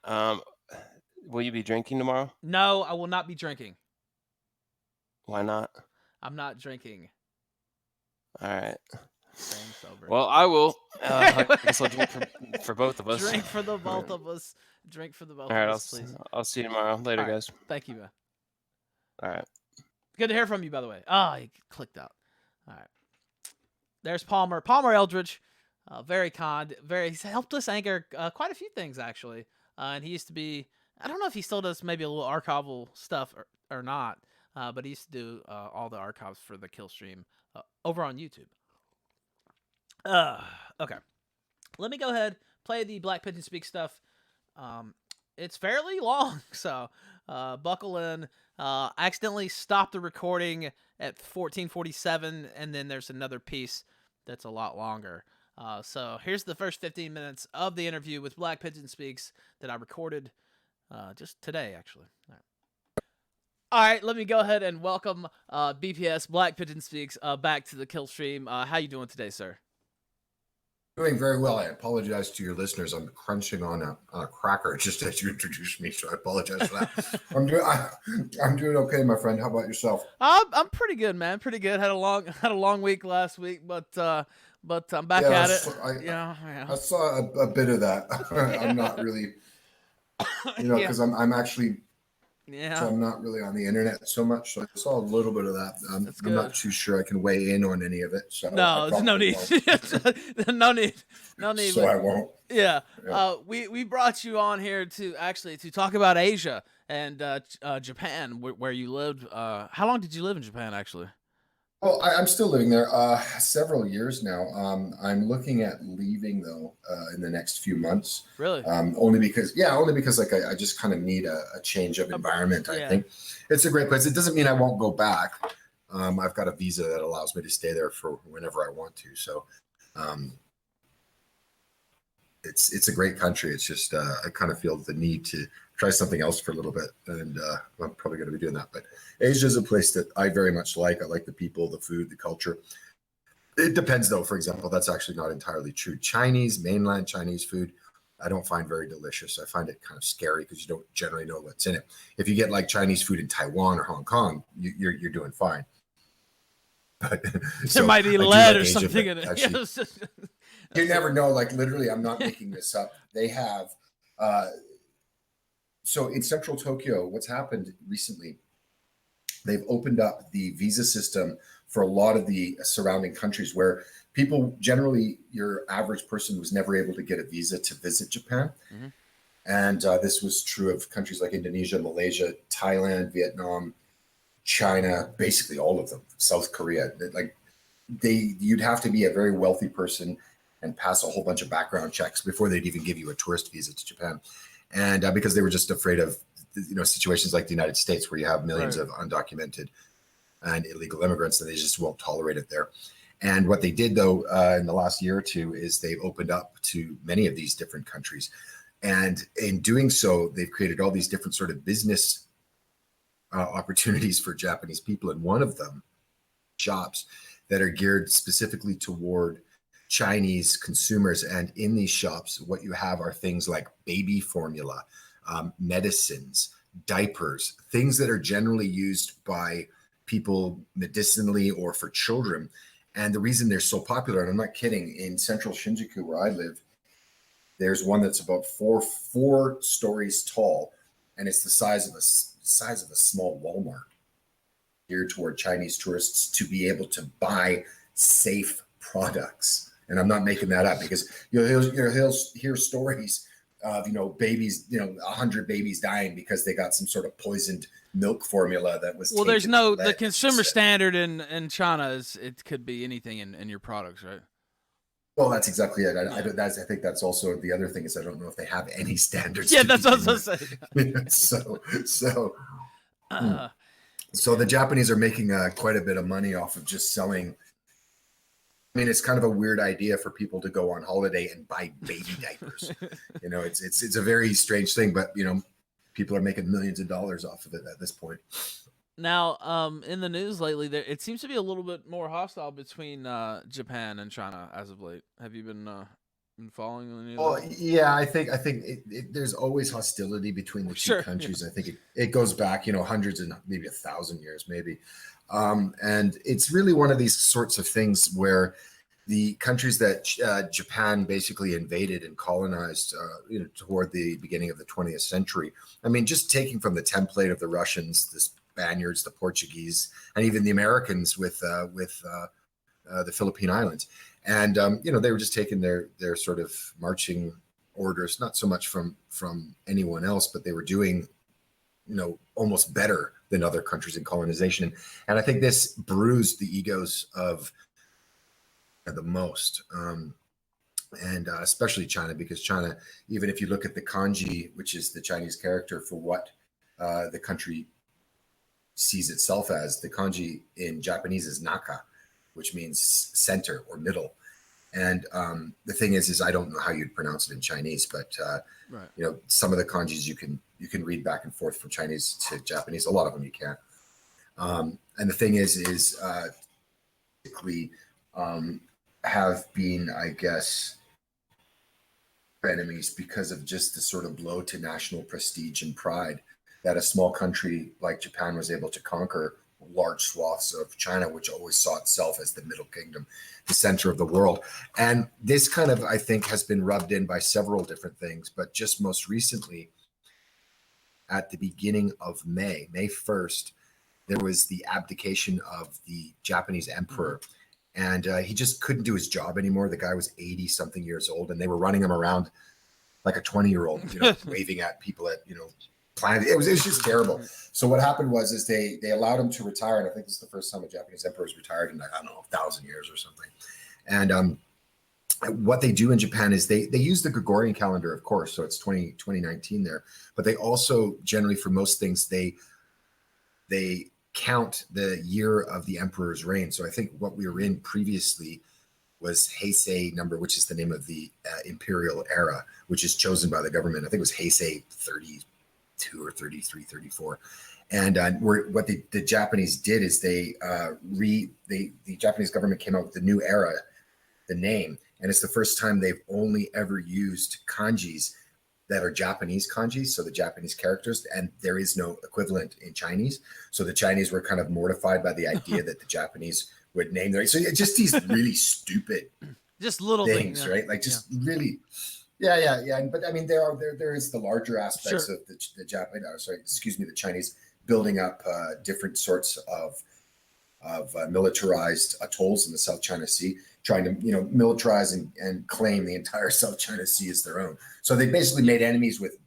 Will you be drinking tomorrow? No, I will not be drinking. Why not? I'm not drinking. All right. Staying sober. Well, I will. I guess I'll drink for both of us. Drink for the both of us. Drink for the both All right, of us, please. I'll see you tomorrow. Later, All right. guys. Thank you, man. All right. Good to hear from you, by the way. He clicked out. All right. There's Palmer. Palmer Eldridge. Very kind. He's helped us anchor quite a few things, actually. And he used to be, I don't know if he still does maybe a little archival stuff or not, but he used to do all the archives for the Kill Stream over on YouTube. Okay. Let me go ahead, play the Black Pigeon Speak stuff. It's fairly long, so buckle in. I accidentally stopped the recording at 14:47, and then there's another piece that's a lot longer. So here's the first 15 minutes of the interview with Black Pigeon Speaks that I recorded just today, actually. All right, let me go ahead and welcome BPS Black Pigeon Speaks back to the Kill Stream. How you doing today, sir? Doing very well. I apologize to your listeners. I'm crunching on a cracker just as you introduced me, so I apologize for that. I'm doing okay, my friend. How about yourself? I'm pretty good, man. Pretty good. Had a long week last week, but I'm back at it. I saw a bit of that. I'm not really, because I'm actually. Yeah. So I'm not really on the internet so much. So I saw a little bit of that. I'm not too sure I can weigh in on any of it. So no, there's no need. No need. So I won't. Yeah. We brought you on here to talk about Asia and Japan, where you lived. How long did you live in Japan, actually? Well, I'm still living there several years now. I'm looking at leaving though in the next few months. Really? Only because like I just kind of need a change of environment. I think it's a great place. It doesn't mean I won't go back. I've got a visa that allows me to stay there for whenever I want to. So it's a great country. It's just I kind of feel the need to try something else for a little bit, and I'm probably going to be doing that. But Asia is a place that I very much like. I like the people, the food, the culture. It depends, though. For example, that's actually not entirely true. Mainland Chinese food, I don't find very delicious. I find it kind of scary because you don't generally know what's in it. If you get like Chinese food in Taiwan or Hong Kong, you're doing fine. But there might be lead or something in it. Actually, you never know. Like literally, I'm not making this up. They have. So in central Tokyo, what's happened recently, they've opened up the visa system for a lot of the surrounding countries where people generally, your average person was never able to get a visa to visit Japan. Mm-hmm. And this was true of countries like Indonesia, Malaysia, Thailand, Vietnam, China, basically all of them, South Korea. You'd have to be a very wealthy person and pass a whole bunch of background checks before they'd even give you a tourist visa to Japan. And because they were just afraid of, situations like the United States where you have millions of undocumented and illegal immigrants, and they just won't tolerate it there. And what they did, though, in the last year or two is they've opened up to many of these different countries. And in doing so, they've created all these different sort of business opportunities for Japanese people. And one of them, shops that are geared specifically toward Chinese consumers. And in these shops, what you have are things like baby formula, medicines, diapers, things that are generally used by people medicinally or for children. And the reason they're so popular, and I'm not kidding, in central Shinjuku where I live, there's one that's about four stories tall, and it's the size of a small Walmart, geared toward Chinese tourists to be able to buy safe products. And I'm not making that up, because you'll hear stories of babies, 100 babies dying because they got some sort of poisoned milk formula that was. Well, there's the consumer standard in China is it could be anything in your products, right? Well, that's exactly it. I think that's also the other thing is I don't know if they have any standards. Yeah, that's what I was saying. So the Japanese are making quite a bit of money off of just selling I mean, it's kind of a weird idea for people to go on holiday and buy baby diapers. You know, it's a very strange thing, but you know, people are making millions of dollars off of it at this point. Now, in the news lately, it seems to be a little bit more hostile between Japan and China as of late. Have you been following the news? Well, yeah, I think there's always hostility between the two countries. I think it goes back, you know, hundreds and maybe 1,000 years, maybe. And it's really one of these sorts of things where the countries that Japan basically invaded and colonized, you know, toward the beginning of the 20th century. I mean, just taking from the template of the Russians, the Spaniards, the Portuguese, and even the Americans with the Philippine Islands. And, you know, they were just taking their sort of marching orders, not so much from anyone else, but they were doing, you know, almost better than other countries in colonization. And I think this bruised the egos of the most, and especially China, because China, even if you look at the kanji, which is the Chinese character for what the country sees itself as, the kanji in Japanese is naka, which means center or middle. And the thing is I don't know how you'd pronounce it in Chinese, but you know, some of the kanjis you can read back and forth from Chinese to Japanese. A lot of them you can't. And the thing is basically have been, I guess, enemies because of just the sort of blow to national prestige and pride that a small country like Japan was able to conquer large swaths of China, which always saw itself as the middle kingdom, the center of the world. And this kind of, I think, has been rubbed in by several different things, but just most recently, at the beginning of May 1st, there was the abdication of the Japanese emperor. And he just couldn't do his job anymore. The guy was 80-something years old, and they were running him around like a 20-year-old, you know, waving at people at, you know, planet. It was just terrible. So what happened was they allowed him to retire, and I think this is the first time a Japanese emperor has retired in, like, I don't know, 1,000 years or something. And what they do in Japan is they use the Gregorian calendar, of course, so it's 2019 there, but they also generally, for most things, they count the year of the emperor's reign. So I think what we were in previously was Heisei number, which is the name of the imperial era, which is chosen by the government. I think it was Heisei 32 or 33, 34. And what the Japanese did is the Japanese government came out with the new era, the name, and it's the first time they've only ever used kanjis that are Japanese kanjis, so the Japanese characters, and there is no equivalent in Chinese. So the Chinese were kind of mortified by the idea that the Japanese would name their, so just these really stupid just little things, right? Like just really, yeah. But I mean, there is the larger aspects of the Japanese, the Chinese building up different sorts of militarized atolls in the South China Sea, trying to, you know, militarize and claim the entire South China Sea as their own. So they basically made enemies with.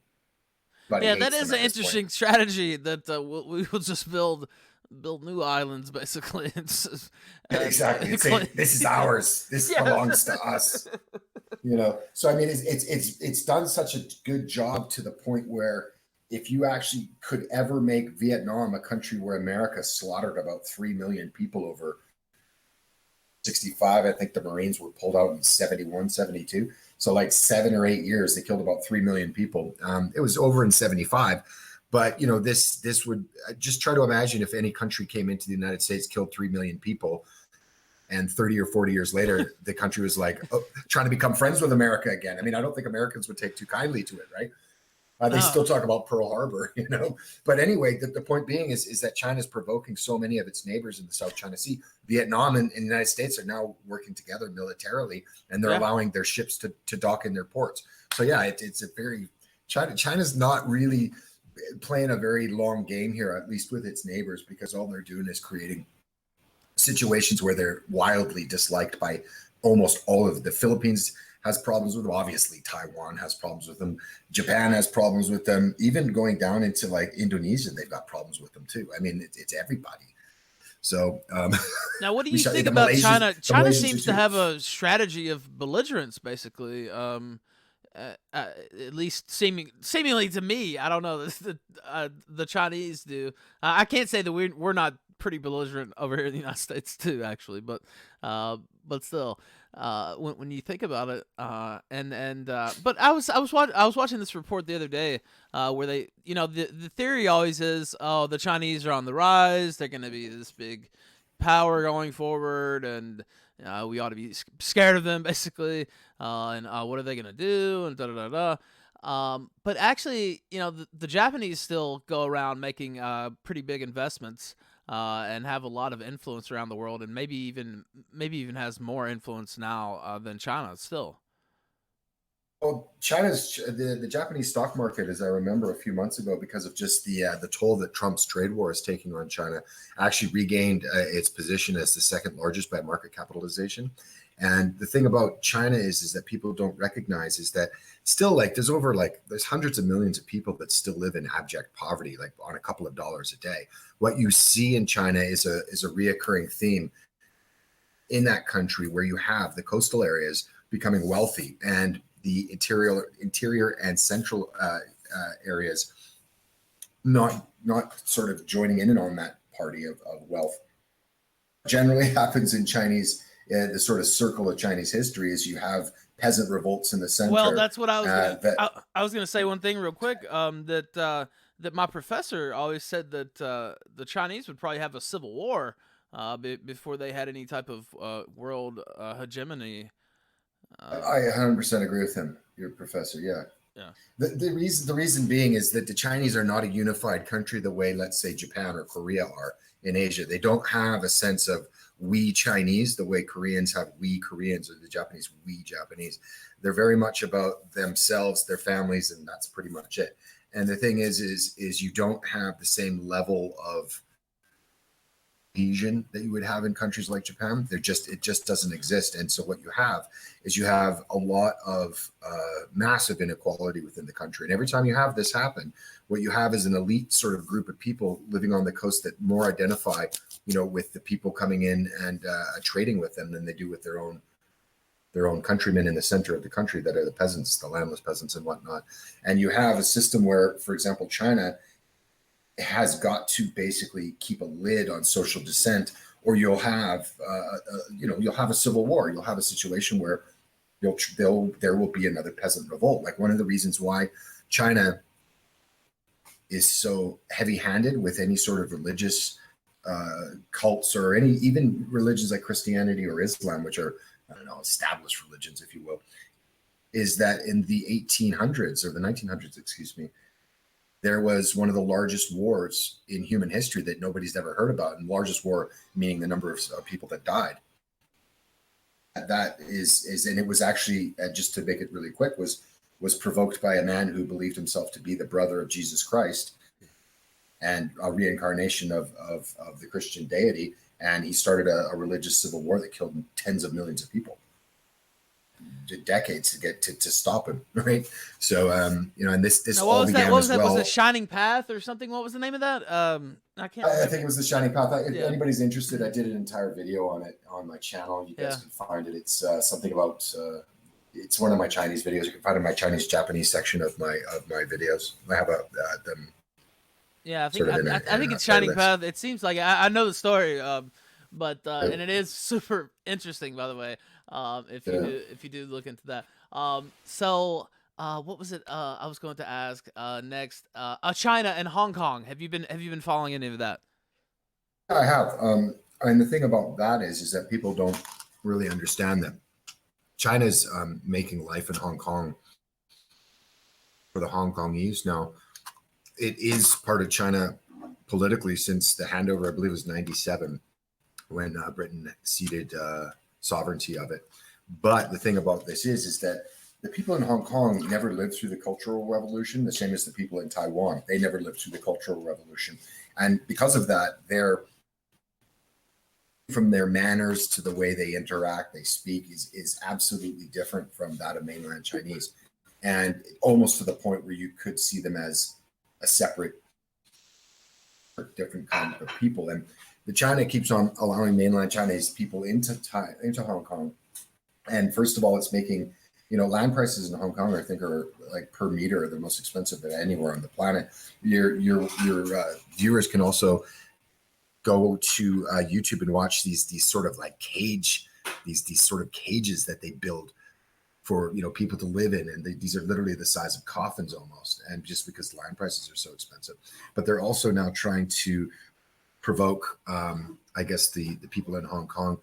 Yeah, that is an interesting strategy. That we will just build new islands, basically. Exactly. This is ours. This belongs to us. You know. So I mean, it's done such a good job to the point where if you actually could ever make Vietnam a country where America slaughtered about 3 million people over 65, I think the Marines were pulled out in 71, 72. So like 7 or 8 years, they killed about 3 million people. It was over in 75. But, you know, this would just try to imagine if any country came into the United States, killed 3 million people, and 30 or 40 years later, the country was like trying to become friends with America again. I mean, I don't think Americans would take too kindly to it, right? They still talk about Pearl Harbor, you know. But anyway, the point being is that China's provoking so many of its neighbors in the South China Sea. Vietnam and the United States are now working together militarily, and they're allowing their ships to dock in their ports. So yeah, it's a very China's not really playing a very long game here, at least with its neighbors, because all they're doing is creating situations where they're wildly disliked by almost all of the Philippines. Has problems with them. Obviously, Taiwan has problems with them. Japan has problems with them. Even going down into like Indonesia, they've got problems with them too. I mean, it's everybody. So now, what do you think about China? China seems to have a strategy of belligerence, basically. At least seemingly to me, I don't know. The Chinese do. I can't say that we're not pretty belligerent over here in the United States too, actually. But still, when you think about it, but I was watching this report the other day, where they, the theory always is, oh, the Chinese are on the rise, they're going to be this big power going forward, and we ought to be scared of them, basically, and what are they going to do, and da da da da. But actually, the Japanese still go around making pretty big investments and have a lot of influence around the world, and maybe even has more influence now than China still. Well, the Japanese stock market, as I remember a few months ago, because of just the toll that Trump's trade war is taking on China, actually regained its position as the second largest by market capitalization. And the thing about China is that people don't recognize is that still, there's hundreds of millions of people that still live in abject poverty, like on a couple of dollars a day. What you see in China is a reoccurring theme in that country, where you have the coastal areas becoming wealthy and the interior and central areas not sort of joining in on that party of wealth. Generally happens in Chinese, the sort of circle of Chinese history is you have peasant revolts in the center. Well, that's what I was going to say. One thing real quick, that my professor always said that the Chinese would probably have a civil war before they had any type of world hegemony. I 100% agree with him, your professor. Yeah. Yeah. The reason being is that the Chinese are not a unified country the way, let's say, Japan or Korea are in Asia. They don't have a sense of we Chinese the way Koreans have we Koreans, or the Japanese we Japanese. They're very much about themselves, their families, and that's pretty much it. And the thing is you don't have the same level of cohesion that you would have in countries like Japan. It just doesn't exist. And so what you have is you have a lot of massive inequality within the country. And every time you have this happen, what you have is an elite sort of group of people living on the coast that more identify, with the people coming in and trading with them than they do with their own countrymen in the center of the country that are the peasants, the landless peasants and whatnot. And you have a system where, for example, China has got to basically keep a lid on social dissent, or you'll have a civil war. You'll have a situation where there will be another peasant revolt. Like, one of the reasons why China is so heavy-handed with any sort of religious cults, or even religions like Christianity or Islam, which are, established religions, if you will, is that in the 1800s, or the 1900s, excuse me, there was one of the largest wars in human history that nobody's ever heard about. And largest war meaning the number of people that died. That is, and it was actually, just to make it really quick, was provoked by a man who believed himself to be the brother of Jesus Christ and a reincarnation of the Christian deity. And he started a religious civil war that killed tens of millions of people. Decades to get to stop him, right? So and this now, all began what was as that? well. Was it Shining Path or something? What was the name of that? I can't. I think it was the Shining Path. If anybody's interested, I did an entire video on it on my channel. You guys can find it. It's something about. It's one of my Chinese videos. You can find it in my Chinese-Japanese section of my videos. I have them. Yeah, I think it's Shining Path. It seems like I know the story, but and it is super interesting, by the way. If you do look into that. What was it? I was going to ask next. China and Hong Kong. Have you been following any of that? I have. And the thing about that is that people don't really understand that China's making life in Hong Kong for the Hong Kongese. Now, it is part of China politically since the handover, I believe it was 97, when Britain ceded sovereignty of it. But the thing about this is that the people in Hong Kong never lived through the Cultural Revolution, the same as the people in Taiwan. They never lived through the Cultural Revolution. And because of that, from their manners to the way they interact, they speak, is absolutely different from that of mainland Chinese. And almost to the point where you could see them as a separate, different kind of people. And the China keeps on allowing mainland Chinese people into Hong Kong. And first of all, it's making, land prices in Hong Kong, I think, are like per meter, the most expensive than anywhere on the planet. Your viewers can also go to YouTube and watch these sort of like these sort of cages that they build for people to live in, and these are literally the size of coffins almost, and just because land prices are so expensive. But they're also now trying to provoke, I guess, the people in Hong Kong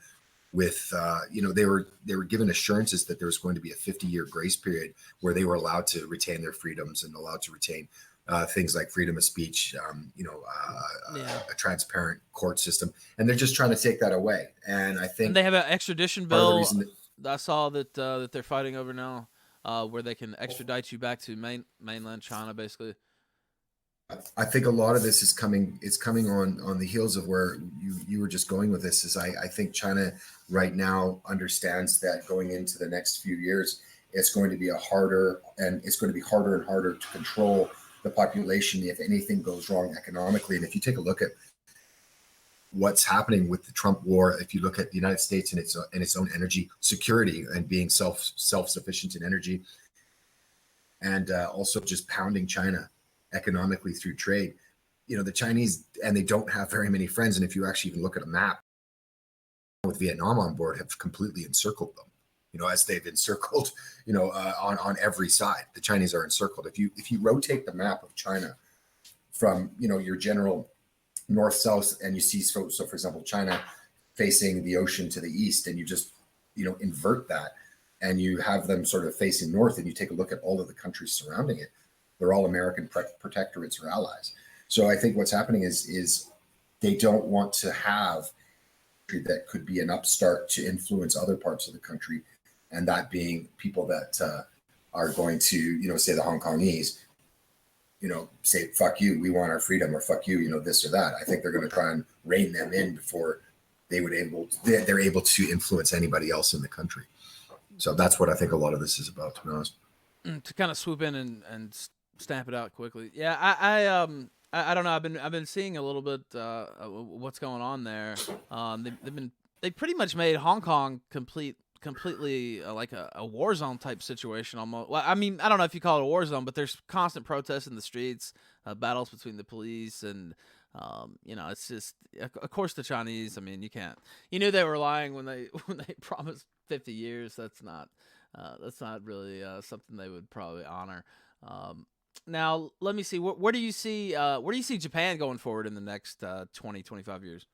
with, they were given assurances that there was going to be a 50-year grace period where they were allowed to retain their freedoms and allowed to retain things like freedom of speech, a transparent court system, and they're just trying to take that away. And I think they have an extradition bill. I saw that that they're fighting over now, where they can extradite you back to mainland China, basically. I think a lot of this is coming. It's coming on the heels of where you were just going with this. Is I think China right now understands that going into the next few years, it's going to be harder and harder to control the population if anything goes wrong economically. And if you take a look at what's happening with the Trump war, if you look at the United States and its own energy security and being self-sufficient in energy, and also just pounding China economically through trade, the Chinese, and they don't have very many friends. And if you actually even look at a map with Vietnam on board, have completely encircled them. As they've encircled, on every side, the Chinese are encircled. If you rotate the map of China from, your general north-south, and you see, so for example, China facing the ocean to the east, and you just, invert that, and you have them sort of facing north, and you take a look at all of the countries surrounding it, they're all American protectorates or allies. So I think what's happening is they don't want to have that could be an upstart to influence other parts of the country, and that being people that are going to, say the Hong Kongese, say, fuck you, we want our freedom, or fuck you, this or that. I think they're going to try and rein them in before they're able to influence anybody else in the country. So that's what I think a lot of this is about, to be honest. To kind of swoop in and stamp it out quickly. Yeah, I don't know. I've been seeing a little bit what's going on there. They pretty much made Hong Kong completely like a war zone type situation almost. Well, I mean, I don't know if you call it a war zone, but there's constant protests in the streets, battles between the police, and it's just, of course, the Chinese. I mean, you knew they were lying when they promised 50 years. That's not really something they would probably honor. Now, let me see. Where do you see Japan going forward in the next 20, 25 years?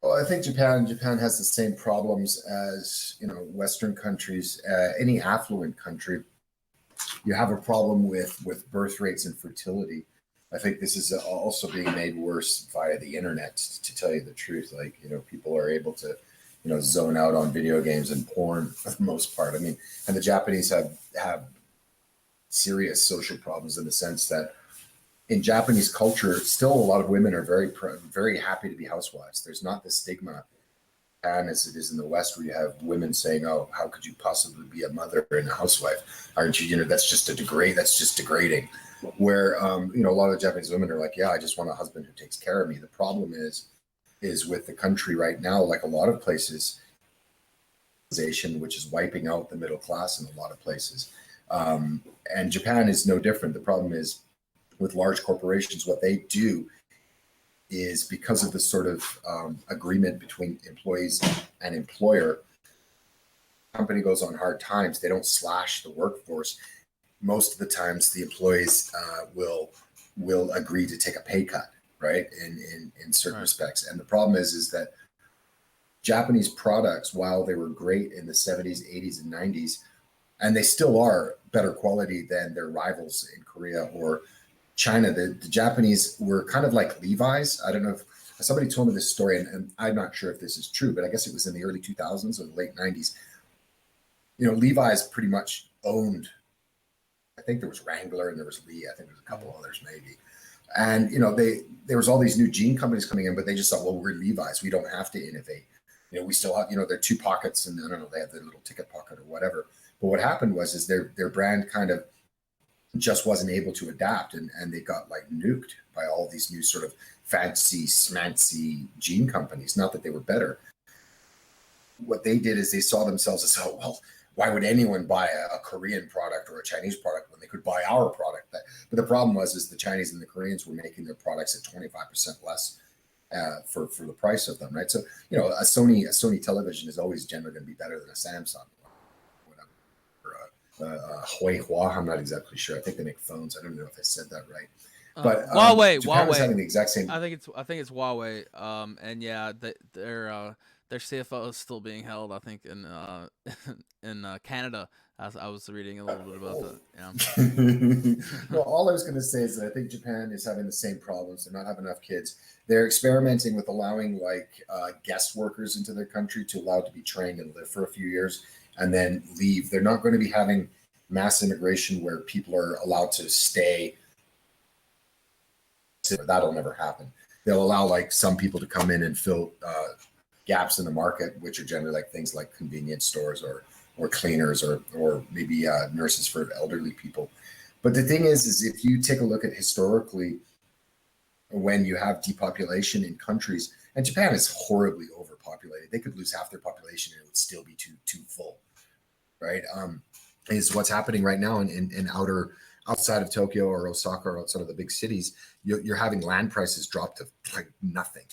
Well, I think Japan has the same problems as Western countries. Any affluent country, you have a problem with birth rates and fertility. I think this is also being made worse via the internet. To tell you the truth, like people are able to zone out on video games and porn for the most part. I mean, and the Japanese have serious social problems in the sense that in Japanese culture, still a lot of women are very, very happy to be housewives. There's not the stigma as it is in the West, where you have women saying, "Oh, how could you possibly be a mother and a housewife? Aren't you? That's just that's just degrading." Where a lot of Japanese women are like, "Yeah, I just want a husband who takes care of me." The problem is with the country right now, like a lot of places, which is wiping out the middle class in a lot of places. And Japan is no different. The problem is with large corporations, what they do is, because of the sort of agreement between employees and employer, company goes on hard times, they don't slash the workforce. Most of the times the employees will agree to take a pay cut, right, in certain respects. And the problem is that Japanese products, while they were great in the 70s, 80s, and 90s, and they still are better quality than their rivals in Korea or China, the Japanese were kind of like Levi's. I don't know if somebody told me this story, and I'm not sure if this is true, but I guess it was in the early 2000s or the late 90s. Levi's pretty much owned, I think there was Wrangler and there was Lee. I think there was a couple others maybe. And, there was all these new jean companies coming in, but they just thought, well, we're Levi's. We don't have to innovate. We still have, their two pockets, and I don't know, they have their little ticket pocket or whatever. But what happened was their brand kind of just wasn't able to adapt, and they got like nuked by all these new sort of fancy smancy jean companies. Not that they were better. What they did is they saw themselves as, oh, well, why would anyone buy a Korean product or a Chinese product when they could buy our product? But the problem was the Chinese and the Koreans were making their products at 25% less for the price of them, right? So a Sony television is always generally going to be better than a Samsung, or Huawei. I'm not exactly sure. I think they make phones. I don't know if I said that right. But Japan is having the exact same. I think it's Huawei. And yeah, their CFO is still being held, I think, in Canada. I was reading a little bit about that. Yeah. Well, all I was going to say is that I think Japan is having the same problems. They're not having enough kids. They're experimenting with allowing guest workers into their country to allow to be trained and live for a few years and then leave. They're not going to be having mass immigration where people are allowed to stay. That'll never happen. They'll allow some people to come in and fill gaps in the market, which are generally things like convenience stores or cleaners or maybe nurses for elderly people. But the thing is if you take a look at historically, when you have depopulation in countries, and Japan is horribly overpopulated, they could lose half their population and it would still be too full, right? Is what's happening right now in outside of Tokyo or Osaka or outside of the big cities. You're having land prices drop to nothing.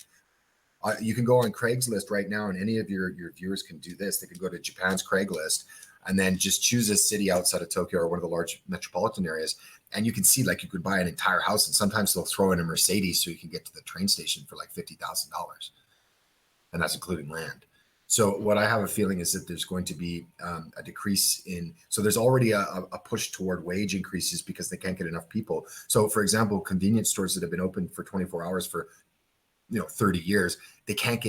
You can go on Craigslist right now, and any of your viewers can do this. They can go to Japan's Craigslist and then just choose a city outside of Tokyo or one of the large metropolitan areas. And you can see you could buy an entire house, and sometimes they'll throw in a Mercedes so you can get to the train station for $50,000. And that's including land. So what I have a feeling is that there's going to be a decrease so there's already a push toward wage increases because they can't get enough people. So for example, convenience stores that have been open for 24 hours for 30 years, they can't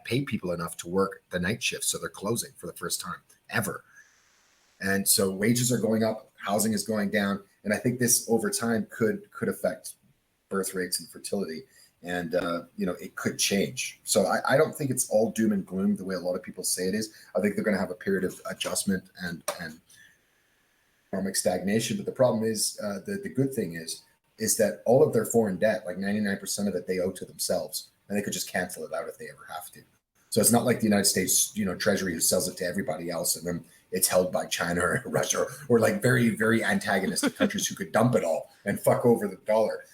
pay people enough to work the night shift. So they're closing for the first time ever. And so wages are going up, housing is going down. And I think this over time could affect birth rates and fertility. And, it could change. So I don't think it's all doom and gloom the way a lot of people say it is. I think they're going to have a period of adjustment and economic stagnation. But the problem is, the good thing is that all of their foreign debt, 99% of it, they owe to themselves, and they could just cancel it out if they ever have to. So it's not like the United States, Treasury who sells it to everybody else, and then it's held by China or Russia or very, very antagonistic countries who could dump it all and fuck over the dollar.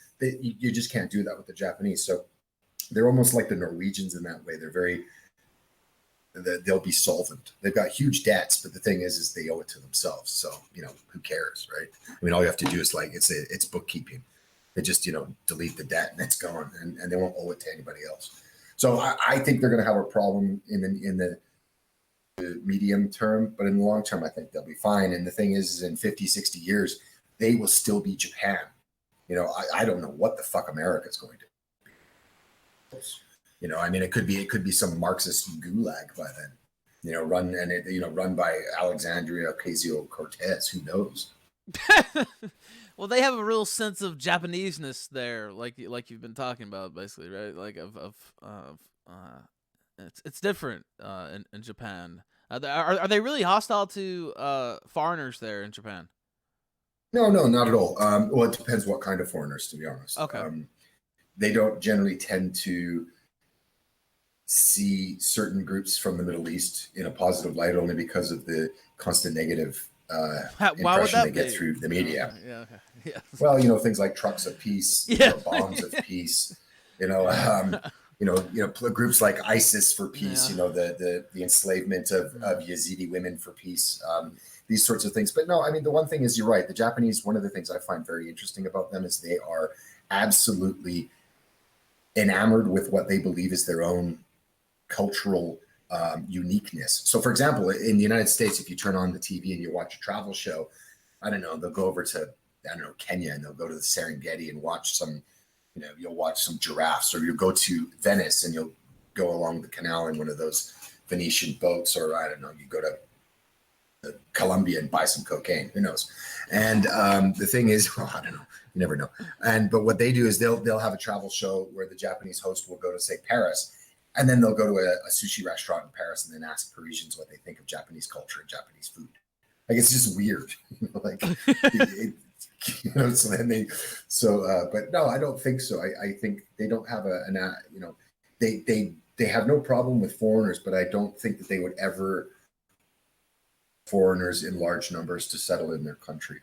You just can't do that with the Japanese. So they're almost like the Norwegians in that way. They'll be solvent. They've got huge debts, but the thing is they owe it to themselves. So, who cares, right? I mean, all you have to do is it's bookkeeping. They just, delete the debt and it's gone, and they won't owe it to anybody else. So I think they're going to have a problem in the medium term, but in the long term, I think they'll be fine. And the thing is in 50, 60 years, they will still be Japan. I don't know what the fuck America is going to be. I mean, it could be some Marxist gulag by then, run by Alexandria Ocasio-Cortez. Who knows? Well, they have a real sense of Japaneseness there, like you've been talking about, basically, right? It's different in Japan. Are they really hostile to foreigners there in Japan? No, not at all. Well, it depends what kind of foreigners, to be honest. Okay. They don't generally tend to see certain groups from the Middle East in a positive light, only because of the constant negative impression they get through the media. Yeah. Okay. Yeah. Well, things like trucks of peace, bombs of peace. Groups like ISIS for peace. The enslavement of Yazidi women for peace. These sorts of things. But no, I mean, the one thing is, you're right. The Japanese, one of the things I find very interesting about them is they are absolutely enamored with what they believe is their own cultural uniqueness. So, for example, in the United States, if you turn on the TV and you watch a travel show, I don't know, they'll go over to, Kenya, and they'll go to the Serengeti and watch you'll watch some giraffes, or you'll go to Venice and you'll go along the canal in one of those Venetian boats, or you go to Colombia and buy some cocaine. Who knows? And the thing is, I don't know. You never know. But what they do is they'll have a travel show where the Japanese host will go to, say, Paris, and then they'll go to a sushi restaurant in Paris and then ask Parisians what they think of Japanese culture and Japanese food. It's just weird. But no, I don't think so. I think they don't have they have no problem with foreigners, but I don't think that they would ever foreigners in large numbers to settle in their country.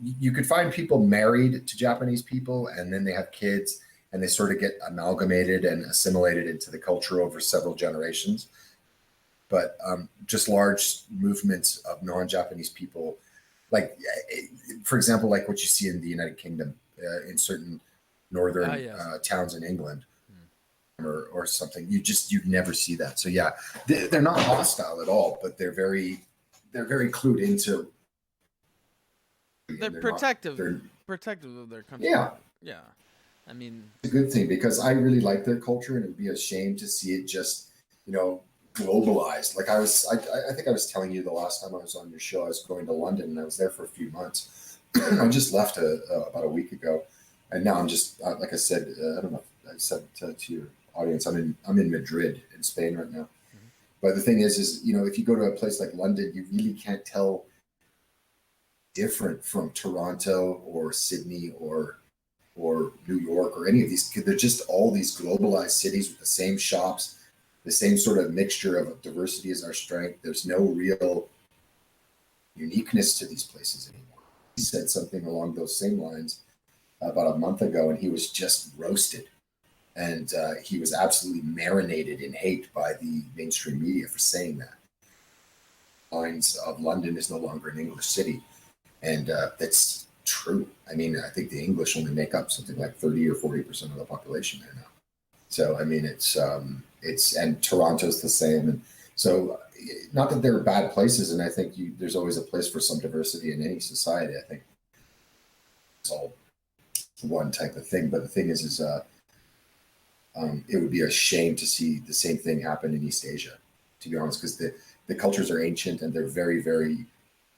You could find people married to Japanese people, and then they have kids, and they sort of get amalgamated and assimilated into the culture over several generations. But just large movements of non-Japanese people, like, for example, like what you see in the United Kingdom, in certain northern towns in England, or something. You never see that. So yeah, they're not hostile at all, but they're very clued into. They're protective of their country. Yeah. Yeah. I mean, it's a good thing, because I really like their culture, and it would be a shame to see it just, globalized. Like I think I was telling you the last time I was on your show, I was going to London, and I was there for a few months. I just left about a week ago, and now I'm just like I said, I don't know if I said to your audience, I'm in Madrid in Spain right now. But the thing is if you go to a place like London, you really can't tell different from Toronto or Sydney or New York or any of these. They're just all these globalized cities with the same shops, the same sort of mixture of diversity is our strength. There's no real uniqueness to these places anymore. He said something along those same lines about a month ago, and he was just roasted. And he was absolutely marinated in hate by the mainstream media for saying that. Lines of London is no longer an English city. And that's true. I mean, I think the English only make up something like 30 or 40% of the population there now. So, I mean, it's and Toronto's the same. And so, not that they're bad places. And I think there's always a place for some diversity in any society. I think it's all one type of thing. But the thing is it would be a shame to see the same thing happen in East Asia, to be honest, because the cultures are ancient and they're very, very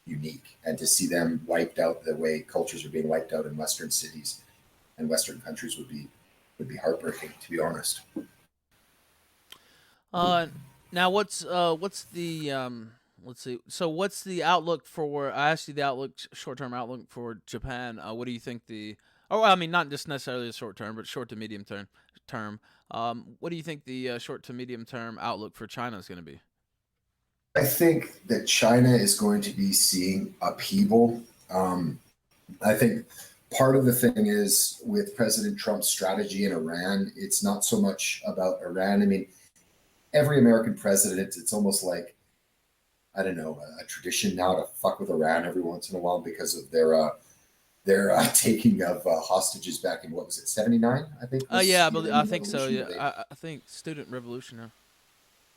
unique. And to see them wiped out the way cultures are being wiped out in Western cities and Western countries would be heartbreaking, to be honest. Now what's the let's see. So what's the outlook for? I asked you the short-term outlook for Japan. What do you think I mean, not just necessarily the short term, but short to medium term. What do you think the short to medium term outlook for China is going to be? I think that China is going to be seeing upheaval. I think part of the thing is with President Trump's strategy in Iran, it's not so much about Iran. I mean, every American president, it's almost like, I don't know, a tradition now to fuck with Iran every once in a while because of their taking of hostages back in, what was it, 79, I think? Yeah, I think so. Yeah, I think student revolution now.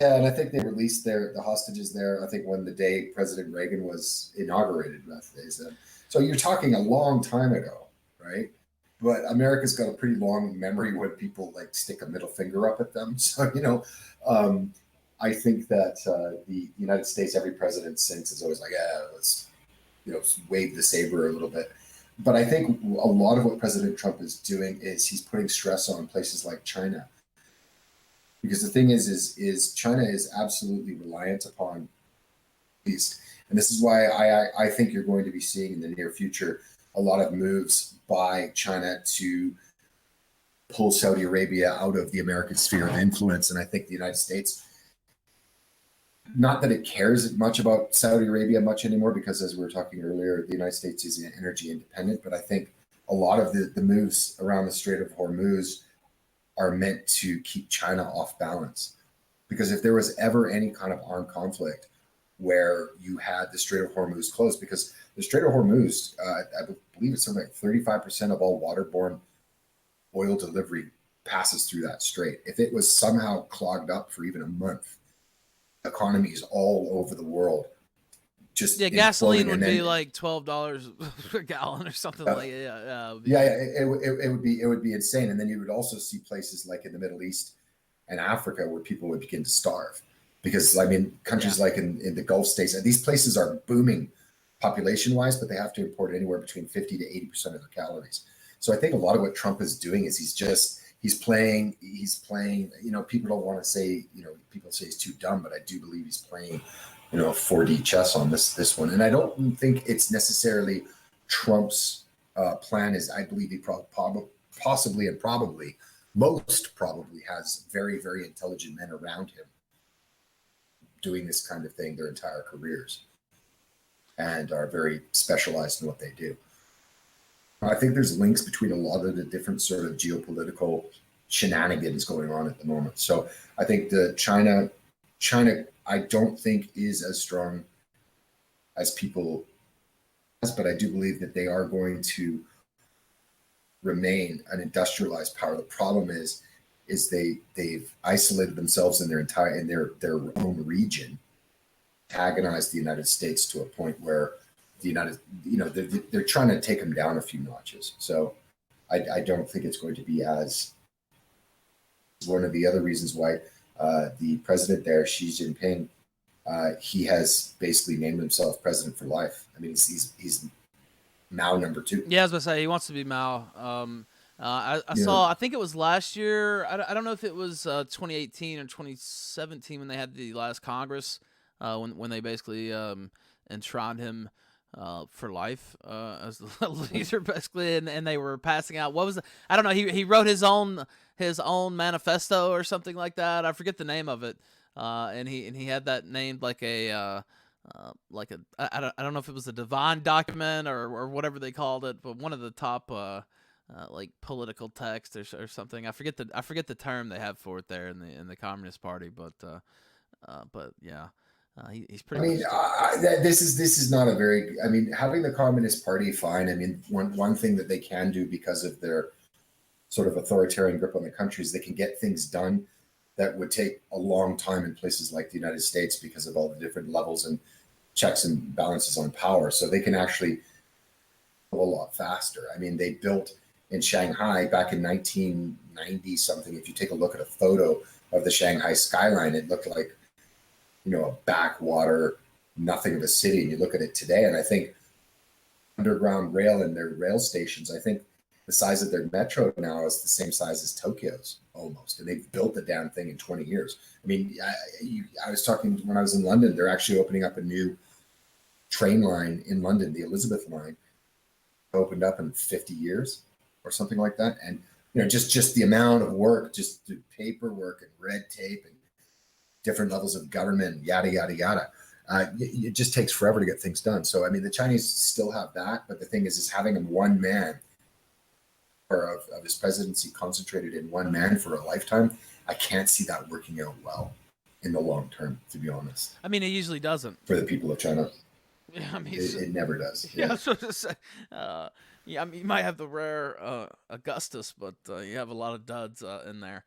Yeah, and I think they released the hostages there, I think, when the day President Reagan was inaugurated, they said. So you're talking a long time ago, right? But America's got a pretty long memory when people like stick a middle finger up at them. So, I think that the United States, every president since is always like, let's, wave the saber a little bit. But I think a lot of what President Trump is doing is he's putting stress on places like China. Because the thing is China is absolutely reliant upon these. And this is why I think you're going to be seeing in the near future a lot of moves by China to pull Saudi Arabia out of the American sphere of influence. And I think the United States, not that it cares much about Saudi Arabia much anymore, because as we were talking earlier, the United States is energy independent. But I think a lot of the moves around the Strait of Hormuz are meant to keep China off balance. Because if there was ever any kind of armed conflict where you had the Strait of Hormuz closed, because the Strait of Hormuz, I believe it's something like 35% of all waterborne oil delivery passes through that strait. If it was somehow clogged up for even a month, economies all over the world just gasoline would be like $12 per gallon or something like that. It would be insane. And then you would also see places like in the Middle East and Africa where people would begin to starve, because I mean, countries like in the Gulf states, and these places are booming population wise, but they have to import anywhere between 50 to 80% of their calories. So I think a lot of what Trump is doing is he's playing, people don't want to say, people say he's too dumb, but I do believe he's playing 4D chess on this one. And I don't think it's necessarily Trump's plan. Is I believe he possibly and probably most probably has very, very intelligent men around him doing this kind of thing their entire careers and are very specialized in what they do. I think there's links between a lot of the different sort of geopolitical shenanigans going on at the moment. So I think the China, I don't think is as strong as people, but I do believe that they are going to remain an industrialized power. The problem is they've isolated themselves in their own region, antagonized the United States to a point where they're trying to take them down a few notches. So I don't think it's going to be as one of the other reasons why the president there, Xi Jinping, he has basically named himself president for life. I mean, he's Mao #2. Yeah, I was about to say he wants to be Mao. I saw, I think it was last year. I don't know if it was 2018 or 2017 when they had the last Congress, when they basically enshrined him for life as the leader, basically, and they were passing out. What was it? I don't know. He wrote his own manifesto or something like that. I forget the name of it. And he had that named like a I don't know if it was a divine document or whatever they called it, but one of the top like political text or something. I forget the term they have for it there in the Communist Party, but yeah. He's pretty. I mean, this is not a very. I mean, having the Communist Party, fine. I mean, one thing that they can do because of their sort of authoritarian grip on the country is they can get things done that would take a long time in places like the United States because of all the different levels and checks and balances on power. So they can actually go a lot faster. I mean, they built in Shanghai back in 1990 something. If you take a look at a photo of the Shanghai skyline, it looked like, a backwater, nothing of a city. And you look at it today, and I think underground rail and their rail stations, I think the size of their metro now is the same size as Tokyo's almost. And they've built the damn thing in 20 years. I mean, I was talking when I was in London, they're actually opening up a new train line in London, the Elizabeth line, opened up in 50 years or something like that. And, just the amount of work, just the paperwork and red tape and different levels of government, yada, yada, yada. It just takes forever to get things done. So, I mean, the Chinese still have that, but the thing is having him one man or of his presidency concentrated in one man for a lifetime, I can't see that working out well in the long term, to be honest. I mean, it usually doesn't. For the people of China. Yeah, I mean, it never does. Yeah, I was supposed to say. Yeah, I mean, you might have the rare Augustus, but you have a lot of duds in there.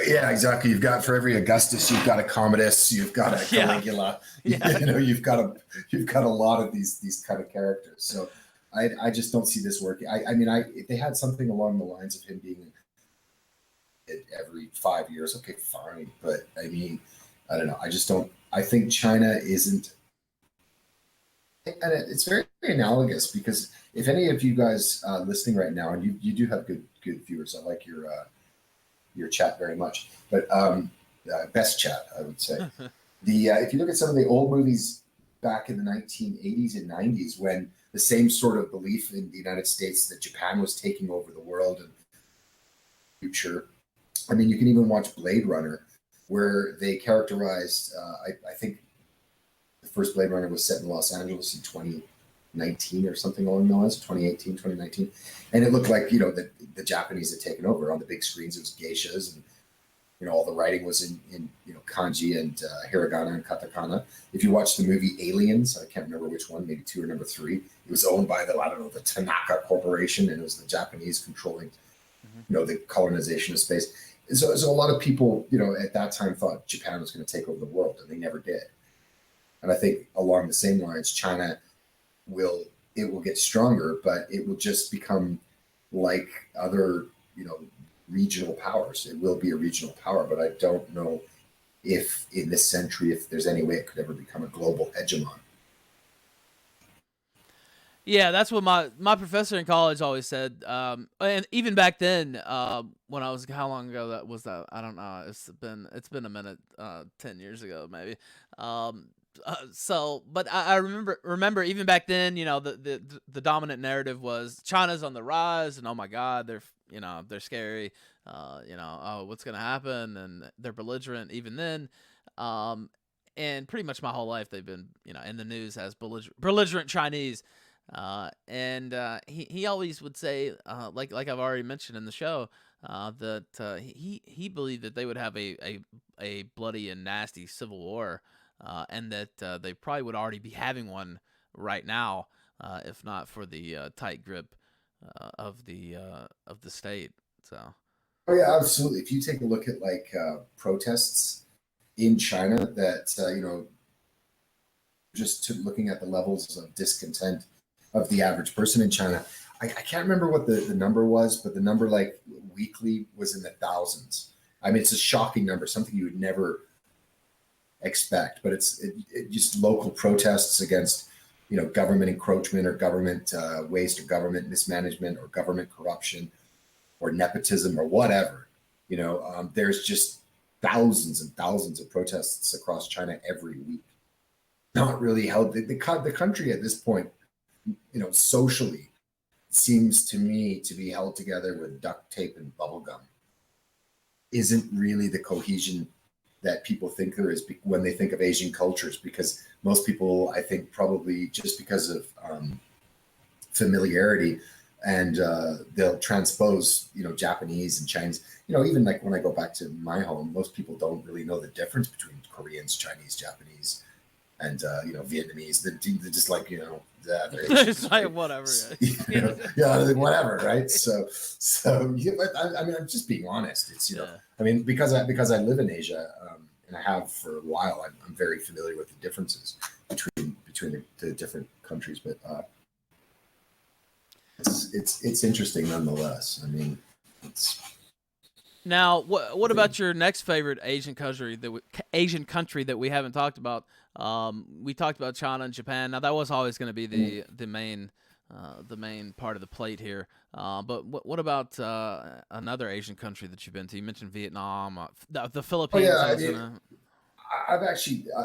Yeah, exactly. You've got, for every Augustus, you've got a Commodus, you've got a Caligula. Yeah. You've got a lot of these kind of characters. So I just don't see this working. I mean, if they had something along the lines of him being every 5 years, okay, fine. But I mean, I don't know. I just don't. I think China isn't. And it's very, very analogous because if any of you guys listening right now, and you do have good viewers, I like your chat very much, but best chat, I would say. If you look at some of the old movies back in the 1980s and 90s, when the same sort of belief in the United States that Japan was taking over the world and future. I mean, you can even watch Blade Runner, where they characterized, I think the first Blade Runner was set in Los Angeles in 2019 or something along those lines, 2018, 2019. And it looked like, the Japanese had taken over. On the big screens, it was geishas and, all the writing was in kanji and hiragana and katakana. If you watch the movie Aliens, I can't remember which one, maybe 2 or number 3, it was owned by the Tanaka Corporation, and it was the Japanese controlling, the colonization of space. And so a lot of people, at that time thought Japan was going to take over the world, and they never did. And I think along the same lines, China will get stronger, but it will just become like other, regional powers. It will be a regional power, but I don't know if in this century, if there's any way it could ever become a global hegemon. Yeah, that's what my professor in college always said. And even back then, when I was, how long ago that was that? I don't know. It's been a minute, 10 years ago maybe. But I remember even back then, the dominant narrative was China's on the rise, and oh my God, they're scary. Oh, what's gonna happen? And they're belligerent even then. And pretty much my whole life they've been, in the news as belligerent Chinese. And he always would say, like I've already mentioned in the show, that he believed that they would have a bloody and nasty civil war, and that they probably would already be having one right now, if not for the tight grip of the state. So. Oh yeah, absolutely. If you take a look at like protests in China, that just looking at the levels of discontent of the average person in China, I can't remember what the number was, but the number like weekly was in the thousands. I mean, it's a shocking number, something you would never expect, but it's just local protests against, government encroachment or government waste or government mismanagement or government corruption or nepotism or whatever. There's just thousands and thousands of protests across China every week. Not really held. The country at this point, socially, seems to me to be held together with duct tape and bubble gum. Isn't really the cohesion that people think there is when they think of Asian cultures, because most people, I think, probably just because of familiarity, and they'll transpose, Japanese and Chinese. Even like when I go back to my home, most people don't really know the difference between Koreans, Chinese, Japanese, and Vietnamese. They're just like, it's like whatever. Whatever, right? So yeah, but I mean, I'm just being honest. It's I mean, because I live in Asia, and I have for a while, I'm very familiar with the differences between the different countries. But it's interesting nonetheless. I mean, it's. Now, what about your next favorite Asian country that we haven't talked about? We talked about China and Japan. Now, that was always going to be the main part of the plate here. But what about another Asian country that you've been to? You mentioned Vietnam, the Philippines. Oh, yeah,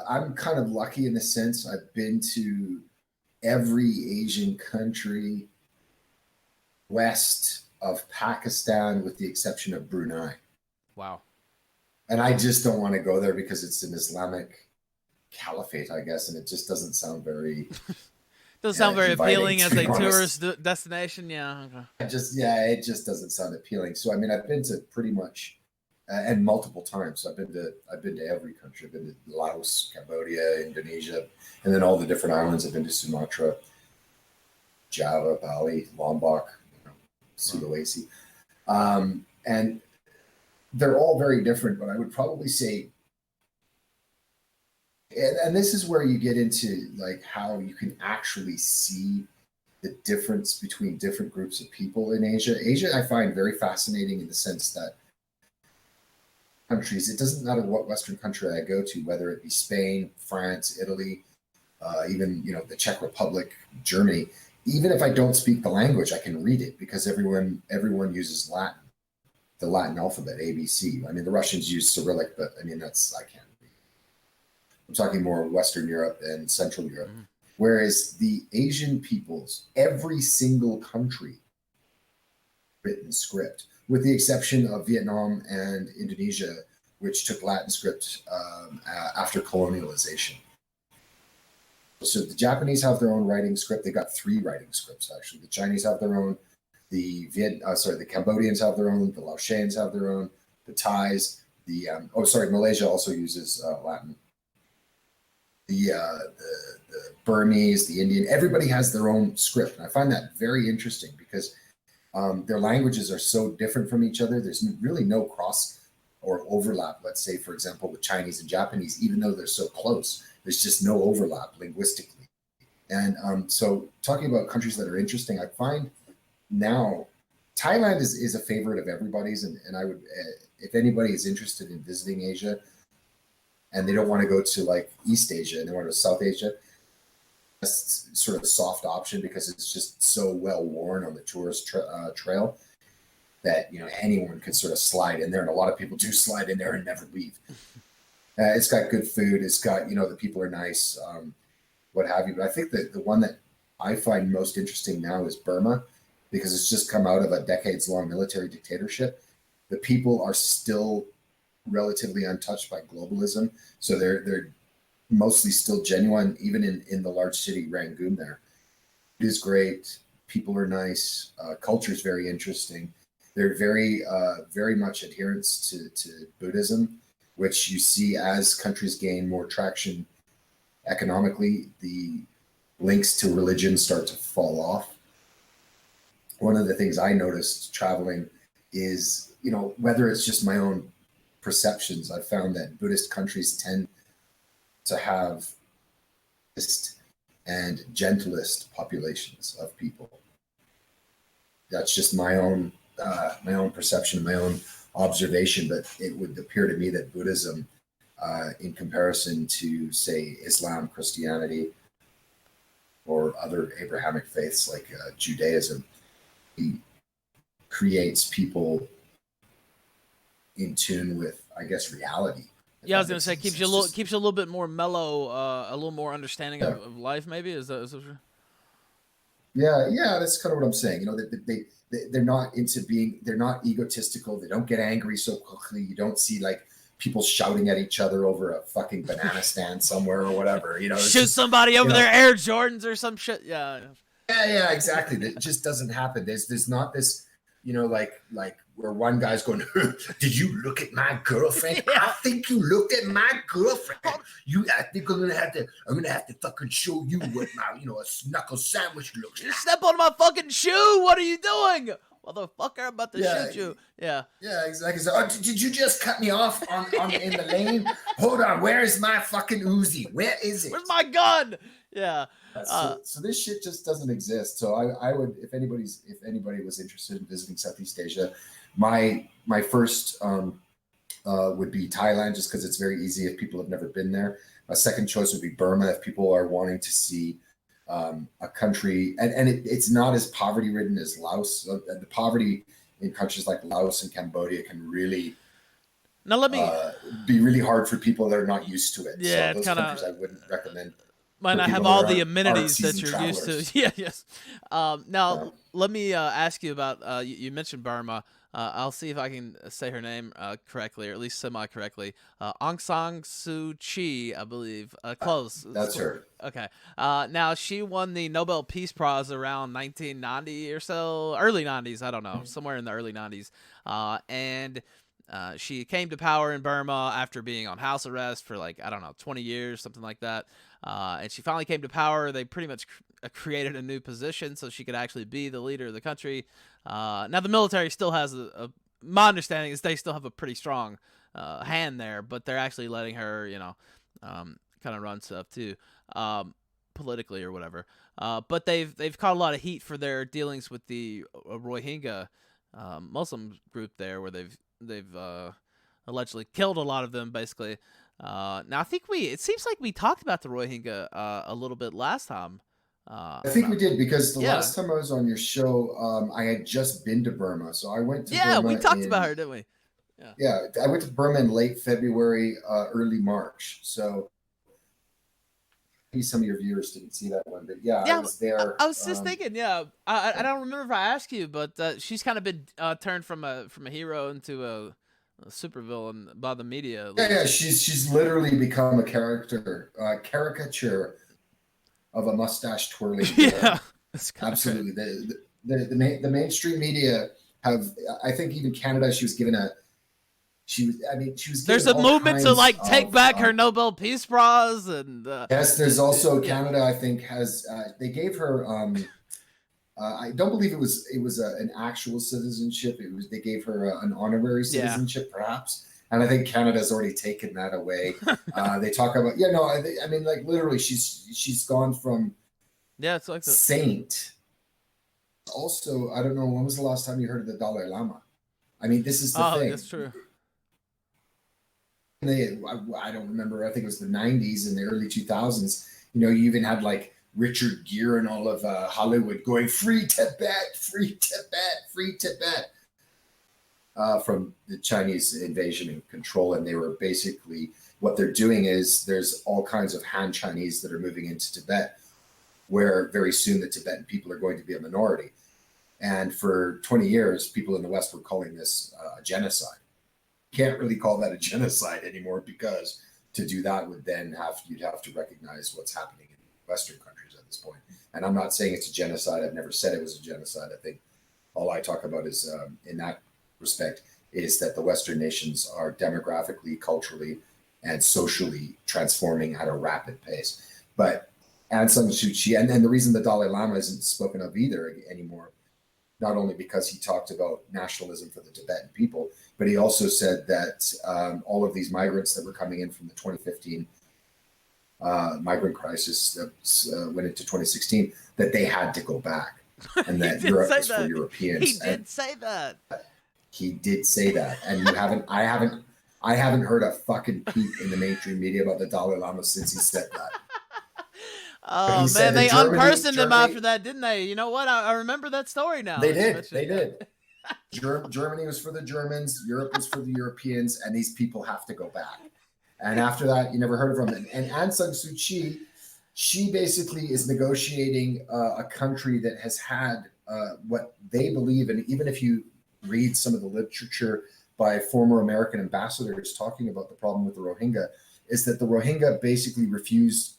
I'm kind of lucky in the sense I've been to every Asian country west of Pakistan, with the exception of Brunei. Wow. And I just don't want to go there because it's an Islamic caliphate, I guess, and it just doesn't sound very doesn't sound very appealing as a tourist destination. Yeah. Okay. It just doesn't sound appealing. So I mean, I've been to pretty much and multiple times. So I've been to every country. I've been to Laos, Cambodia, Indonesia, and then all the different islands. I've been to Sumatra, Java, Bali, Lombok, Sulawesi, and they're all very different. But I would probably say, and this is where you get into like how you can actually see the difference between different groups of people in Asia. Asia, I find very fascinating in the sense that countries, it doesn't matter what Western country I go to, whether it be Spain, France, Italy, even the Czech Republic, Germany. Even if I don't speak the language, I can read it because everyone uses Latin, the Latin alphabet, ABC. I mean, the Russians use Cyrillic, but I mean, I can't read. I'm talking more Western Europe and Central Europe. Mm-hmm. Whereas the Asian peoples, every single country, written script, with the exception of Vietnam and Indonesia, which took Latin script after colonialization. So the Japanese have their own writing script. They got 3 writing scripts, actually. The Chinese have their own. The Cambodians have their own. The Laotians have their own. The Thais. Malaysia also uses Latin. The Burmese, the Indian, everybody has their own script. And I find that very interesting because their languages are so different from each other. There's really no cross or overlap, let's say, for example, with Chinese and Japanese, even though they're so close. There's just no overlap linguistically. And so talking about countries that are interesting, I find now Thailand is a favorite of everybody's. And I would, if anybody is interested in visiting Asia and they don't want to go to like East Asia and they want to go to South Asia, that's sort of a soft option because it's just so well worn on the tourist trail that, anyone could sort of slide in there. And a lot of people do slide in there and never leave. It's got good food. It's got, the people are nice, what have you. But I think that the one that I find most interesting now is Burma, because it's just come out of a decades-long military dictatorship. The people are still relatively untouched by globalism. So they're mostly still genuine, even in the large city Rangoon there. It is great. People are nice. Culture is very interesting. They're very much adherents to Buddhism, which you see as countries gain more traction economically, the links to religion start to fall off. One of the things I noticed traveling is, whether it's just my own perceptions, I've found that Buddhist countries tend to have and gentlest populations of people. That's just my own perception, my own observation, but it would appear to me that Buddhism, in comparison to, say, Islam, Christianity, or other Abrahamic faiths like Judaism, creates people in tune with, I guess, reality. Yeah, I was gonna say keeps you a little bit more mellow, a little more understanding of life. Maybe is that true? Yeah, that's kind of what I'm saying. They're not they're not egotistical. They don't get angry so quickly. You don't see like people shouting at each other over a fucking banana stand somewhere or whatever. Shoot somebody over their Air Jordans or some shit. Yeah, exactly. It just doesn't happen. There's not this, like where one guy's going, did you look at my girlfriend? I think you looked at my girlfriend. I think I'm gonna have to fucking show you what my, a knuckle sandwich looks like. You step on my fucking shoe. What are you doing? Motherfucker, I'm about to shoot you. Yeah, exactly. So, did you just cut me off in the lane? Hold on, where is my fucking Uzi? Where is it? Where's my gun? Yeah. So this shit just doesn't exist. So I would, if anybody was interested in visiting Southeast Asia, my first would be Thailand, just because it's very easy if people have never been there. My second choice would be Burma if people are wanting to see a country, and it's not as poverty ridden as Laos. The poverty in countries like Laos and Cambodia can really be really hard for people that are not used to it. Yeah, so those countries I wouldn't recommend. Might not have all the amenities that you're used to. Yeah, yes. Now, let me ask you about, you mentioned Burma. I'll see if I can say her name correctly, or at least semi-correctly. Aung San Suu Kyi, I believe. Close. That's her. Okay. Now, she won the Nobel Peace Prize around 1990 or so. Early 90s, I don't know. Somewhere in the early 90s. And she came to power in Burma after being on house arrest for 20 years, something like that. And she finally came to power. They pretty much created a new position so she could actually be the leader of the country. Now, the military still has my understanding is they still have a pretty strong hand there, but they're actually letting her, kind of run stuff too, politically or whatever. But they've caught a lot of heat for their dealings with the Rohingya Muslim group there, where they've allegedly killed a lot of them, basically. Now, I think it seems like we talked about the Rohingya a little bit last time. I think we did, because the last time I was on your show, I had just been to Burma. So I went to Burma. Yeah, we talked about her, didn't we? Yeah, I went to Burma in late February, early March. So maybe some of your viewers didn't see that one, but I was there. I was just thinking, I don't remember if I asked you, but she's kind of been turned from a hero into a supervillain by the media. Yeah, she's literally become a caricature of a mustache twirling. Yeah, absolutely. The mainstream media have, I think, even Canada. She was given There's a movement to take back her Nobel Peace Prize, and yes, there's also Canada. I think has they gave her. I don't believe it was an actual citizenship. They gave her an honorary citizenship, perhaps. And I think Canada's already taken that away. They talk about, literally, she's gone from it's like saint. Also, I don't know, when was the last time you heard of the Dalai Lama? I mean, this is the thing. That's true. I don't remember. I think it was the 90s and the early 2000s. You even had Richard Gere and all of Hollywood going, free Tibet, free Tibet, free Tibet. From the Chinese invasion and control. And they were basically, what they're doing is there's all kinds of Han Chinese that are moving into Tibet, where very soon the Tibetan people are going to be a minority. And for 20 years, people in the West were calling this a genocide. Can't really call that a genocide anymore, because to do that would then you'd have to recognize what's happening in Western countries at the this point. And I'm not saying it's a genocide. I've never said it was a genocide. I think all I talk about is, in that respect, is that the Western nations are demographically, culturally, and socially transforming at a rapid pace. But Aung San Suu Kyi, and then the reason the Dalai Lama isn't spoken of either anymore, not only because he talked about nationalism for the Tibetan people, but he also said that all of these migrants that were coming in from the 2015 migrant crisis that went into 2016, that they had to go back, and that Europe was for Europeans. He did say that. He did say that, and I haven't heard a fucking peep in the mainstream media about the Dalai Lama since he said that. Oh man, they unpersoned him after that, didn't they? You know what? I remember that story now. They did. Germany was for the Germans, Europe was for the Europeans, and these people have to go back. And after that, you never heard from them. And Aung San Suu Kyi, she basically is negotiating a country that has had what they believe, and even if you read some of the literature by former American ambassadors talking about the problem with the Rohingya, is that the Rohingya basically refused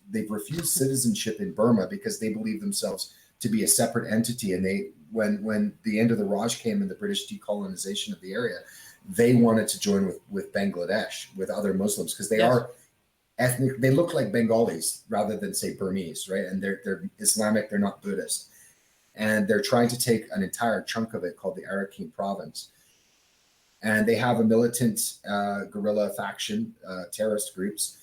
citizenship in Burma because they believe themselves to be a separate entity. And when the end of the Raj came and the British decolonization of the area, they wanted to join with Bangladesh, with other Muslims, because they are ethnic. They look like Bengalis rather than, say, Burmese, right? And they're Islamic, they're not Buddhist. And they're trying to take an entire chunk of it called the Arakan province. And they have a militant guerrilla faction, terrorist groups,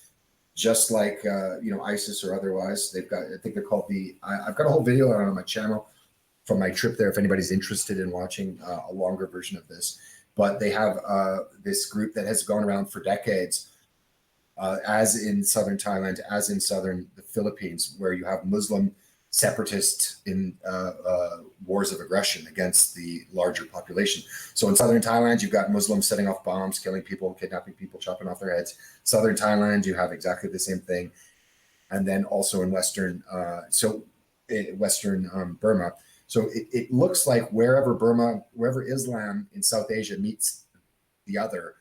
just like ISIS or otherwise. They've got, I think they're called I've got a whole video on my channel from my trip there if anybody's interested in watching a longer version of this. But they have this group that has gone around for decades, as in southern Thailand, as in southern the Philippines, where you have Muslim separatists in wars of aggression against the larger population. So in southern Thailand, you've got Muslims setting off bombs, killing people, kidnapping people, chopping off their heads. Southern Thailand, you have exactly the same thing. And then also in western Burma. So it looks like wherever Islam in South Asia meets the other,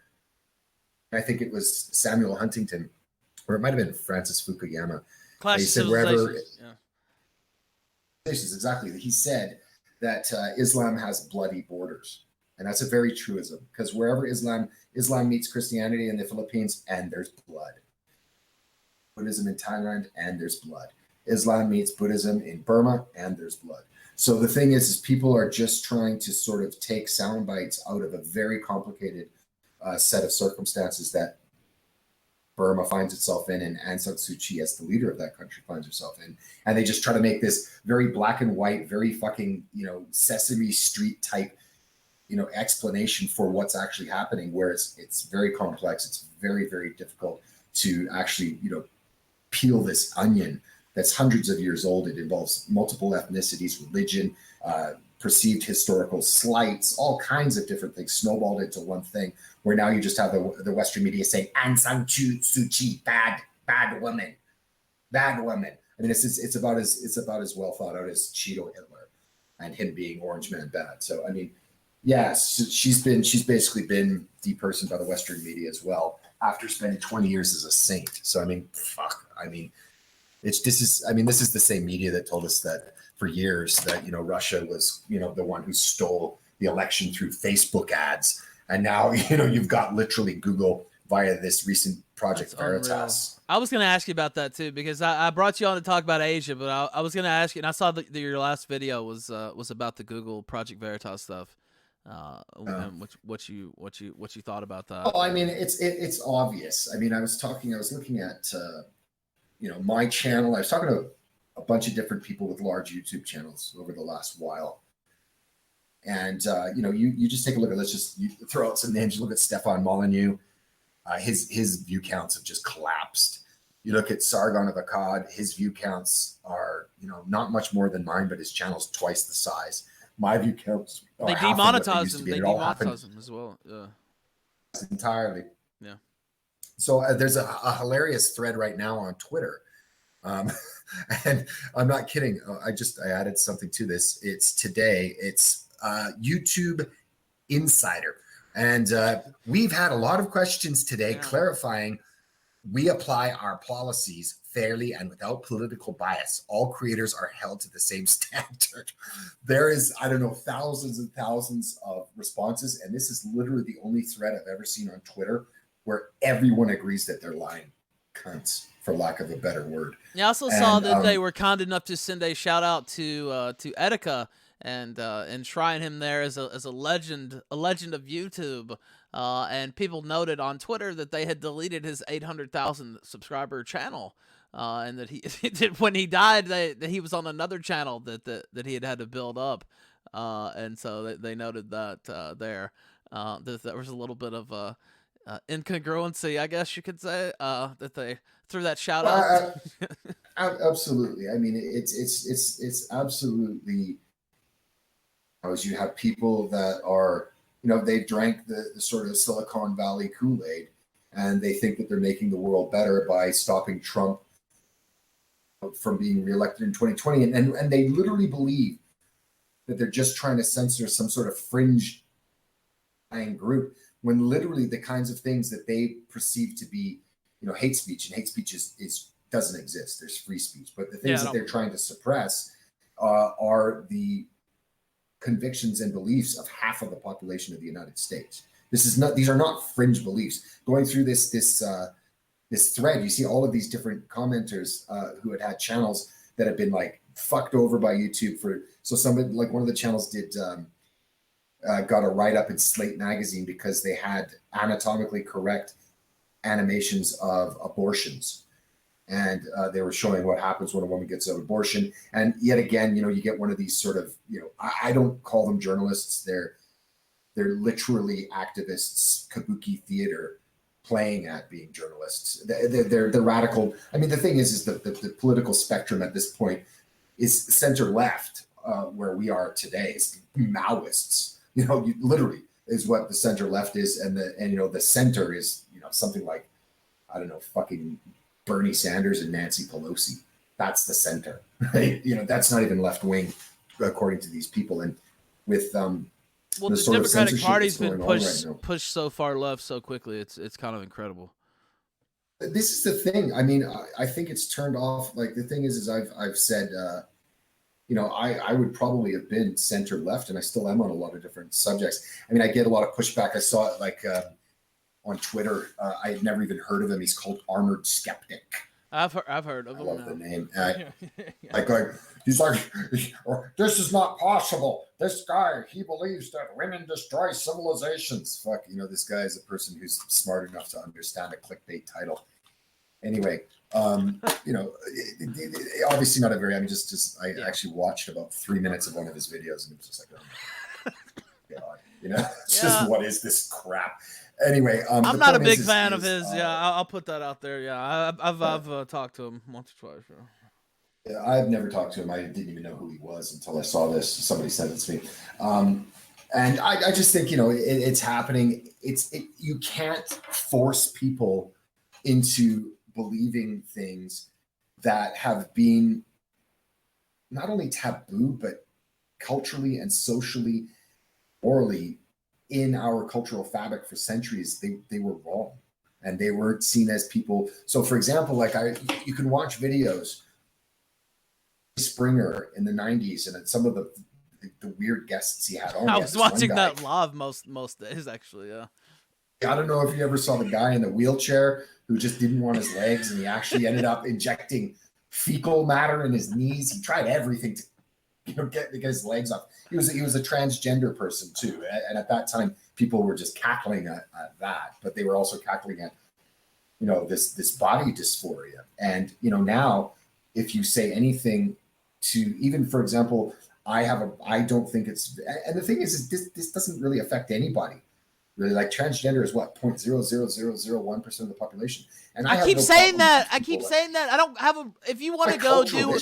I think it was Samuel Huntington, or it might have been Francis Fukuyama. He said wherever, exactly. He said that Islam has bloody borders, and that's a very truism, because wherever Islam meets Christianity in the Philippines, and there's blood. Buddhism in Thailand, and there's blood. Islam meets Buddhism in Burma, and there's blood. So the thing is people are just trying to sort of take sound bites out of a very complicated set of circumstances that Burma finds itself in, and Aung San Suu Kyi, as the leader of that country, finds herself in. And they just try to make this very black and white, very fucking, Sesame Street type, explanation for what's actually happening, whereas it's very complex. It's very, very difficult to actually, peel this onion that's hundreds of years old. It involves multiple ethnicities, religion, perceived historical slights, all kinds of different things snowballed into one thing, where now you just have the Western media saying, Aung San Suu Kyi, bad woman. I mean, it's about as well thought out as Cheeto Hitler and him being Orange Man bad. So, I mean, yes, she's basically been depersoned by the Western media as well after spending 20 years as a saint. So, I mean, fuck. I mean, this is the same media that told us that for years that, Russia was, the one who stole the election through Facebook ads. And now, you've got literally Google via this recent Project Veritas. I was going to ask you about that too, because I brought you on to talk about Asia, but I was going to ask you, and I saw that your last video was about the Google Project Veritas stuff. And what you thought about that? Oh, I mean, it's obvious. I mean, I was looking at, my channel. I was talking to a bunch of different people with large YouTube channels over the last while. And, you just take a look at, you throw out some names. You look at Stefan Molyneux. His view counts have just collapsed. You look at Sargon of Akkad, his view counts are, not much more than mine, but his channel's twice the size. My view counts are they demonetize him. They demonetize him as well. Yeah. Entirely. Yeah. So there's a hilarious thread right now on Twitter. And I'm not kidding. I added something to this. It's today. It's YouTube Insider. And we've had a lot of questions today clarifying We apply our policies fairly and without political bias. All creators are held to the same standard. There is, I don't know, thousands and thousands of responses, and this is literally the only thread I've ever seen on Twitter where everyone agrees that they're lying cunts, for lack of a better word. I also saw that they were kind enough to send a shout out to Etika and enshrine him there as a legend of YouTube. And people noted on Twitter that they had deleted his 800,000 subscriber channel, and that he when he died, that he was on another channel that he had to build up, and so they noted that there. There was a little bit of incongruency, I guess you could say, that they threw that shout out. Absolutely. I mean, it's absolutely. As you have people that are, they drank the sort of Silicon Valley Kool-Aid, and they think that they're making the world better by stopping Trump from being reelected in 2020, and they literally believe that they're just trying to censor some sort of fringe group, when literally the kinds of things that they perceive to be, hate speech, and hate speech doesn't exist. There's free speech, but the things that they're trying to suppress are the convictions and beliefs of half of the population of the United States. These are not fringe beliefs. Going through this thread, you see all of these different commenters who had channels that have been like fucked over by YouTube so somebody, like one of the channels got a write-up in Slate magazine because they had anatomically correct animations of abortions. And they were showing what happens when a woman gets an abortion. And yet again, you get one of these sort of, I don't call them journalists. They're literally activists, kabuki theater, playing at being journalists. They're radical. I mean, the thing is the political spectrum at this point is center left, where we are today. It's Maoists. Literally is what the center left is, and the center is something like, I don't know, fucking Bernie Sanders and Nancy Pelosi. That's the center, right? That's not even left wing, according to these people. And with the Democratic Party's been pushed so far left so quickly, it's kind of incredible. This is the thing. I mean, I think it's turned off. Like, the thing is I've said, I would probably have been center left, and I still am on a lot of different subjects. I mean, I get a lot of pushback. I saw it on Twitter. I had never even heard of him. He's called Armored Skeptic. I've heard of him. I love the name. He's like, this is not possible. This guy, he believes that women destroy civilizations. Fuck, this guy is a person who's smart enough to understand a clickbait title. Anyway, obviously not a very. I mean, I actually watched about 3 minutes of one of his videos, and it was just like, oh my God, it's just, what is this crap? Anyway, I'm not a big fan of his. I'll put that out there. Yeah, I've talked to him once or twice. Yeah, I've never talked to him. I didn't even know who he was until I saw this. Somebody sent it to me, and I just think it's happening. You can't force people into believing things that have been not only taboo but culturally and socially, morally, in our cultural fabric for centuries. They were wrong, and they weren't seen as people. So, for example, you can watch videos Springer in the 90s, and some of the weird guests he had on. I was watching that live most days, actually. Yeah. I don't know if you ever saw the guy in the wheelchair who just didn't want his legs, and he actually ended up injecting fecal matter in his knees. He tried everything to get his legs off. He was a transgender person too, and at that time people were just cackling at that, but they were also cackling at this body dysphoria. And now, if you say anything to, even for example, I don't think it's, and the thing is this doesn't really affect anybody. Really, like, transgender is what, 0.00001% of the population. And I keep saying that. I don't have a. If you want to go do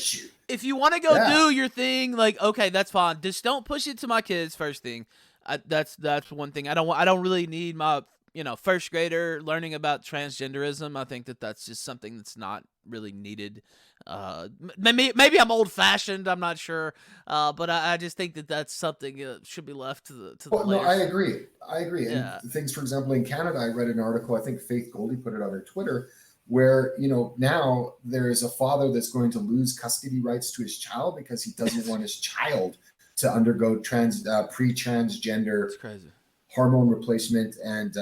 your thing, like, okay, that's fine. Just don't push it to my kids. First thing, that's one thing. I don't really need my first grader learning about transgenderism. I think that's just something that's not really needed. Maybe I'm old fashioned. I'm not sure. But I just think that's something that should be left to the. No, I agree. Yeah. And things, for example, in Canada, I read an article. I think Faith Goldie put it on her Twitter, where, now there's a father that's going to lose custody rights to his child because he doesn't want his child to undergo pre-transgender hormone replacement and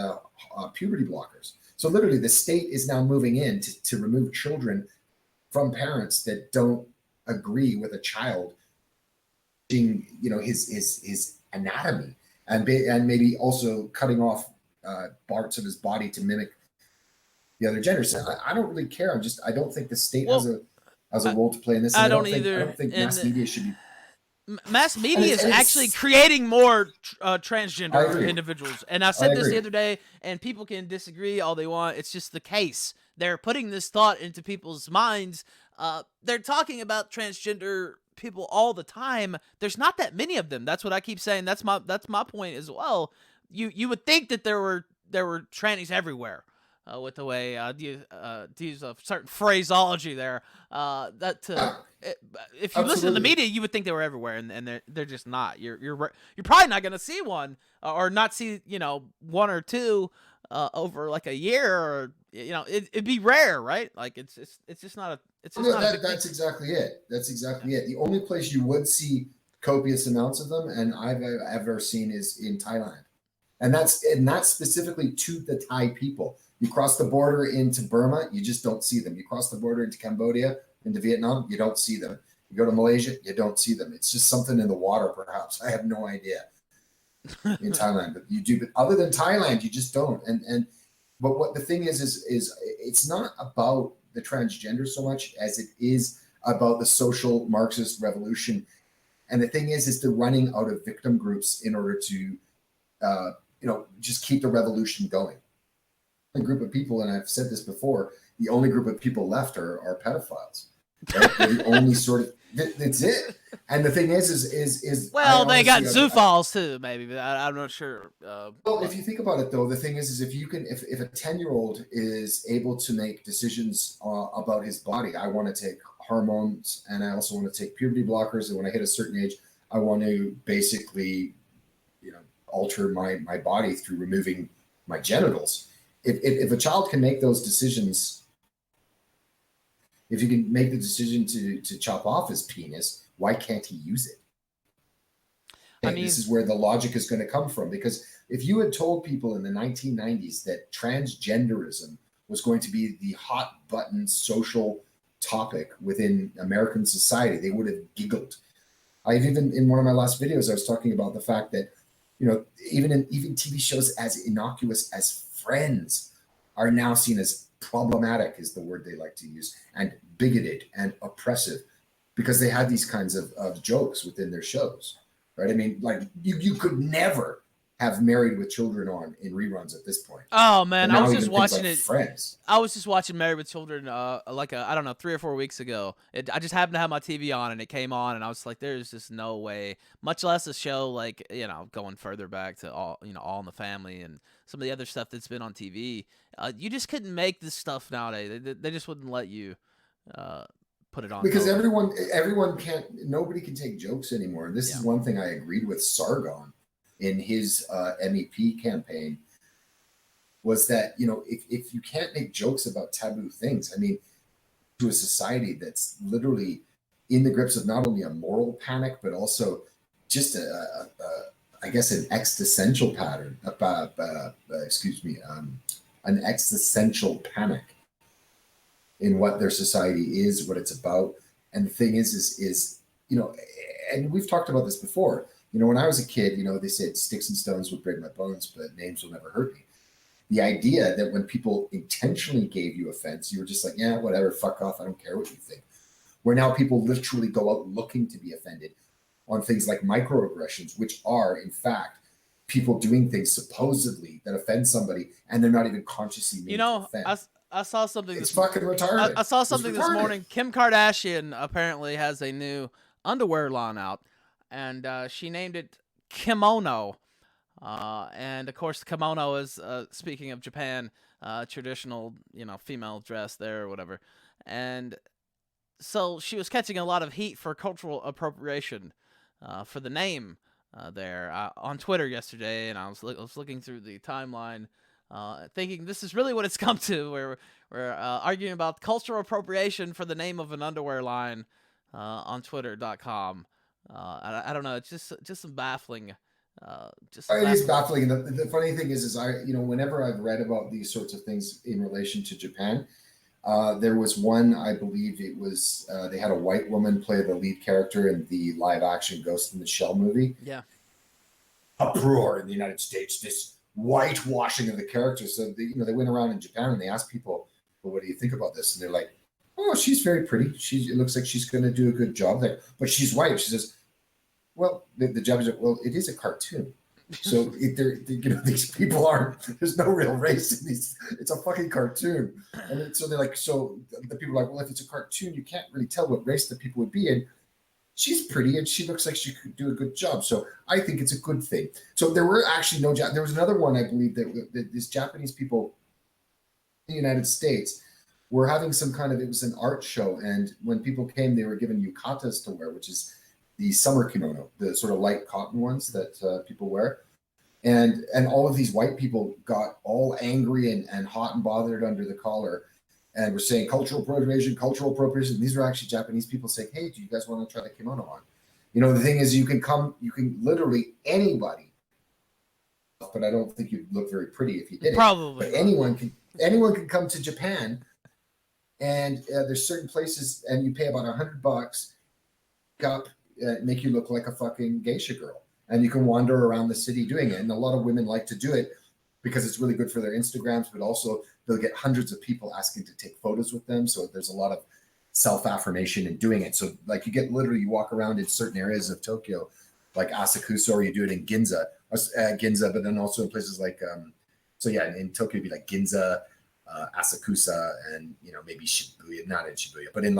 puberty blockers. So literally the state is now moving in to remove children from parents that don't agree with a child, his anatomy, and maybe also cutting off parts of his body to mimic the other gender. So I don't really care. I don't think the state has a role to play in this. I don't either. I don't think mass media should be. Mass media is actually creating more transgender individuals. And I said this the other day, and people can disagree all they want. It's just the case. They're putting this thought into people's minds. They're talking about transgender people all the time. There's not that many of them. That's what I keep saying. That's my point as well. You would think that there were trannies everywhere. With the way to use a certain phraseology there, if you listen to the media, you would think they were everywhere, and they're just not. You're probably not gonna see one, or not see one or two over like a year, or it'd be rare, right? Like it's just not a that's exactly it. That's exactly it. The only place you would see copious amounts of them, and I've ever seen, is in Thailand, and that's specifically to the Thai people. You cross the border into Burma, you just don't see them. You cross the border into Cambodia, into Vietnam, you don't see them. You go to Malaysia, you don't see them. It's just something in the water, perhaps. I have no idea in Thailand, but you do. But other than Thailand, you just don't. But what the thing is it's not about the transgender so much as it is about the social Marxist revolution. And the thing is they're running out of victim groups in order to, just keep the revolution going. Group of people, and I've said this before, the only group of people left are pedophiles. Right? They're the only sort of that's it. And the thing is well, they got zoophiles too, maybe, but I'm not sure. Well, if you think about it, though, the thing is if a 10-year-old is able to make decisions about his body, I want to take hormones, and I also want to take puberty blockers, and when I hit a certain age, I want to basically, alter my body through removing my genitals. If a child can make those decisions, if you can make the decision to chop off his penis, why can't he use it? This is where the logic is going to come from. Because if you had told people in the 1990s that transgenderism was going to be the hot button social topic within American society, they would have giggled. I've even, in one of my last videos, I was talking about the fact that, even TV shows as innocuous as Friends are now seen as problematic, is the word they like to use, and bigoted and oppressive, because they had these kinds of jokes within their shows, right? I mean, like you could never have Married with Children on in reruns at this point. Oh man, I was just watching it. Friends. I was just watching Married with Children I don't know, 3 or 4 weeks ago. I just happened to have my TV on, and it came on, and I was like, there's just no way, much less a show like, going further back to All in the Family and some of the other stuff that's been on TV. You just couldn't make this stuff nowadays. They just wouldn't let you put it on. Because nobody can take jokes anymore. And this is one thing I agreed with Sargon in his MEP campaign, was that, if you can't make jokes about taboo things, I mean, to a society that's literally in the grips of not only a moral panic, but also just I guess an existential pattern, an existential panic in what their society is, what it's about. And the thing is, and we've talked about this before, when I was a kid, they said sticks and stones would break my bones, but names will never hurt me. The idea that when people intentionally gave you offense, you were just like, yeah, whatever, fuck off, I don't care what you think. Where now people literally go out looking to be offended on things like microaggressions, which are, in fact, people doing things supposedly that offend somebody, and they're not even consciously meaning to offend. I saw something. It's fucking retarded. I saw something this morning. Kim Kardashian apparently has a new underwear line out, and she named it Kimono. And of course, kimono is, speaking of Japan, traditional, female dress there or whatever. And so she was catching a lot of heat for cultural appropriation for the name there on Twitter yesterday, and I was looking through the timeline thinking this is really what it's come to, where we're arguing about cultural appropriation for the name of an underwear line on Twitter.com. I don't know. It's just some baffling. It is baffling. The funny thing is whenever I've read about these sorts of things in relation to Japan, there was one, I believe it was, they had a white woman play the lead character in the live action Ghost in the Shell movie. Yeah. Uproar in the United States, this whitewashing of the character. So they went around in Japan and they asked people, well, what do you think about this? And they're like, oh, she's very pretty. It looks like she's going to do a good job there, but she's white. She says, well, the Japanese are, well, it is a cartoon. So these people aren't, there's no real race in these, it's a fucking cartoon. And so they're like, so the people are like, well, if it's a cartoon, you can't really tell what race the people would be in. She's pretty and she looks like she could do a good job. So I think it's a good thing. So there were actually there was another one, I believe, that these Japanese people in the United States were having some kind of, it was an art show. And when people came, they were given yukatas to wear, which is the summer kimono, the sort of light cotton ones that people wear. And all of these white people got all angry and hot and bothered under the collar and were saying cultural appropriation. These were actually Japanese people saying, hey, do you guys want to try the kimono on? The thing is you can literally anybody, but I don't think you'd look very pretty if you did it. Probably. But anyone can come to Japan and there's certain places and you pay about $100 up, make you look like a fucking geisha girl. And you can wander around the city doing it. And a lot of women like to do it because it's really good for their Instagrams, but also they'll get hundreds of people asking to take photos with them. So there's a lot of self-affirmation in doing it. So like you walk around in certain areas of Tokyo, like Asakusa, or you do it in Ginza, but then also in places like, in Tokyo it'd be like Ginza, Asakusa, and maybe Shibuya, not in Shibuya, but in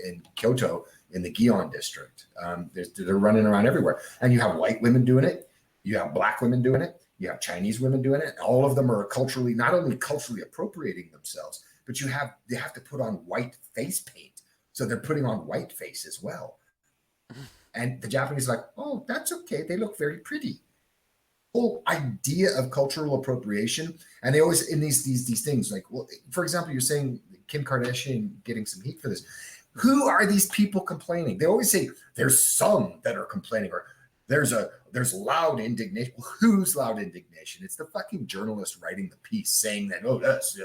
in Kyoto, in the Gion district. They're running around everywhere. And you have white women doing it. You have black women doing it. You have Chinese women doing it. All of them are not only culturally appropriating themselves, but they have to put on white face paint. So they're putting on white face as well. And the Japanese are like, oh, that's okay. They look very pretty. Whole idea of cultural appropriation. And they always, in these things, like, well, for example, you're saying Kim Kardashian getting some heat for this. Who are these people complaining? They always say there's some that are complaining, or there's loud indignation. Well, who's loud indignation? It's the fucking journalist writing the piece saying that, oh, that's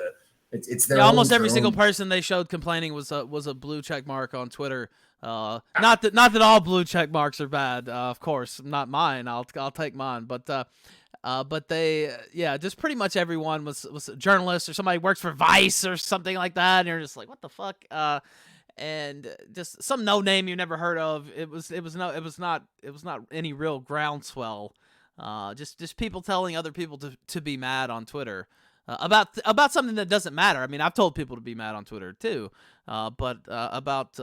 it's their almost every single person they showed complaining was a blue check mark on Twitter. Not that all blue check marks are bad, of course, not mine. I'll take mine, but they, just pretty much everyone was a journalist or somebody who works for Vice or something like that, and you're just like, what the fuck? And just some no name you never heard of. It was not any real groundswell. Just people telling other people to be mad on Twitter about something that doesn't matter. I mean, I've told people to be mad on Twitter too, but about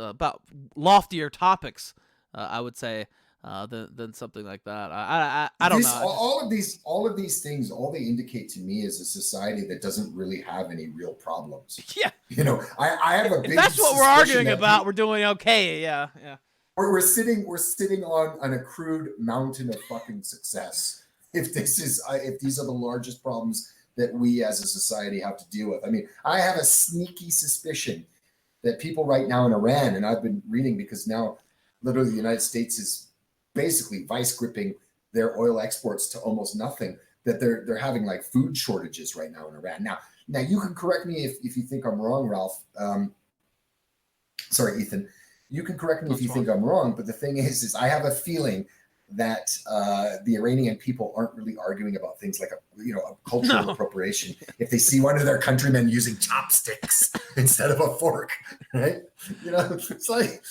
loftier topics, I would say, than something like that. I don't know. All of these things, all they indicate to me is a society that doesn't really have any real problems. Yeah. I have a big. If that's what we're arguing about, we're doing okay. Yeah. We're sitting on a crude mountain of fucking success. If these are the largest problems that we as a society have to deal with. I mean, I have a sneaky suspicion that people right now in Iran, and I've been reading because now literally the United States is basically vice gripping their oil exports to almost nothing, that they're having like food shortages right now in Iran. Now you can correct me if you think I'm wrong, Ralph. Sorry, Ethan. You can correct me if you think I'm wrong, but the thing is I have a feeling that the Iranian people aren't really arguing about things like a cultural appropriation if they see one of their countrymen using chopsticks instead of a fork, right? It's like,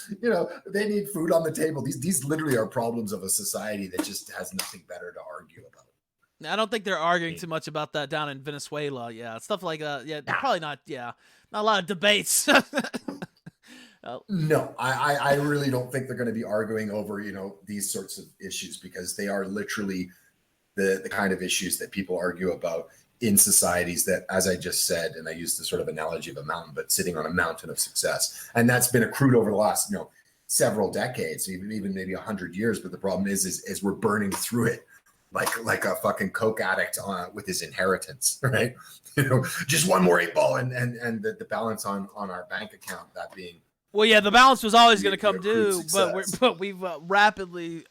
they need food on the table. These literally are problems of a society that just has nothing better to argue about. I don't think they're arguing too much about that down in Venezuela. Yeah, stuff like that. Yeah, probably not. Yeah, not a lot of debates. No, I really don't think they're going to be arguing over, these sorts of issues, because they are literally the kind of issues that people argue about in societies that, as I just said, and I used the sort of analogy of a mountain, but sitting on a mountain of success. And that's been accrued over the last, several decades, even maybe 100 years. But the problem is we're burning through it like a fucking coke addict with his inheritance, right? Just one more 8 ball and the balance on our bank account, that being. Well, yeah, the balance was always going to come due, but we've rapidly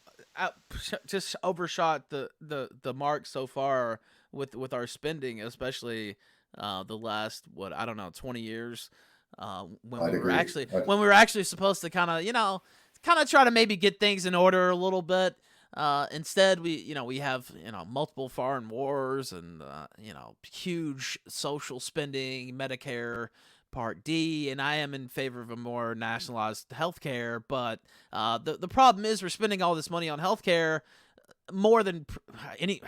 just overshot the mark so far with our spending, especially the last 20 years. When we were actually supposed to kind of try to maybe get things in order a little bit. Instead, we have multiple foreign wars and huge social spending, Medicare Part D, and I am in favor of a more nationalized healthcare. But the problem is we're spending all this money on healthcare more than any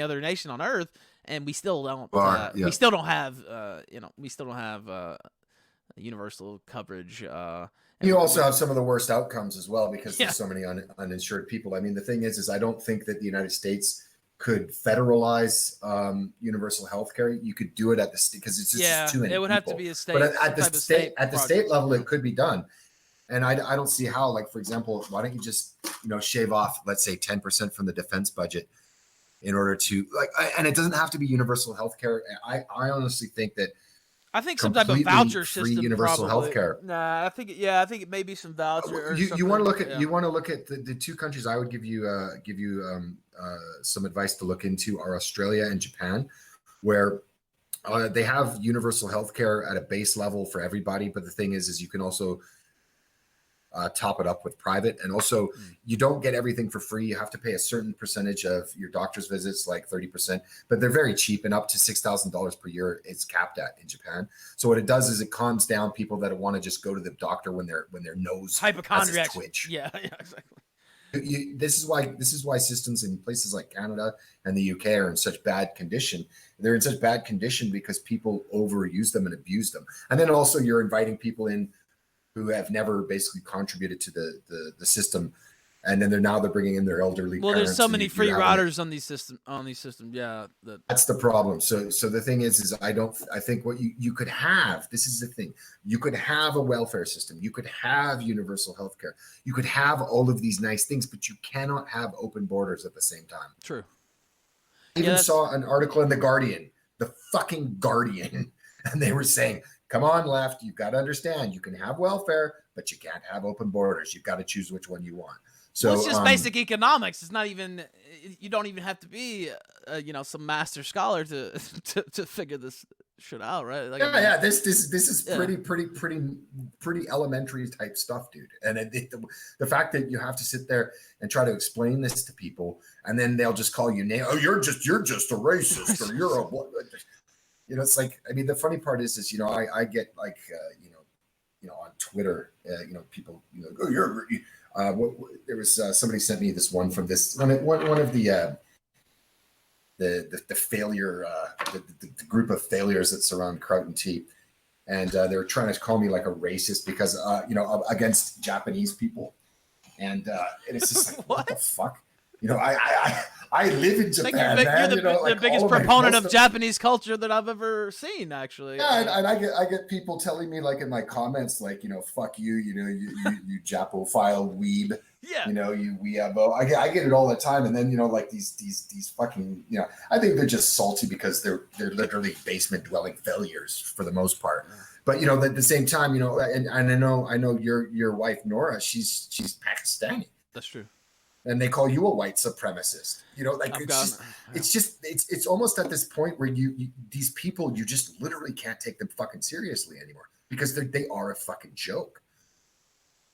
other nation on earth, and we still don't. We still don't have universal coverage. You also have some of the worst outcomes as well because there's so many uninsured people. I mean, the thing is I don't think that the United States could federalize universal health care. You could do it at the state because it's just too many. It would people. have to be a state. But at the state level, it could be done. And I don't see how. Like, for example, why don't you just shave off, let's say, 10% from the defense budget in order to and it doesn't have to be universal health care. I honestly think that. I think some type of voucher free system. Universal health care. Nah, I think it may be some voucher. You want to look at the two countries I would give you some advice to look into are Australia and Japan, where they have universal health care at a base level for everybody. But the thing is you can also top it up with private, and also you don't get everything for free. You have to pay a certain percentage of your doctor's visits, like 30%, but they're very cheap, and up to $6,000 per year it's capped at in Japan. So what it does is it calms down people that want to just go to the doctor when their nose has a twitch. Yeah, exactly. This is why systems in places like Canada and the UK are in such bad condition. They're in such bad condition because people overuse them and abuse them, and then also you're inviting people in who have never basically contributed to the system, and then they're bringing in their elderly. Well, there's so many free riders on these systems. Yeah, that's the problem. So the thing is I think what you could have. This is the thing. You could have a welfare system. You could have universal health care. You could have all of these nice things, but you cannot have open borders at the same time. True. I even saw an article in the Guardian, the fucking Guardian, and they were saying, come on, left, you've got to understand, you can have welfare, but you can't have open borders. You've got to choose which one you want. So it's just basic economics. It's not even, you don't even have to be, some master scholar to figure this shit out, right? Like, this is pretty elementary type stuff, dude. And the fact that you have to sit there and try to explain this to people, and then they'll just call you name. Oh, you're just a racist, or you're a what? It's like, I mean, the funny part is I get like, on Twitter, people, there was somebody sent me this one from this one of the failure, the group of failures that surround Kraut & Tea. And they were trying to call me like a racist because, against Japanese people. And it's just like, what the fuck? I live in Japan. You're the biggest proponent of Japanese culture that I've ever seen, actually. Yeah, and I get people telling me like in my comments, like, fuck you, you Japophile weeb. Yeah. You weeabo. I get it all the time, and then like these fucking I think they're just salty because they're literally basement dwelling failures for the most part. But at the same time, and I know your wife Nora, she's Pakistani. That's true. And they call you a white supremacist. It's almost at this point where these people, you just literally can't take them fucking seriously anymore because they are a fucking joke.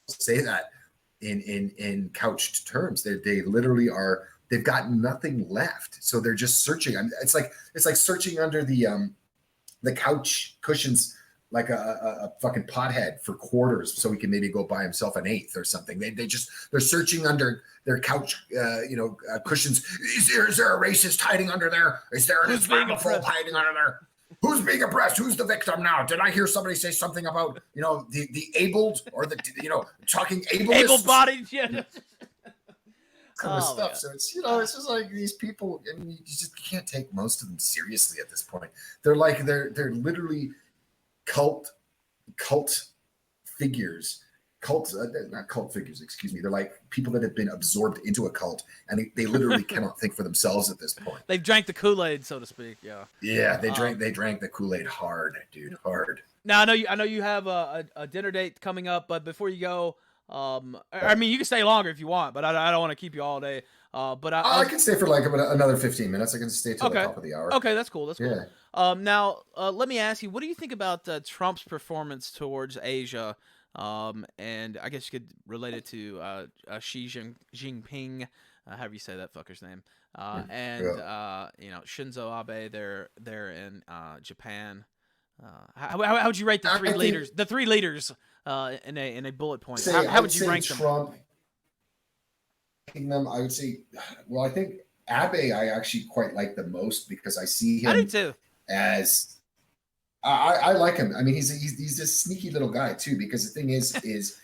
I'll say that in couched terms. They literally are. They've got nothing left, so they're just searching. It's like searching under the couch cushions like a fucking pothead for quarters so he can maybe go buy himself an eighth or something. They're searching under their couch cushions. Is there a racist hiding under there? Is there an Islamophobe hiding under there? Who's being oppressed? Who's the victim now? Did I hear somebody say something about the abled or the talking able-bodied? Yeah. Kind of stuff. Man. So it's it's just like these people. I mean, you just can't take most of them seriously at this point. They're literally cult figures not cult figures, excuse me. They're like people that have been absorbed into a cult, and they literally cannot think for themselves at this point. They've drank the Kool-Aid, so to speak. Yeah. Yeah, they drank the Kool-Aid hard, dude, hard. Now I know you have a dinner date coming up, but before you go, I mean you can stay longer if you want, but I don't want to keep you all day. But I can stay for like another 15 minutes. I can stay till the top of the hour. Okay, that's cool. That's cool. Yeah. Now let me ask you, what do you think about Trump's performance towards Asia? And I guess you could relate it to Xi Jinping, however you say that fucker's name, and you know, Shinzo Abe. They're in Japan. How would you rate the three leaders? The three leaders in a bullet point. How would you rank Trump, them? I would say, well, I think Abe I actually quite like the most because I see him. I do too. As I like him. I mean, he's a sneaky little guy too. Because the thing is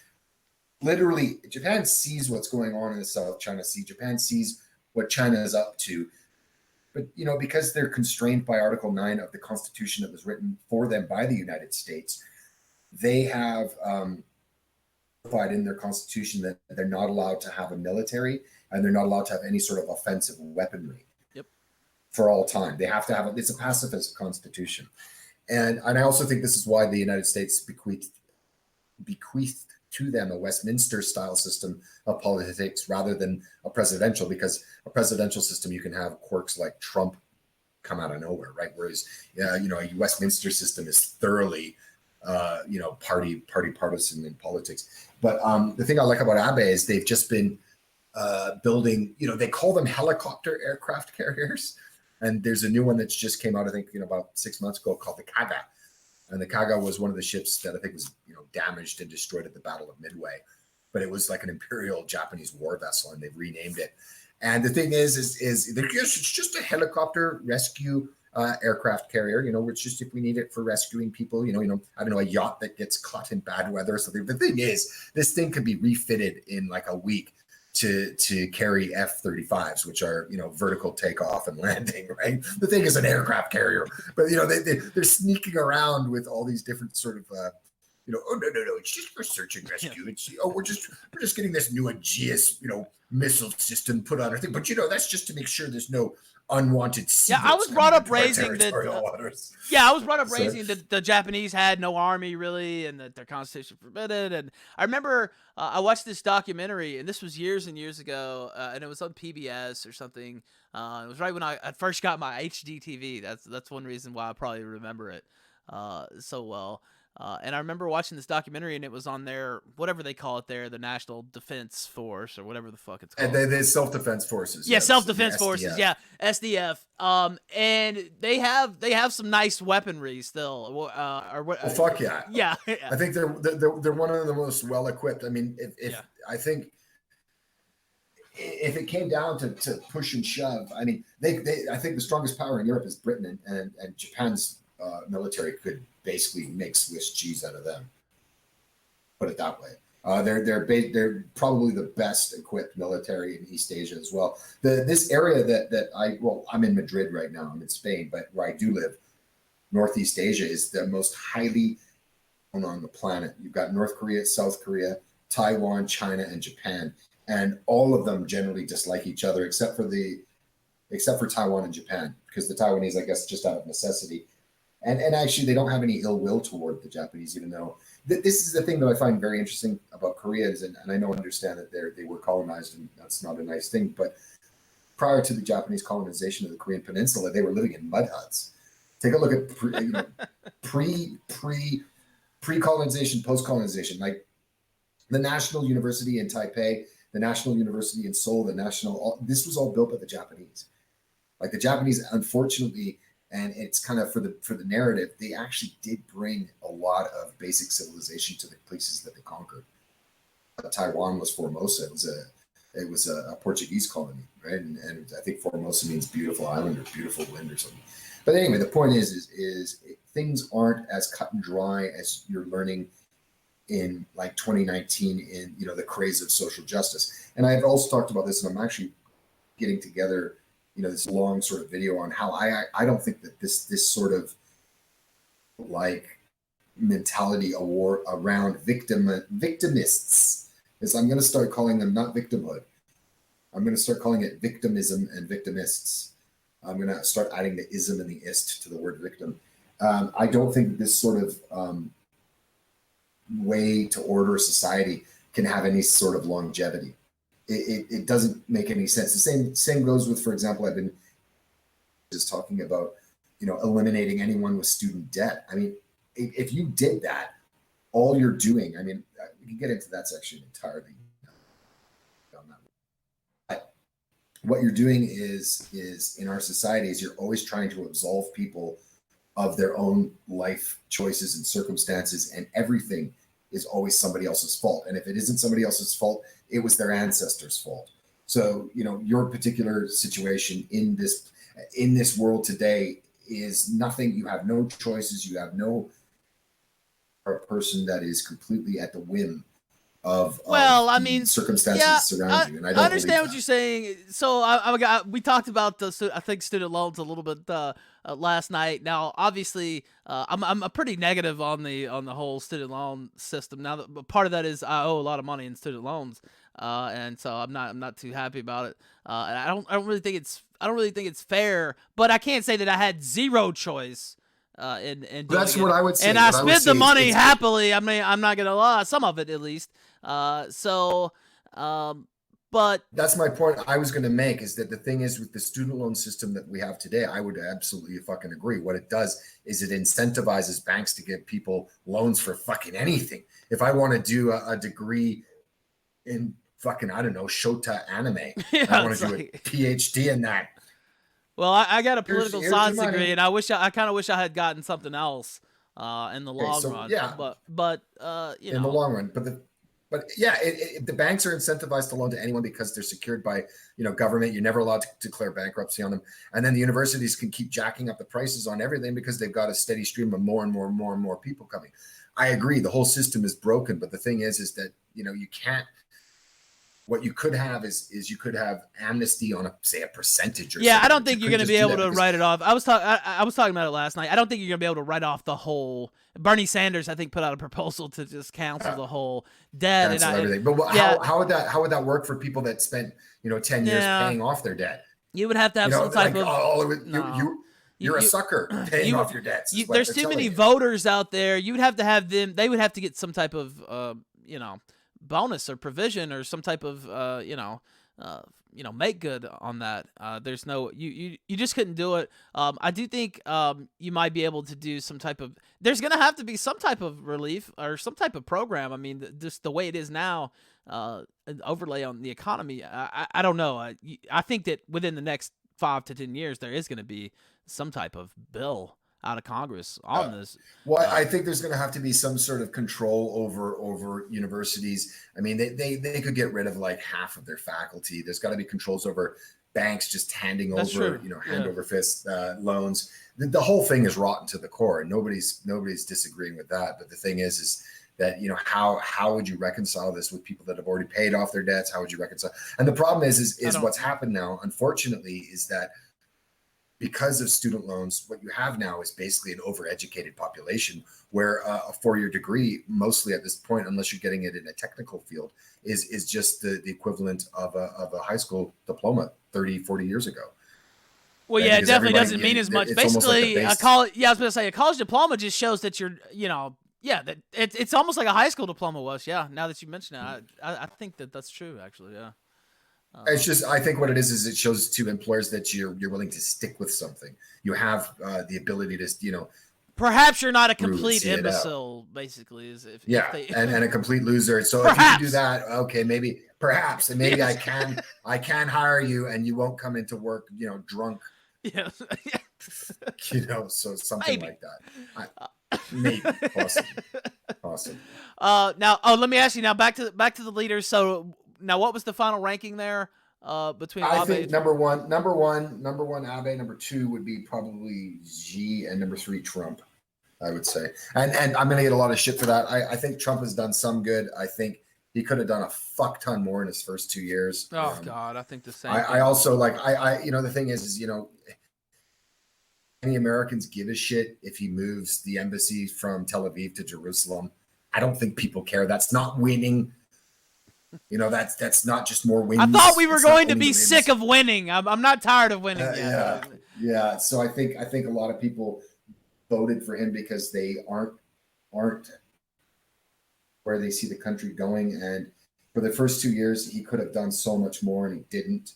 literally Japan sees what's going on in the South China Sea. Japan sees what China is up to. But, you know, because they're constrained by Article 9 of the Constitution that was written for them by the United States, they have provided in their Constitution that they're not allowed to have a military and they're not allowed to have any sort of offensive weaponry. Yep. For all time. They have to have it's a pacifist constitution. And I also think this is why the United States bequeathed to them a Westminster-style system of politics rather than a presidential, because a presidential system you can have quirks like Trump come out of nowhere, right? Whereas, you know, a Westminster system is thoroughly, you know, party partisan in politics. But the thing I like about Abe is they've just been building, you know, they call them helicopter aircraft carriers. And there's a new one that's just came out, I think, you know, about 6 months ago called the Kaga. And the Kaga was one of the ships that I think was, you know, damaged and destroyed at the Battle of Midway. But it was like an Imperial Japanese war vessel, and they've renamed it. And the thing is it's just a helicopter rescue aircraft carrier. You know, it's just if we need it for rescuing people. You know, I don't know, a yacht that gets caught in bad weather or something. The thing is, this thing could be refitted in like a week to carry F-35s, which are, you know, vertical takeoff and landing, right? The thing is an aircraft carrier, but, you know, they're sneaking around with all these different sort of, you know, oh, no, it's just for search and rescue. It's, we're just getting this new Aegis, you know, missile system put on our thing. But, you know, that's just to make sure there's no unwanted sea. Yeah, I was brought up raising that. I was brought up raising that the Japanese had no army really, and that their constitution forbid it. And I remember I watched this documentary, and this was years and years ago, and it was on PBS or something. It was right when I first got my HD TV. That's one reason why I probably remember it so well. And I remember watching this documentary, and it was on their, whatever they call it there, the National Defense Force, or whatever the fuck it's called. And they self-defense forces. Yeah, self-defense forces. Yeah, SDF. And they have some nice weaponry still. Well, fuck yeah. Yeah. I think they're one of the most well-equipped. I mean, I think if it came down to push and shove, I mean, I think the strongest power in Europe is Britain, and Japan's military could basically make Swiss cheese out of them. Put it that way. They're probably the best equipped military in East Asia as well. This area I'm in Madrid right now. I'm in Spain, but where I do live, Northeast Asia is the most highly known on the planet. You've got North Korea, South Korea, Taiwan, China, and Japan, and all of them generally dislike each other, except for Taiwan and Japan, because the Taiwanese, I guess, just out of necessity. And actually, they don't have any ill will toward the Japanese, even though this is the thing that I find very interesting about Koreans, and I know understand that they were colonized, and that's not a nice thing. But prior to the Japanese colonization of the Korean Peninsula, they were living in mud huts. Take a look at pre-colonization, post-colonization, like the National University in Taipei, the National University in Seoul, this was all built by the Japanese. Like the Japanese, unfortunately. And it's kind of for the narrative, they actually did bring a lot of basic civilization to the places that they conquered. Taiwan was Formosa. It was a Portuguese colony, right? And I think Formosa means beautiful island or beautiful wind or something. But anyway, the point is things aren't as cut and dry as you're learning in like 2019 in, you know, the craze of social justice. And I've also talked about this, and I'm actually getting together, you know, this long sort of video on how I don't think that this sort of like, mentality around victimists. Is I'm going to start calling them not victimhood. I'm going to start calling it victimism and victimists. I'm going to start adding the ism and the ist to the word victim. I don't think this sort of way to order society can have any sort of longevity. It doesn't make any sense. The same goes with, for example, I've been just talking about, eliminating anyone with student debt. I mean, if you did that, all you're doing, I mean, we can get into that section entirely. But what you're doing is in our society is you're always trying to absolve people of their own life choices and circumstances, and everything is always somebody else's fault. And if it isn't somebody else's fault, it was their ancestors' fault. So, your particular situation in this world today is nothing. You have no choices. You have no person that is completely at the whim of circumstances surrounding you. And I don't understand what you're saying. So we talked about I think student loans a little bit last night. Now, obviously, I'm pretty negative on the whole student loan system. Now, part of that is I owe a lot of money in student loans, and so I'm not too happy about it. And I don't really think it's fair. But I can't say that I had zero choice. In that's what I would say. And I spent the money happily. I mean, I'm not gonna lie, some of it at least. But that's my point I was going to make, is that the thing is with the student loan system that we have today, I would absolutely fucking agree. What it does is it incentivizes banks to give people loans for fucking anything. If I want to do a degree in fucking, I don't know, Shota anime, I want to do a PhD in that. Well, I got a political science degree, and I kind of wish I had gotten something else in the long run. Yeah, but in the long run, but yeah, the banks are incentivized to loan to anyone because they're secured by government. You're never allowed to declare bankruptcy on them, and then the universities can keep jacking up the prices on everything because they've got a steady stream of more and more and more and more people coming. I agree, the whole system is broken, but the thing is that you can't. What you could have is you could have amnesty on a percentage or something. I don't think you're going to be able to write it off. I was talking about it last night. I don't think you're going to be able to write off the whole. Bernie Sanders, I think, put out a proposal to just cancel the whole debt and everything. But how would that work for people that spent 10 years paying off their debt? You would have to have some type of. You're a sucker paying off your debts. There's too many voters out there. You would have to have them. They would have to get some type of bonus or provision or some type of make good on that. There's no you just couldn't do it. I do think you might be able to do some type of. There's gonna have to be some type of relief or some type of program. I mean, just the way it is now, an overlay on the economy. I don't know. I think that within the next 5 to 10 years there is going to be some type of bill out of Congress on this. Well, I think there's going to have to be some sort of control over universities. I mean, they could get rid of like half of their faculty. There's got to be controls over banks just handing over, hand over fist loans. The whole thing is rotten to the core, and nobody's disagreeing with that. But the thing is that how would you reconcile this with people that have already paid off their debts? How would you reconcile? And the problem is what's happened now, unfortunately, is that because of student loans, what you have now is basically an overeducated population where a 4-year degree, mostly at this point, unless you're getting it in a technical field, is just the equivalent of a high school diploma 30, 40 years ago. Well, yeah, it definitely doesn't mean as much. Basically, a college diploma just shows that you're, that it's almost like a high school diploma was. Yeah, now that you mention it, I think that's true, actually, yeah. It's just, I think what it is it shows to employers that you're willing to stick with something. You have the ability to, perhaps you're not a complete imbecile, basically. And a complete loser. So if you can do that, okay, maybe, perhaps, and maybe I can hire you and you won't come into work, drunk. Yeah. So something like that. Maybe, possibly. Now, let me ask you now, back to the leaders. So, now, what was the final ranking there between? I think number one, Abe. Number 2 would be probably Xi, and number 3, Trump. I would say, and I'm going to get a lot of shit for that. I think Trump has done some good. I think he could have done a fuck ton more in his first 2 years. Oh God, I think the same. I also the thing is any Americans give a shit if he moves the embassy from Tel Aviv to Jerusalem? I don't think people care. That's not winning. You know, that's not just more wins. I thought we were going to be sick of winning. I'm not tired of winning yet. Yeah. So I think a lot of people voted for him because they aren't where they see the country going. And for the first 2 years, he could have done so much more, and he didn't.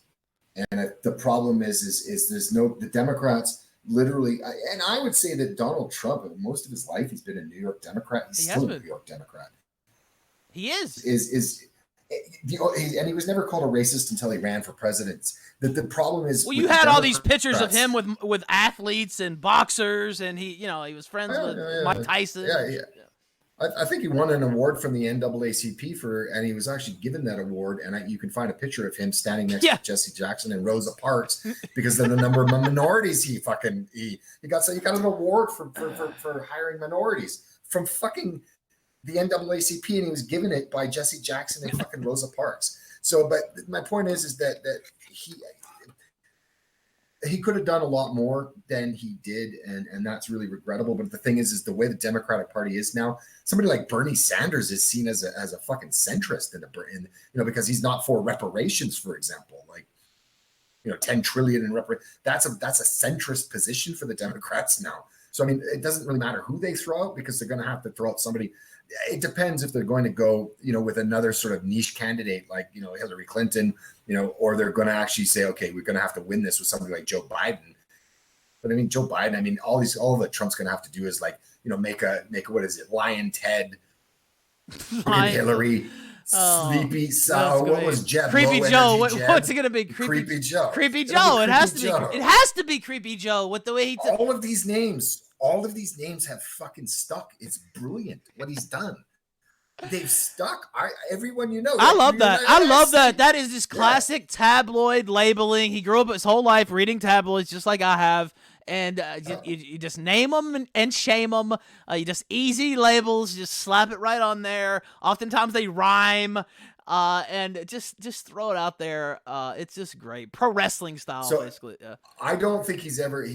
And the problem is the Democrats literally, and I would say that Donald Trump, most of his life, he's been a New York Democrat. He's still a New York Democrat. He is. And he was never called a racist until he ran for president. The problem is, well, you had all these pictures of him with athletes and boxers, and he was friends with Mike Tyson. Yeah. I think he won an award from the NAACP and he was actually given that award. And you can find a picture of him standing next to Jesse Jackson and Rosa Parks because of the number of minorities he got an award for hiring minorities from fucking the NAACP, and he was given it by Jesse Jackson and fucking Rosa Parks. So, but my point is that he could have done a lot more than he did, and that's really regrettable. But the thing is the way the Democratic Party is now, somebody like Bernie Sanders is seen as a fucking centrist because he's not for reparations, for example, 10 trillion in reparations. That's a centrist position for the Democrats now. So I mean, it doesn't really matter who they throw out because they're going to have to throw out somebody. It depends if they're going to go, with another sort of niche candidate like, Hillary Clinton, or they're going to actually say, okay, we're going to have to win this with somebody like Joe Biden. But I mean, Joe Biden, all that Trump's going to have to do is make a what is it? Lion Ted, Hillary, Sleepy Sow. What was Jeb? Creepy Joe. What's it going to be? Creepy Joe. Creepy Joe. It has to be. It has to be Creepy Joe with the way he. All of these names have fucking stuck. It's brilliant what he's done. They've stuck. Everyone I love that. I love that. That is this classic tabloid labeling. He grew up his whole life reading tabloids just like I have. And you just name them and shame them. You just easy labels. Just slap it right on there. Oftentimes they rhyme. And just throw it out there. It's just great. Pro wrestling style, basically. Yeah. I don't think he's ever.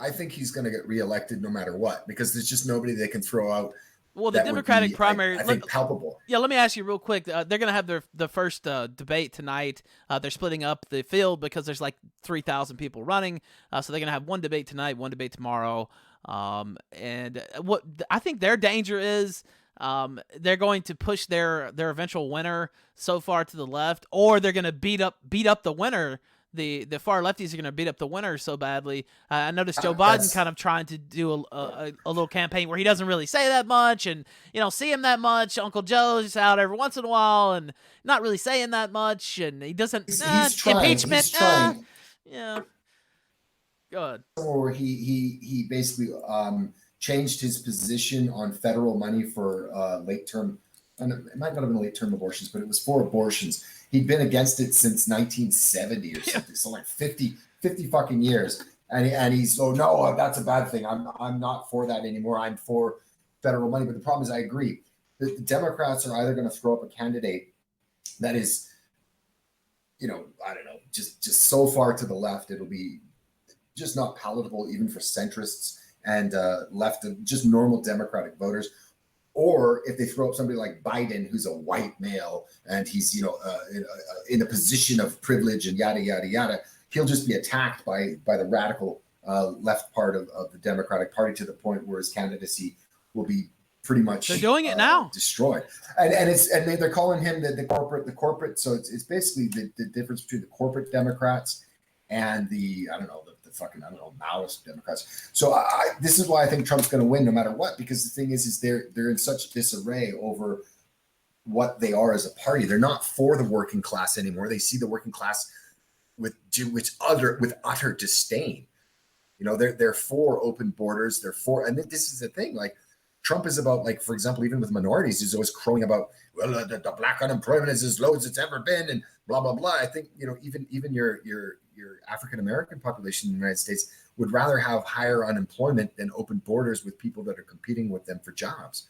I think he's going to get reelected no matter what because there's just nobody they can throw out. Well, the Democratic primary, I think palpable. Yeah, let me ask you real quick. They're going to have the first debate tonight. They're splitting up the field because there's like 3,000 people running. So they're going to have one debate tonight, one debate tomorrow. And what I think their danger is, they're going to push their eventual winner so far to the left, or they're going to beat up the winner. The far lefties are going to beat up the winner so badly. I noticed Joe Biden kind of trying to do a little campaign where he doesn't really say that much, and see him that much. Uncle Joe's out every once in a while, and not really saying that much, and he doesn't. He's trying. Impeachment. He's trying. Yeah. Go ahead. Or he basically changed his position on federal money for late term. And it might not have been late term abortions, but it was for abortions. He'd been against it since 1970 or something. So like 50 fucking years. And he's, no, that's a bad thing. I'm not for that anymore. I'm for federal money. But the problem is, I agree. The Democrats are either going to throw up a candidate that is, I don't know, just so far to the left, it'll be just not palatable even for centrists and left of just normal Democratic voters. Or if they throw up somebody like Biden, who's a white male and he's, in a position of privilege and yada, yada, yada, he'll just be attacked by the radical left part of the Democratic Party to the point where his candidacy will be pretty much they're doing it now destroyed. And they're calling him the corporate. So it's basically the difference between the corporate Democrats and the Maoist Democrats. So this is why I think Trump's going to win no matter what, because the thing is they're in such disarray over what they are as a party. They're not for the working class anymore. They see the working class with utter disdain. They're for open borders. They're for, and this is the thing, like Trump is about, like, for example, even with minorities, he's always crowing about, well, the black unemployment is as low as it's ever been, and blah blah blah. I think even your African American population in the United States would rather have higher unemployment than open borders with people that are competing with them for jobs.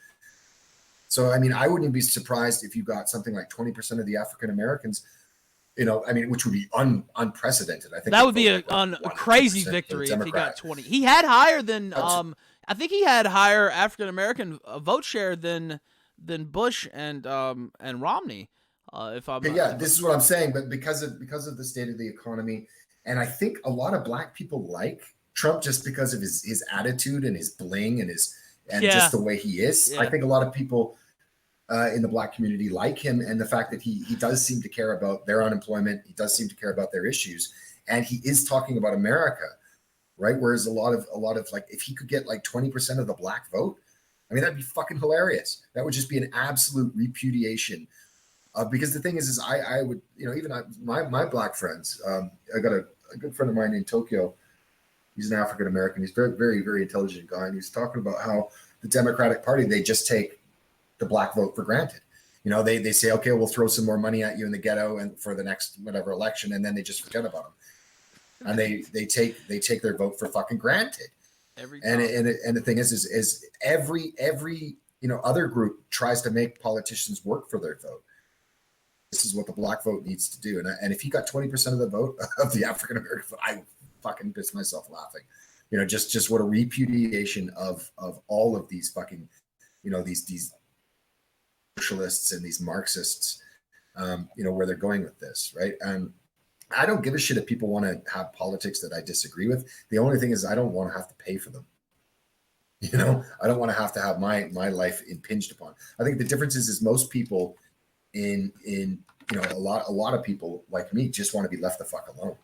So I mean, I wouldn't be surprised if you got something like 20% of the African Americans You know, I mean, which would be unprecedented. I think that would be a crazy victory if he got 20. He had higher than I think he had higher African American vote share than Bush and Romney. If I'm this is what I'm saying. But because of the state of the economy, and I think a lot of black people like Trump just because of his attitude and his bling and just the way he is. I think a lot of people in the black community like him, and the fact that he does seem to care about their unemployment. He does seem to care about their issues, and he is talking about America, right? Whereas a lot of like, if he could get like 20% of the black vote, I mean, that'd be fucking hilarious. That would just be an absolute repudiation. Because the thing is I would, you know, even my black friends, I got a good friend of mine in Tokyo. He's an African American. He's very, very, very intelligent guy, and he's talking about how the Democratic Party, they just take the black vote for granted. You know, they say, okay, we'll throw some more money at you in the ghetto and for the next whatever election, and then they just forget about them, and they take their vote for fucking granted. And the thing is every you know, other group tries to make politicians work for their vote. This is what the black vote needs to do, and if he got 20% of the vote of the African American vote, I fucking piss myself laughing. You know, just what a repudiation of all of these fucking, you know, these socialists and these Marxists, you know, where they're going with this, right? And I don't give a shit if people want to have politics that I disagree with. The only thing is I don't want to have to pay for them. You know, I don't want to have my life impinged upon. I think the difference is most people in you know, a lot of people like me just want to be left the fuck alone.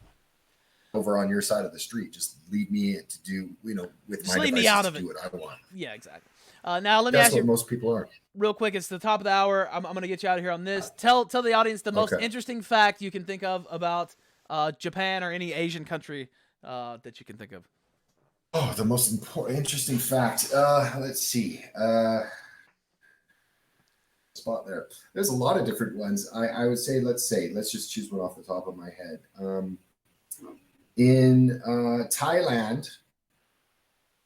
Over on your side of the street, just leave me to do, you know, with my devices, out of to do what I want. Yeah, exactly. Now let me ask you. That's what most people are. Real quick, it's the top of the hour. I'm going to get you out of here on this. Tell the audience the most interesting fact you can think of about Japan or any Asian country that you can think of. Oh, the most interesting fact. Let's see. Spot there. There's a lot of different ones. I would say, let's just choose one off the top of my head. In Thailand,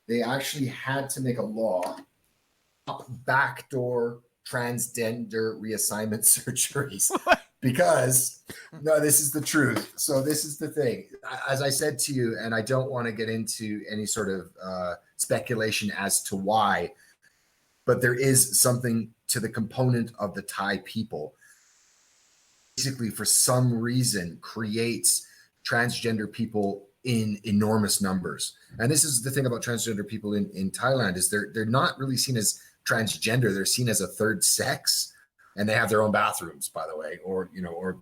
they actually had to make a law stop backdoor transgender reassignment surgeries because no, this is the truth. So this is the thing. As I said to you, and I don't want to get into any sort of speculation as to why, but there is something to the component of the Thai people. Basically, for some reason, creates transgender people in enormous numbers. And this is the thing about transgender people in Thailand is they're not really seen as transgender. They're seen as a third sex, and they have their own bathrooms, by the way, or, you know,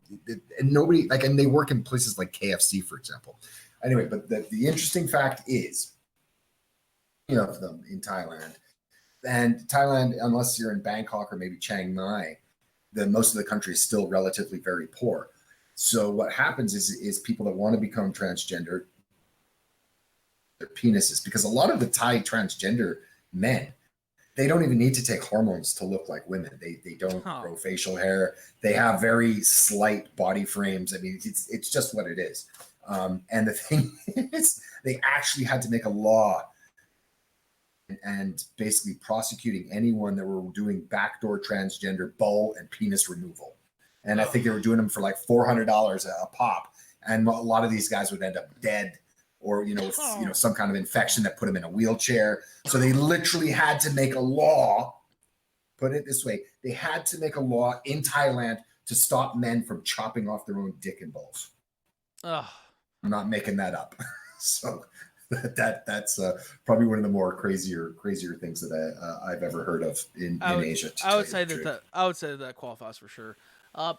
and nobody like, and they work in places like KFC, for example. Anyway, but the interesting fact is, you know, of them in Thailand, and Thailand, unless you're in Bangkok or maybe Chiang Mai, then most of the country is still relatively very poor. So what happens is people that want to become transgender, their penises, because a lot of the Thai transgender men, they don't even need to take hormones to look like women. They don't grow facial hair. They have very slight body frames. I mean, it's just what it is. And the thing is, they actually had to make a law and basically prosecuting anyone that were doing backdoor transgender ball and penis removal. And I think they were doing them for like $400 a pop. And a lot of these guys would end up dead or, you know, with, you know, some kind of infection that put them in a wheelchair. So they literally had to make a law, put it this way, they had to make a law in Thailand to stop men from chopping off their own dick and balls. I'm not making that up. So that's probably one of the more crazier things that I've ever heard of in Asia. I would say that qualifies for sure.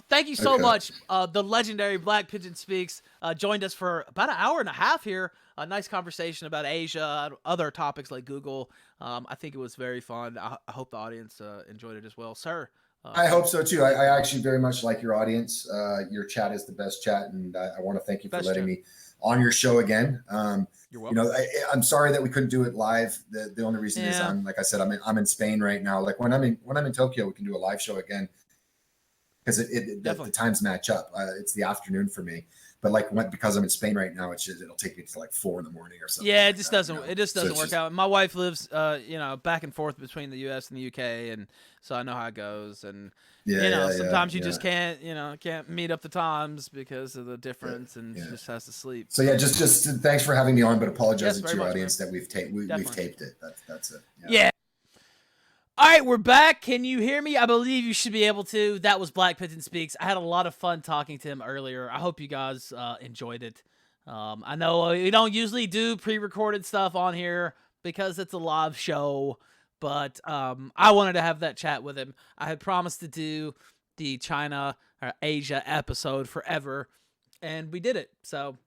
Thank you so much. The legendary Black Pigeon Speaks joined us for about an hour and a half here. A nice conversation about Asia, other topics like Google. I think it was very fun. I hope the audience enjoyed it as well, sir. I hope so too. I actually very much like your audience. Your chat is the best chat, and I want to thank you for letting me on your show again. You're welcome. You know, I'm sorry that we couldn't do it live. The only reason is like I said, I'm in Spain right now. Like when I'm in Tokyo, we can do a live show again because the times match up. It's the afternoon for me. But like because I'm in Spain right now, it'll take me to like 4 in the morning or something. Yeah, like it just that, doesn't. you know? It just doesn't work out. My wife lives, back and forth between the U.S. and the U.K., and so I know how it goes. And sometimes you just can't meet up the times because of the difference, and she just has to sleep. So yeah, just thanks for having me on, but apologizing to your much, audience man. that we've taped it. That's it. Yeah. All right, we're back. Can you hear me? I believe you should be able to. That was Black Pigeon Speaks. I had a lot of fun talking to him earlier. I hope you guys enjoyed it. I know we don't usually do pre-recorded stuff on here because it's a live show, but I wanted to have that chat with him. I had promised to do the China or Asia episode forever, and we did it. So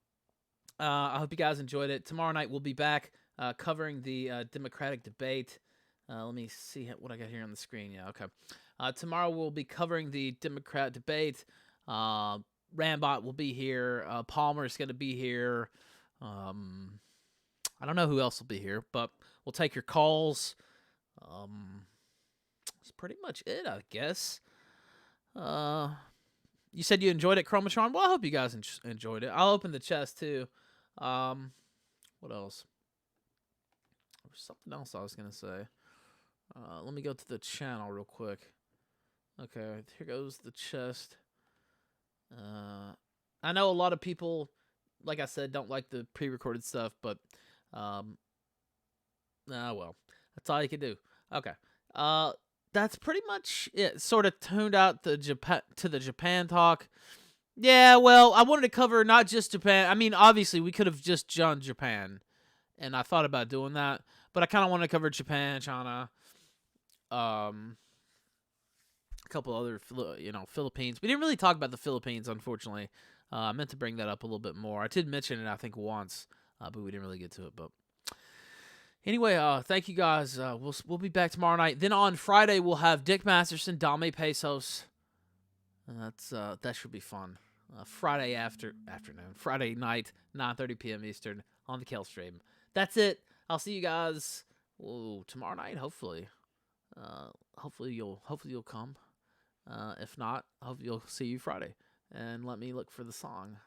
I hope you guys enjoyed it. Tomorrow night we'll be back covering the Democratic debate. Let me see what I got here on the screen. Yeah, okay. Tomorrow we'll be covering the Democrat debate. Rambot will be here. Palmer's going to be here. I don't know who else will be here, but we'll take your calls. That's pretty much it, I guess. You said you enjoyed it, Chromatron? Well, I hope you guys enjoyed it. I'll open the chest, too. What else? There was something else I was going to say. Let me go to the channel real quick. Okay, here goes the chest. I know a lot of people, like I said, don't like the pre-recorded stuff, but well, that's all you can do. Okay, that's pretty much it. Sort of tuned out the Japan talk. Yeah, well, I wanted to cover not just Japan. I mean, obviously, we could have just done Japan, and I thought about doing that, but I kind of wanted to cover Japan, China. A couple other, Philippines. We didn't really talk about the Philippines, unfortunately. I meant to bring that up a little bit more. I did mention it, I think, once, but we didn't really get to it. But anyway, thank you guys. We'll be back tomorrow night. Then on Friday we'll have Dick Masterson, Dame Pesos, and that should be fun. Friday Friday night, 9:30 p.m. Eastern on the Killstream. That's it. I'll see you guys tomorrow night, hopefully. Hopefully you'll come. If not, I hope you'll see you Friday. And let me look for the song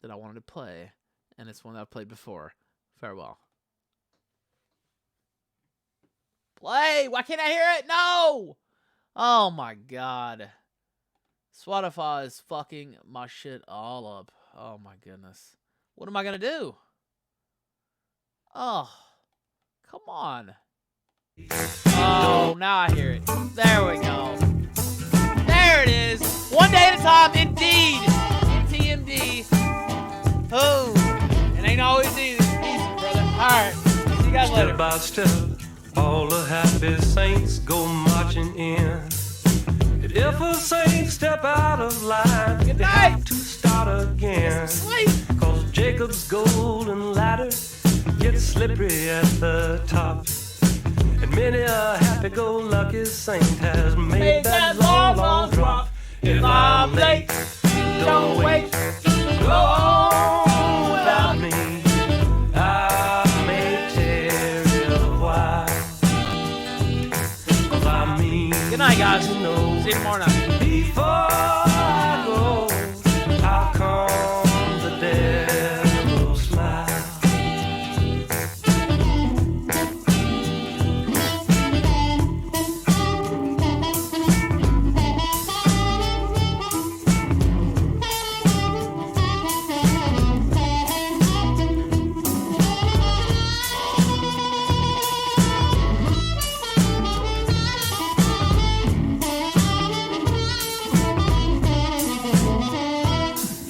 that I wanted to play, and it's one that I've played before. Farewell. Play! Why can't I hear it? No! Oh my god. Spotify is fucking my shit all up. Oh my goodness. What am I gonna do? Oh, come on. Oh, now I hear it. There we go. There it is. One day at a time, indeed. TMD. Oh, it ain't always easy, brother. All right. See you guys later. Step by step, all the happy saints go marching in. And if a saint step out of line, they have to start again. Cause Jacob's golden ladder gets slippery at the top. And many a happy-go-lucky saint has made that long, long drop. If I'm late, don't wait, go on without me. I may tarry a while. 'Cause I mean, good night, guys. See you tomorrow night. Before I go, how come the devil smile?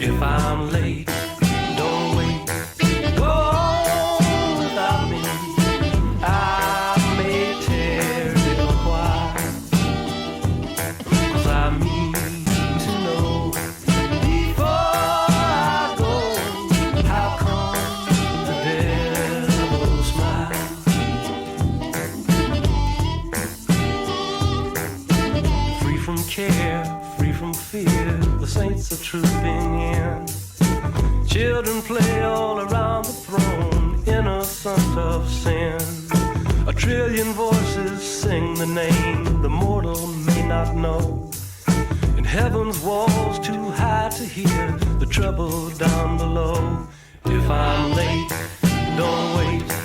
If I'm late, don't wait, go on without me. I may tarry a while. 'Cause I mean to know before I go, how come the devil smiles? Free from care, free from fear, the saints are trooping in. Children play all around the throne, innocent of sin. A trillion voices sing the name the mortal may not know. And heaven's walls too high to hear the trouble down below. If I'm late, don't wait.